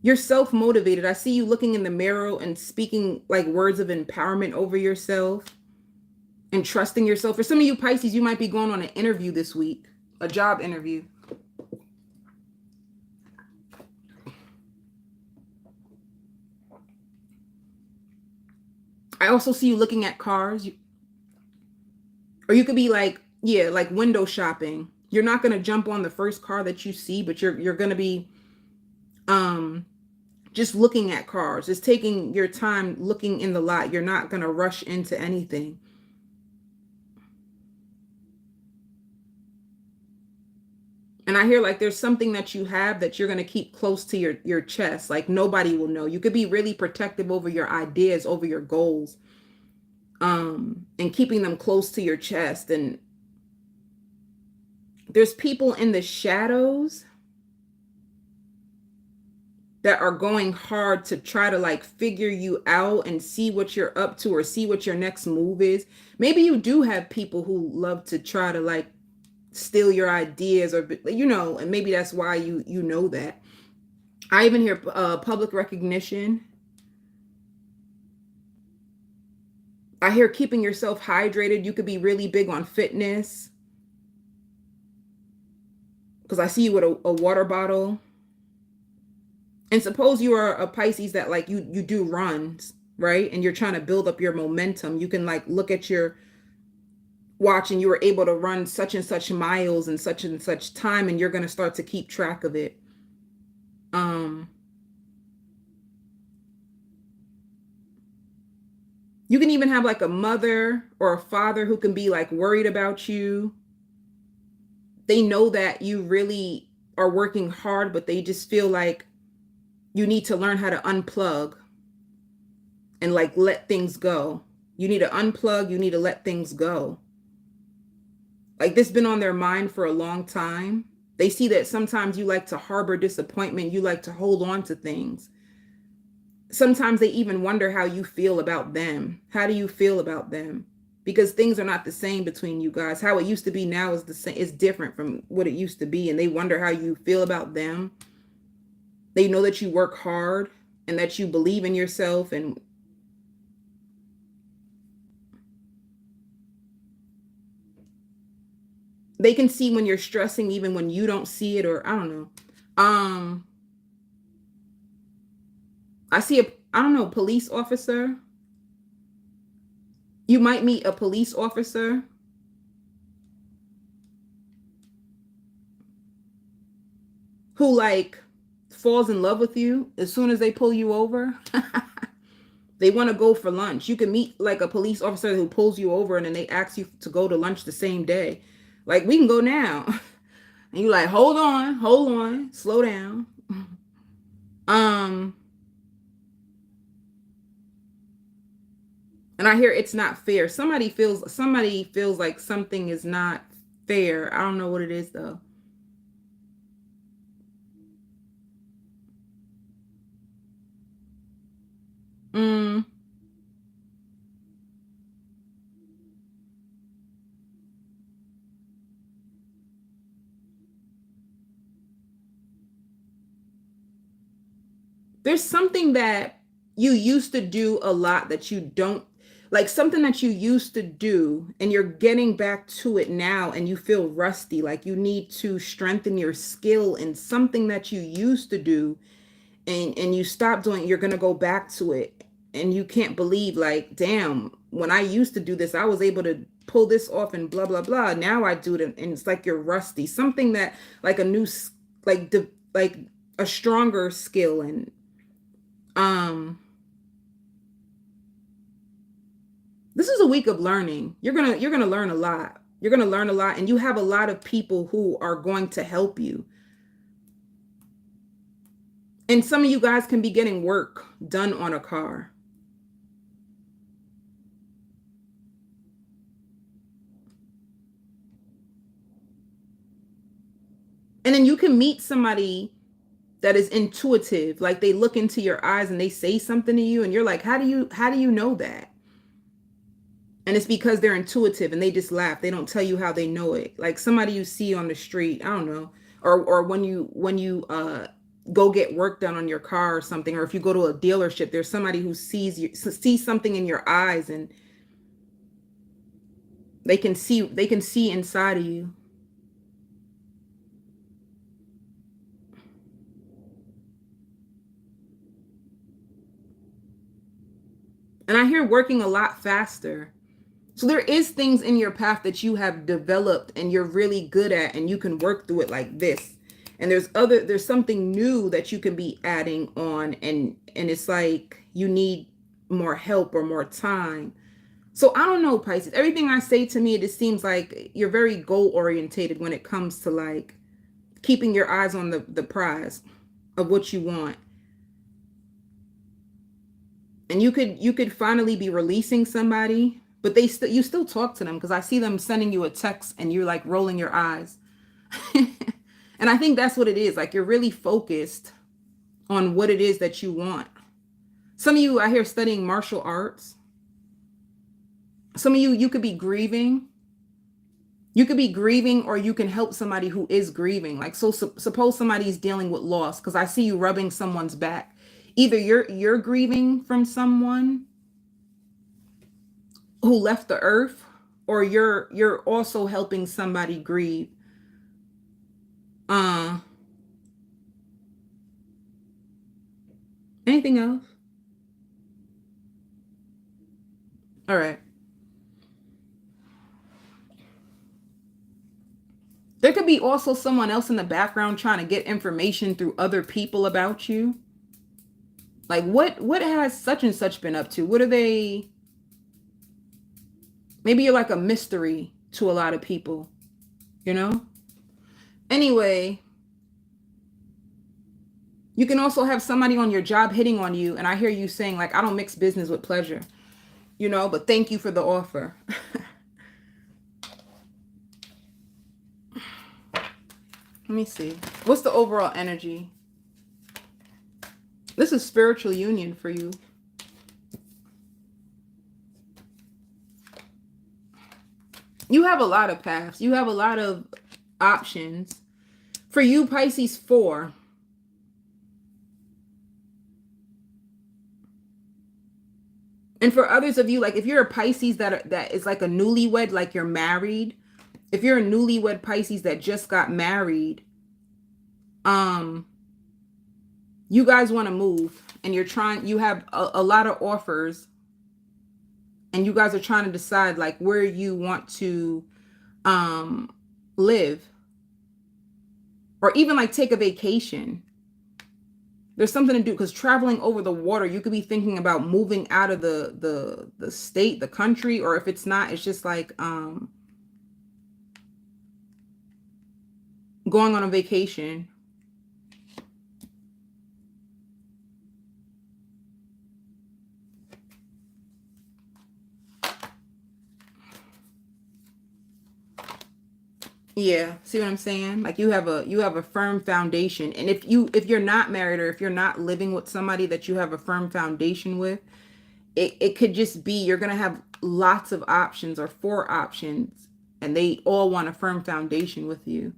You're self-motivated. I see you looking in the mirror and speaking like words of empowerment over yourself and trusting yourself. For some of you Pisces, you might be going on an interview this week, a job interview. I also see you looking at cars. Or you could be like, yeah, like window shopping. You're not going to jump on the first car that you see, but you're going to be just looking at cars. It's taking your time looking in the lot. You're not going to rush into anything. And I hear like there's something that you have that you're going to keep close to your chest. Like nobody will know. You could be really protective over your ideas, over your goals, and keeping them close to your chest. And there's people in the shadows that are going hard to try to like figure you out and see what you're up to or see what your next move is. Maybe you do have people who love to try to like steal your ideas, or you know, and maybe that's why you know that. I even hear public recognition. I hear keeping yourself hydrated. You could be really big on fitness, because I see you with a water bottle. And suppose you are a Pisces that like you do runs, right? And you're trying to build up your momentum. You can like look at your watch and you were able to run such and such miles and such time, and you're going to start to keep track of it. You can even have like a mother or a father who can be like worried about you. They know that you really are working hard, but they just feel like you need to learn how to unplug and like let things go. You need to unplug, you need to let things go. Like this been on their mind for a long time. They see that sometimes you like to harbor disappointment, you like to hold on to things. Sometimes they even wonder how you feel about them. How do you feel about them? Because things are not the same between you guys. How it used to be now is the same. It's different from what it used to be, and they wonder how you feel about them. They know that you work hard and that you believe in yourself, and they can see when you're stressing even when you don't see it, or I don't know. I see police officer. You might meet a police officer who like falls in love with you as soon as they pull you over. They want to go for lunch. You can meet like a police officer who pulls you over and then they ask you to go to lunch the same day. Like, we can go now. And you like, hold on, slow down. And I hear it's not fair. Somebody feels like something is not fair. I don't know what it is though. There's something that you used to do a lot that you don't like, something that you used to do and you're getting back to it now and you feel rusty, like you need to strengthen your skill in something that you used to do, and you stop doing it. You're going to go back to it and you can't believe like, damn, when I used to do this, I was able to pull this off and blah blah blah. Now I do it and it's like you're rusty. Something that like a new like a stronger skill. And this is a week of learning. You're gonna learn a lot. You're gonna learn a lot, and you have a lot of people who are going to help you. And some of you guys can be getting work done on a car. And then you can meet somebody that is intuitive, like they look into your eyes and they say something to you and you're like, how do you know that? And it's because they're intuitive and they just laugh. They don't tell you how they know it. Like somebody you see on the street, I don't know, or when you go get work done on your car or something, or if you go to a dealership, there's somebody who sees something in your eyes and they can see inside of you. And I hear working a lot faster. So there is things in your path that you have developed and you're really good at and you can work through it like this. And there's something new that you can be adding on and it's like you need more help or more time. So I don't know, Pisces. Everything I say to me, it just seems like you're very goal orientated when it comes to like keeping your eyes on the prize of what you want. And you could finally be releasing somebody, but you still talk to them because I see them sending you a text and you're like rolling your eyes. And I think that's what it is. Like you're really focused on what it is that you want. Some of you I hear studying martial arts. Some of you could be grieving. You could be grieving or you can help somebody who is grieving. Like suppose somebody's dealing with loss because I see you rubbing someone's back. Either you're grieving from someone who left the earth or you're also helping somebody grieve. Anything else? All right. There could be also someone else in the background trying to get information through other people about you. Like what has such and such been up to? What are they? Maybe you're like a mystery to a lot of people, you know? Anyway, you can also have somebody on your job hitting on you and I hear you saying like I don't mix business with pleasure, but thank you for the offer. Let me see. What's the overall energy? This is spiritual union for you. You have a lot of paths. You have a lot of options. For you, Pisces 4. And for others of you, like if you're a Pisces that is like a newlywed, like you're married, if you're a newlywed Pisces that just got married, you guys want to move and you have a lot of offers and you guys are trying to decide like where you want to live or even like take a vacation. There's something to do because traveling over the water, you could be thinking about moving out of the state, the country, or if it's not, it's just like going on a vacation. Yeah, see what I'm saying? Like you have a firm foundation. And if you're not married or if you're not living with somebody that you have a firm foundation with, it could just be you're gonna have lots of options or 4 options and they all want a firm foundation with you.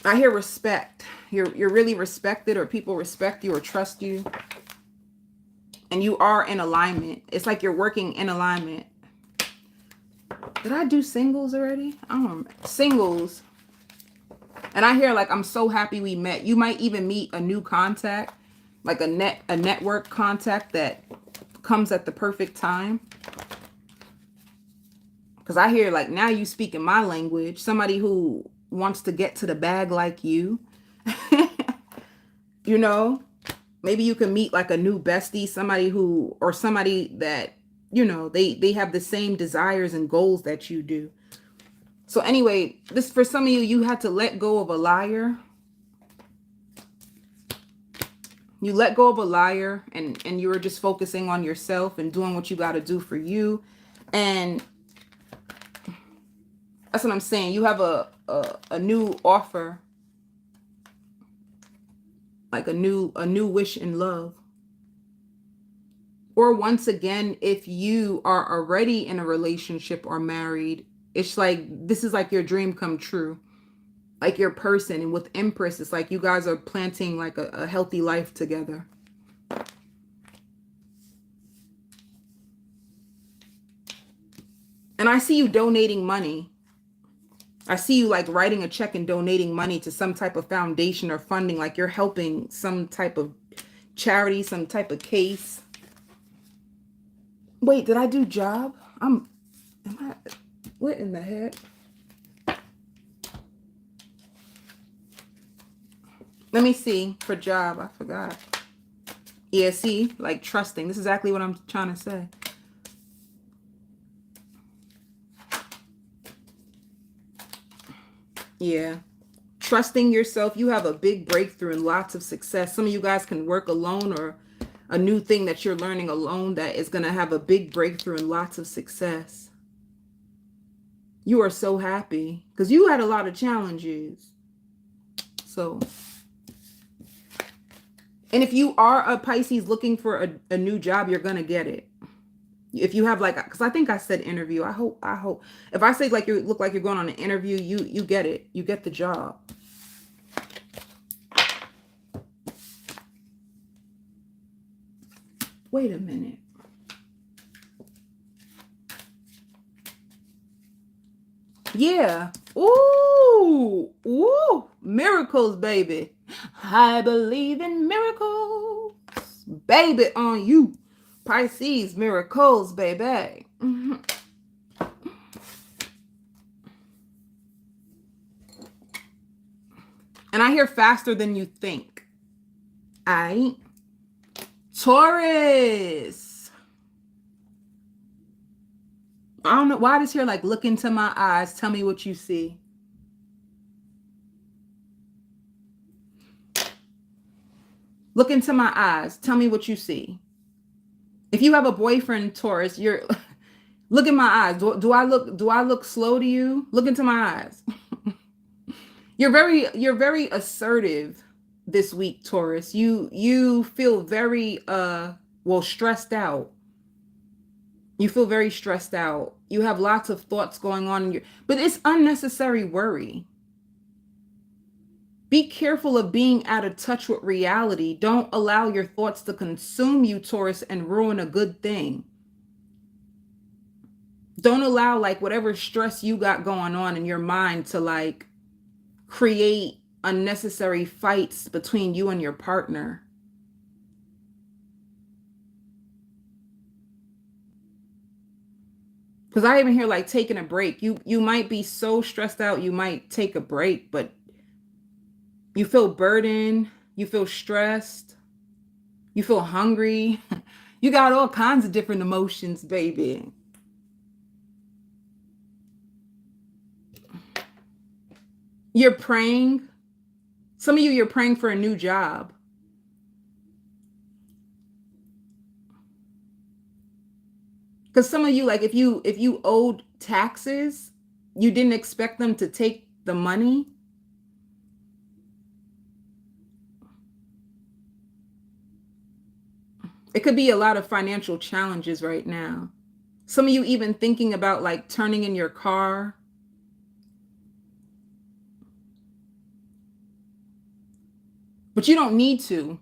I hear respect. You're really respected or people respect you or trust you. And you are in alignment. It's like you're working in alignment. Did I do singles already? I don't remember. Singles. And I hear like, I'm so happy we met. You might even meet a new contact, like a network contact that comes at the perfect time. Because I hear like now you speak in my language. Somebody who wants to get to the bag like you. Maybe you can meet like a new bestie, somebody that they have the same desires and goals that you do. So anyway, this for some of you, you had to let go of a liar. You let go of a liar, and you were just focusing on yourself and doing what you got to do for you. And that's what I'm saying. You have a new offer, like a new wish in love. Or once again, if you are already in a relationship or married, it's like this is like your dream come true. Like your person. And with Empress, it's like you guys are planting like a healthy life together. And I see you donating money. I see you like writing a check and donating money to some type of foundation or funding, like you're helping some type of charity, some type of case. Wait, did I do job? What in the heck? Let me see for job. I forgot. Yeah, see, like trusting. This is exactly what I'm trying to say. Yeah. Trusting yourself. You have a big breakthrough and lots of success. Some of you guys can work alone, or a new thing that you're learning alone that is going to have a big breakthrough and lots of success. You are so happy because you had a lot of challenges. So, and if you are a Pisces looking for a new job, you're going to get it. If you have like, because I think I said interview. I hope. If I say like you look like you're going on an interview, you get it. You get the job. Wait a minute. Yeah. Ooh. Ooh. Miracles, baby. I believe in miracles. Baby, on you. Pisces, miracles, baby. Mm-hmm. And I hear faster than you think. Aight. Taurus. I don't know why this here like look into my eyes. Tell me what you see. Look into my eyes. Tell me what you see. If you have a boyfriend, Taurus, you're look in my eyes. Do I look slow to you? Look into my eyes. You're very assertive this week, Taurus. You feel very stressed out. You feel very stressed out. You have lots of thoughts going on in but it's unnecessary worry. Be careful of being out of touch with reality. Don't allow your thoughts to consume you, Taurus, and ruin a good thing. Don't allow like whatever stress you got going on in your mind to like create unnecessary fights between you and your partner. Because I even hear like taking a break. You might be so stressed out, you might take a break, but you feel burdened, you feel stressed, you feel hungry. You got all kinds of different emotions, baby. You're praying. Some of you're praying for a new job. Because some of you, like if you owed taxes, you didn't expect them to take the money. It could be a lot of financial challenges right now. Some of you even thinking about like turning in your car. But you don't need to.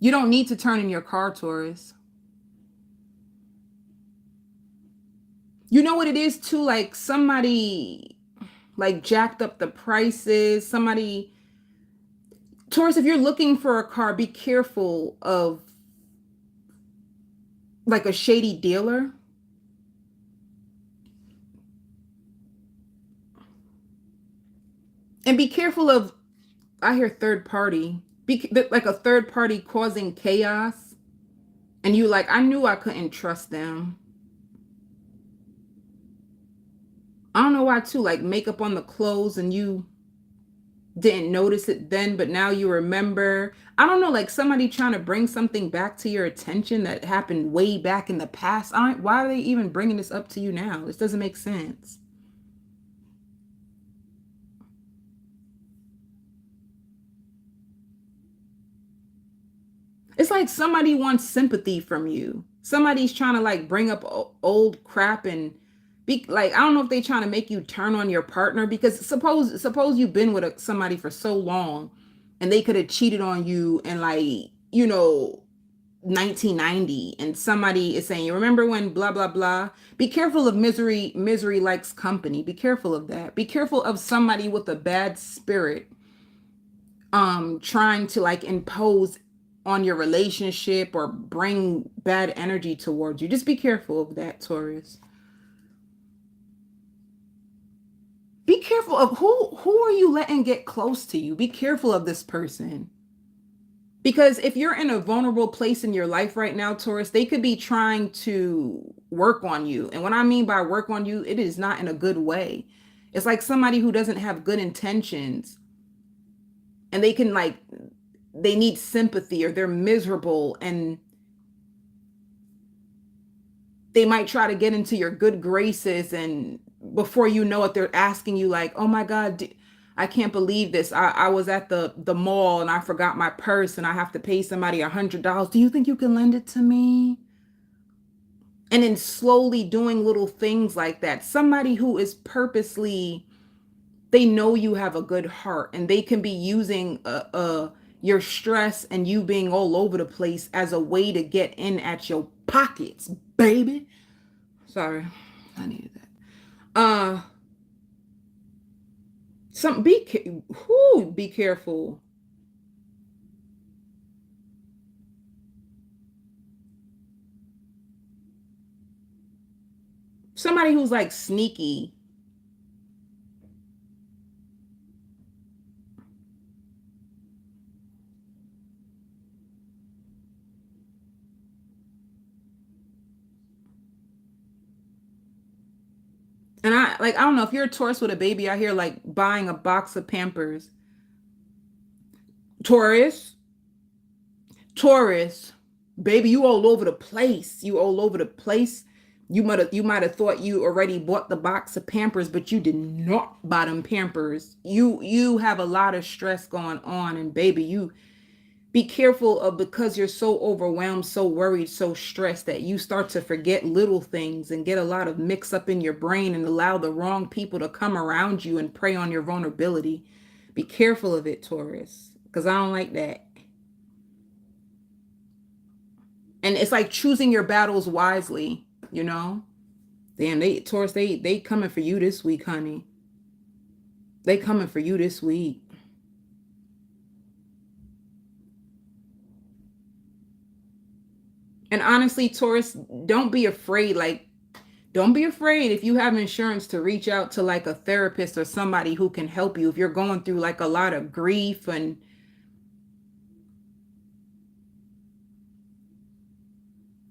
You don't need to turn in your car, Taurus. You know what it is too? Like somebody like jacked up the prices. Somebody, Taurus, if you're looking for a car, be careful of like a shady dealer. And be careful of, I hear third party, like a third party causing chaos. And you like, I knew I couldn't trust them. I don't know why too, like makeup on the clothes and you didn't notice it then, but now you remember. I don't know, like somebody trying to bring something back to your attention that happened way back in the past. Why are they even bringing this up to you now? This doesn't make sense. It's like somebody wants sympathy from you. Somebody's trying to like bring up old crap and be like, I don't know if they trying to make you turn on your partner, because suppose you've been with somebody for so long and they could have cheated on you in like, you know, 1990, and somebody is saying, you remember when blah blah blah. Be careful of misery likes company. Be careful of that. Be careful of somebody with a bad spirit trying to like impose on your relationship or bring bad energy towards you. Just be careful of that, Taurus. Be careful of who are you letting get close to you. Be careful of this person. Because if you're in a vulnerable place in your life right now, Taurus, they could be trying to work on you. And what I mean by work on you, it is not in a good way. It's like somebody who doesn't have good intentions, and they can like, they need sympathy, or they're miserable, and they might try to get into your good graces, and before you know it, they're asking you like, oh my God, I can't believe this. I was at the mall and I forgot my purse and I have to pay somebody $100. Do you think you can lend it to me? And then slowly doing little things like that. Somebody who is purposely, they know you have a good heart, and they can be using your stress and you being all over the place as a way to get in at your pockets, baby. Sorry, I needed that. Some be careful. Somebody who's like sneaky. And I don't know if you're a Taurus with a baby out here like buying a box of Pampers. Taurus, Taurus, baby, you all over the place. You all over the place. You might have thought you already bought the box of Pampers, but you did not buy them Pampers. You have a lot of stress going on, and baby, you be careful of, because you're so overwhelmed, so worried, so stressed, that you start to forget little things and get a lot of mix up in your brain and allow the wrong people to come around you and prey on your vulnerability. Be careful of it, Taurus, because I don't like that. And it's like choosing your battles wisely, you know? Damn, they Taurus, they coming for you this week, honey. They coming for you this week. And honestly, Taurus, don't be afraid. Like, don't be afraid if you have insurance to reach out to like a therapist or somebody who can help you if you're going through like a lot of grief and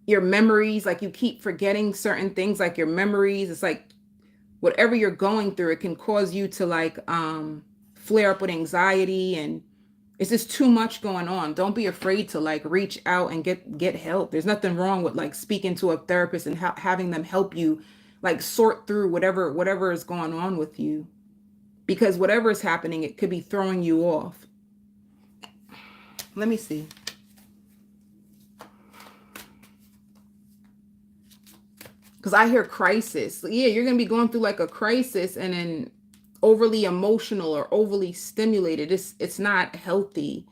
your memories, like you keep forgetting certain things, like your memories. It's like whatever you're going through, it can cause you to like flare up with anxiety, and it's just too much going on. Don't be afraid to like reach out and get help. There's nothing wrong with like speaking to a therapist and having them help you like sort through whatever is going on with you, because whatever is happening, it could be throwing you off. Let me see. Because I hear crisis. Yeah, you're going to be going through like a crisis, and then overly emotional or overly stimulated. It's not healthy.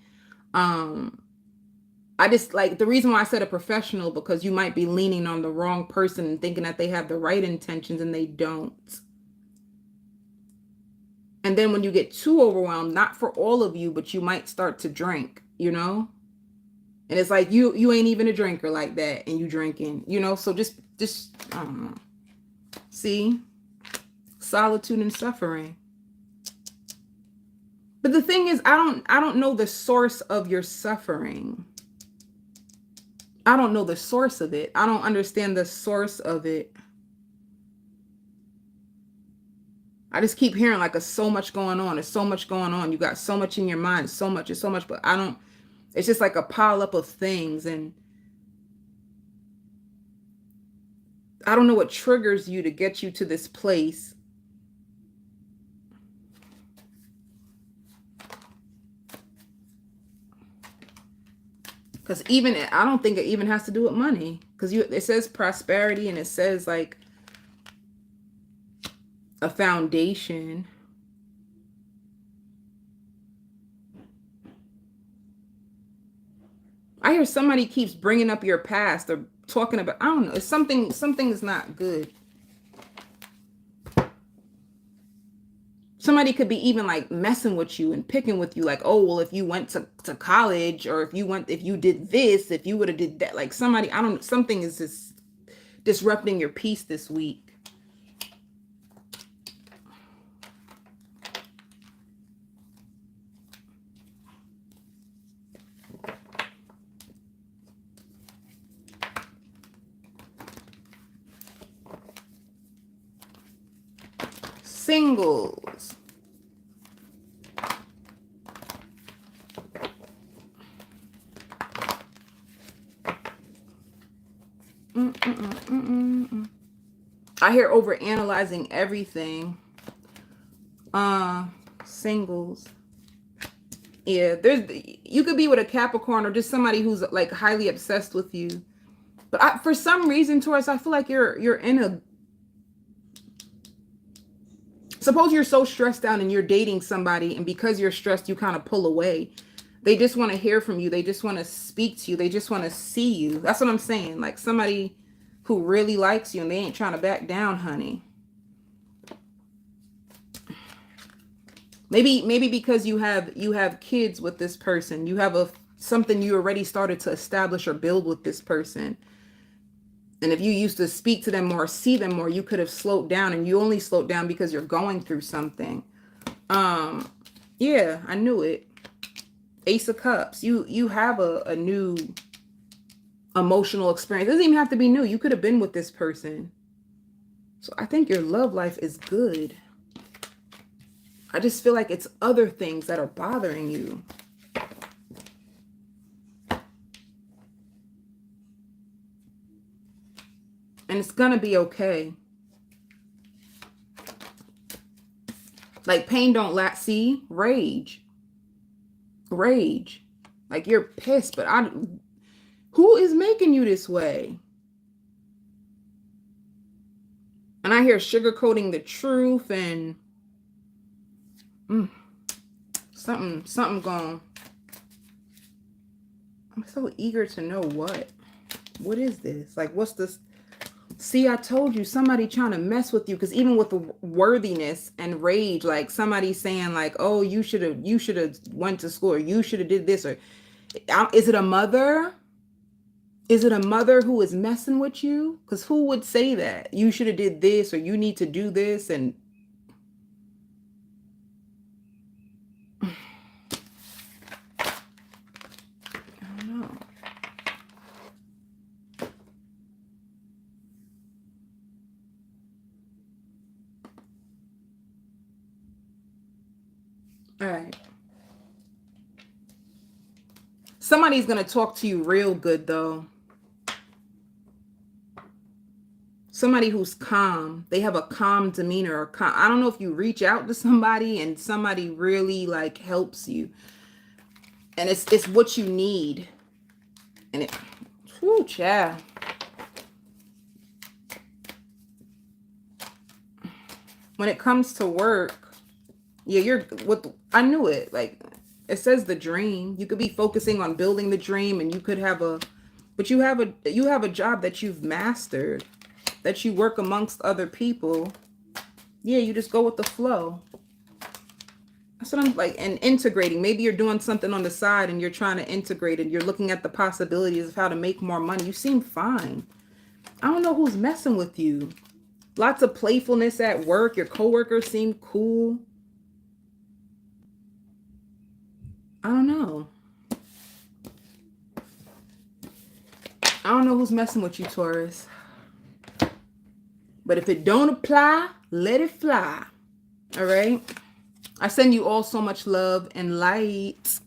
Um, I just like, the reason why I said a professional, because you might be leaning on the wrong person and thinking that they have the right intentions and they don't. And then when you get too overwhelmed, not for all of you, but you might start to drink, you know? And it's like you ain't even a drinker like that, and you drinking, you know? So just I don't know. See? Solitude and suffering. But the thing is, I don't know the source of your suffering. I don't know the source of it. I don't understand the source of it. I just keep hearing like, there's so much going on. There's so much going on. You got so much in your mind. It's so much, but I don't, it's just like a pile up of things. And I don't know what triggers you to get you to this place. Because even, I don't think it even has to do with money. Because it says prosperity and it says like a foundation. I hear somebody keeps bringing up your past or talking about, I don't know, it's something is not good. Somebody could be even like messing with you and picking with you, like, oh, well, if you went to college, or if you did this, if you would have did that, like somebody, I don't, something is just disrupting your peace this week. Singles. I hear over analyzing everything. Singles. Yeah, you could be with a Capricorn or just somebody who's like highly obsessed with you. But for some reason, Taurus, I feel like you're in a, suppose you're so stressed out and you're dating somebody, and because you're stressed, you kind of pull away. They just want to hear from you. They just want to speak to you. They just want to see you. That's what I'm saying. Like somebody who really likes you and they ain't trying to back down, honey. Maybe because you have kids with this person. You have something you already started to establish or build with this person. And if you used to speak to them more, see them more, you could have slowed down, and you only slowed down because you're going through something. Yeah, I knew it. Ace of Cups. You have a new emotional experience. It doesn't even have to be new. You could have been with this person. So I think your love life is good. I just feel like it's other things that are bothering you. And it's gonna be okay. Like pain don't last. See, rage. Like you're pissed, but who is making you this way? And I hear sugarcoating the truth and something gone. I'm so eager to know what is this? Like, what's this? See, I told you, somebody trying to mess with you, because even with the worthiness and rage, like somebody saying like, oh, you should have went to school, or you should have did this, or is it a mother? Is it a mother who is messing with you? Because who would say that? You should have did this, or you need to do this, and I don't know. All right. Somebody's going to talk to you real good, though. Somebody who's calm. They have a calm demeanor. Or calm. I don't know if you reach out to somebody and somebody really like helps you. And it's what you need. And it, whoo, child. When it comes to work, yeah, I knew it. Like, it says the dream. You could be focusing on building the dream, and you could have but you have a job that you've mastered, that you work amongst other people. Yeah, you just go with the flow. That's what I'm like, and integrating. Maybe you're doing something on the side and you're trying to integrate and you're looking at the possibilities of how to make more money. You seem fine. I don't know who's messing with you. Lots of playfulness at work. Your coworkers seem cool. I don't know. I don't know who's messing with you, Taurus. But if it don't apply, let it fly. All right. I send you all so much love and light.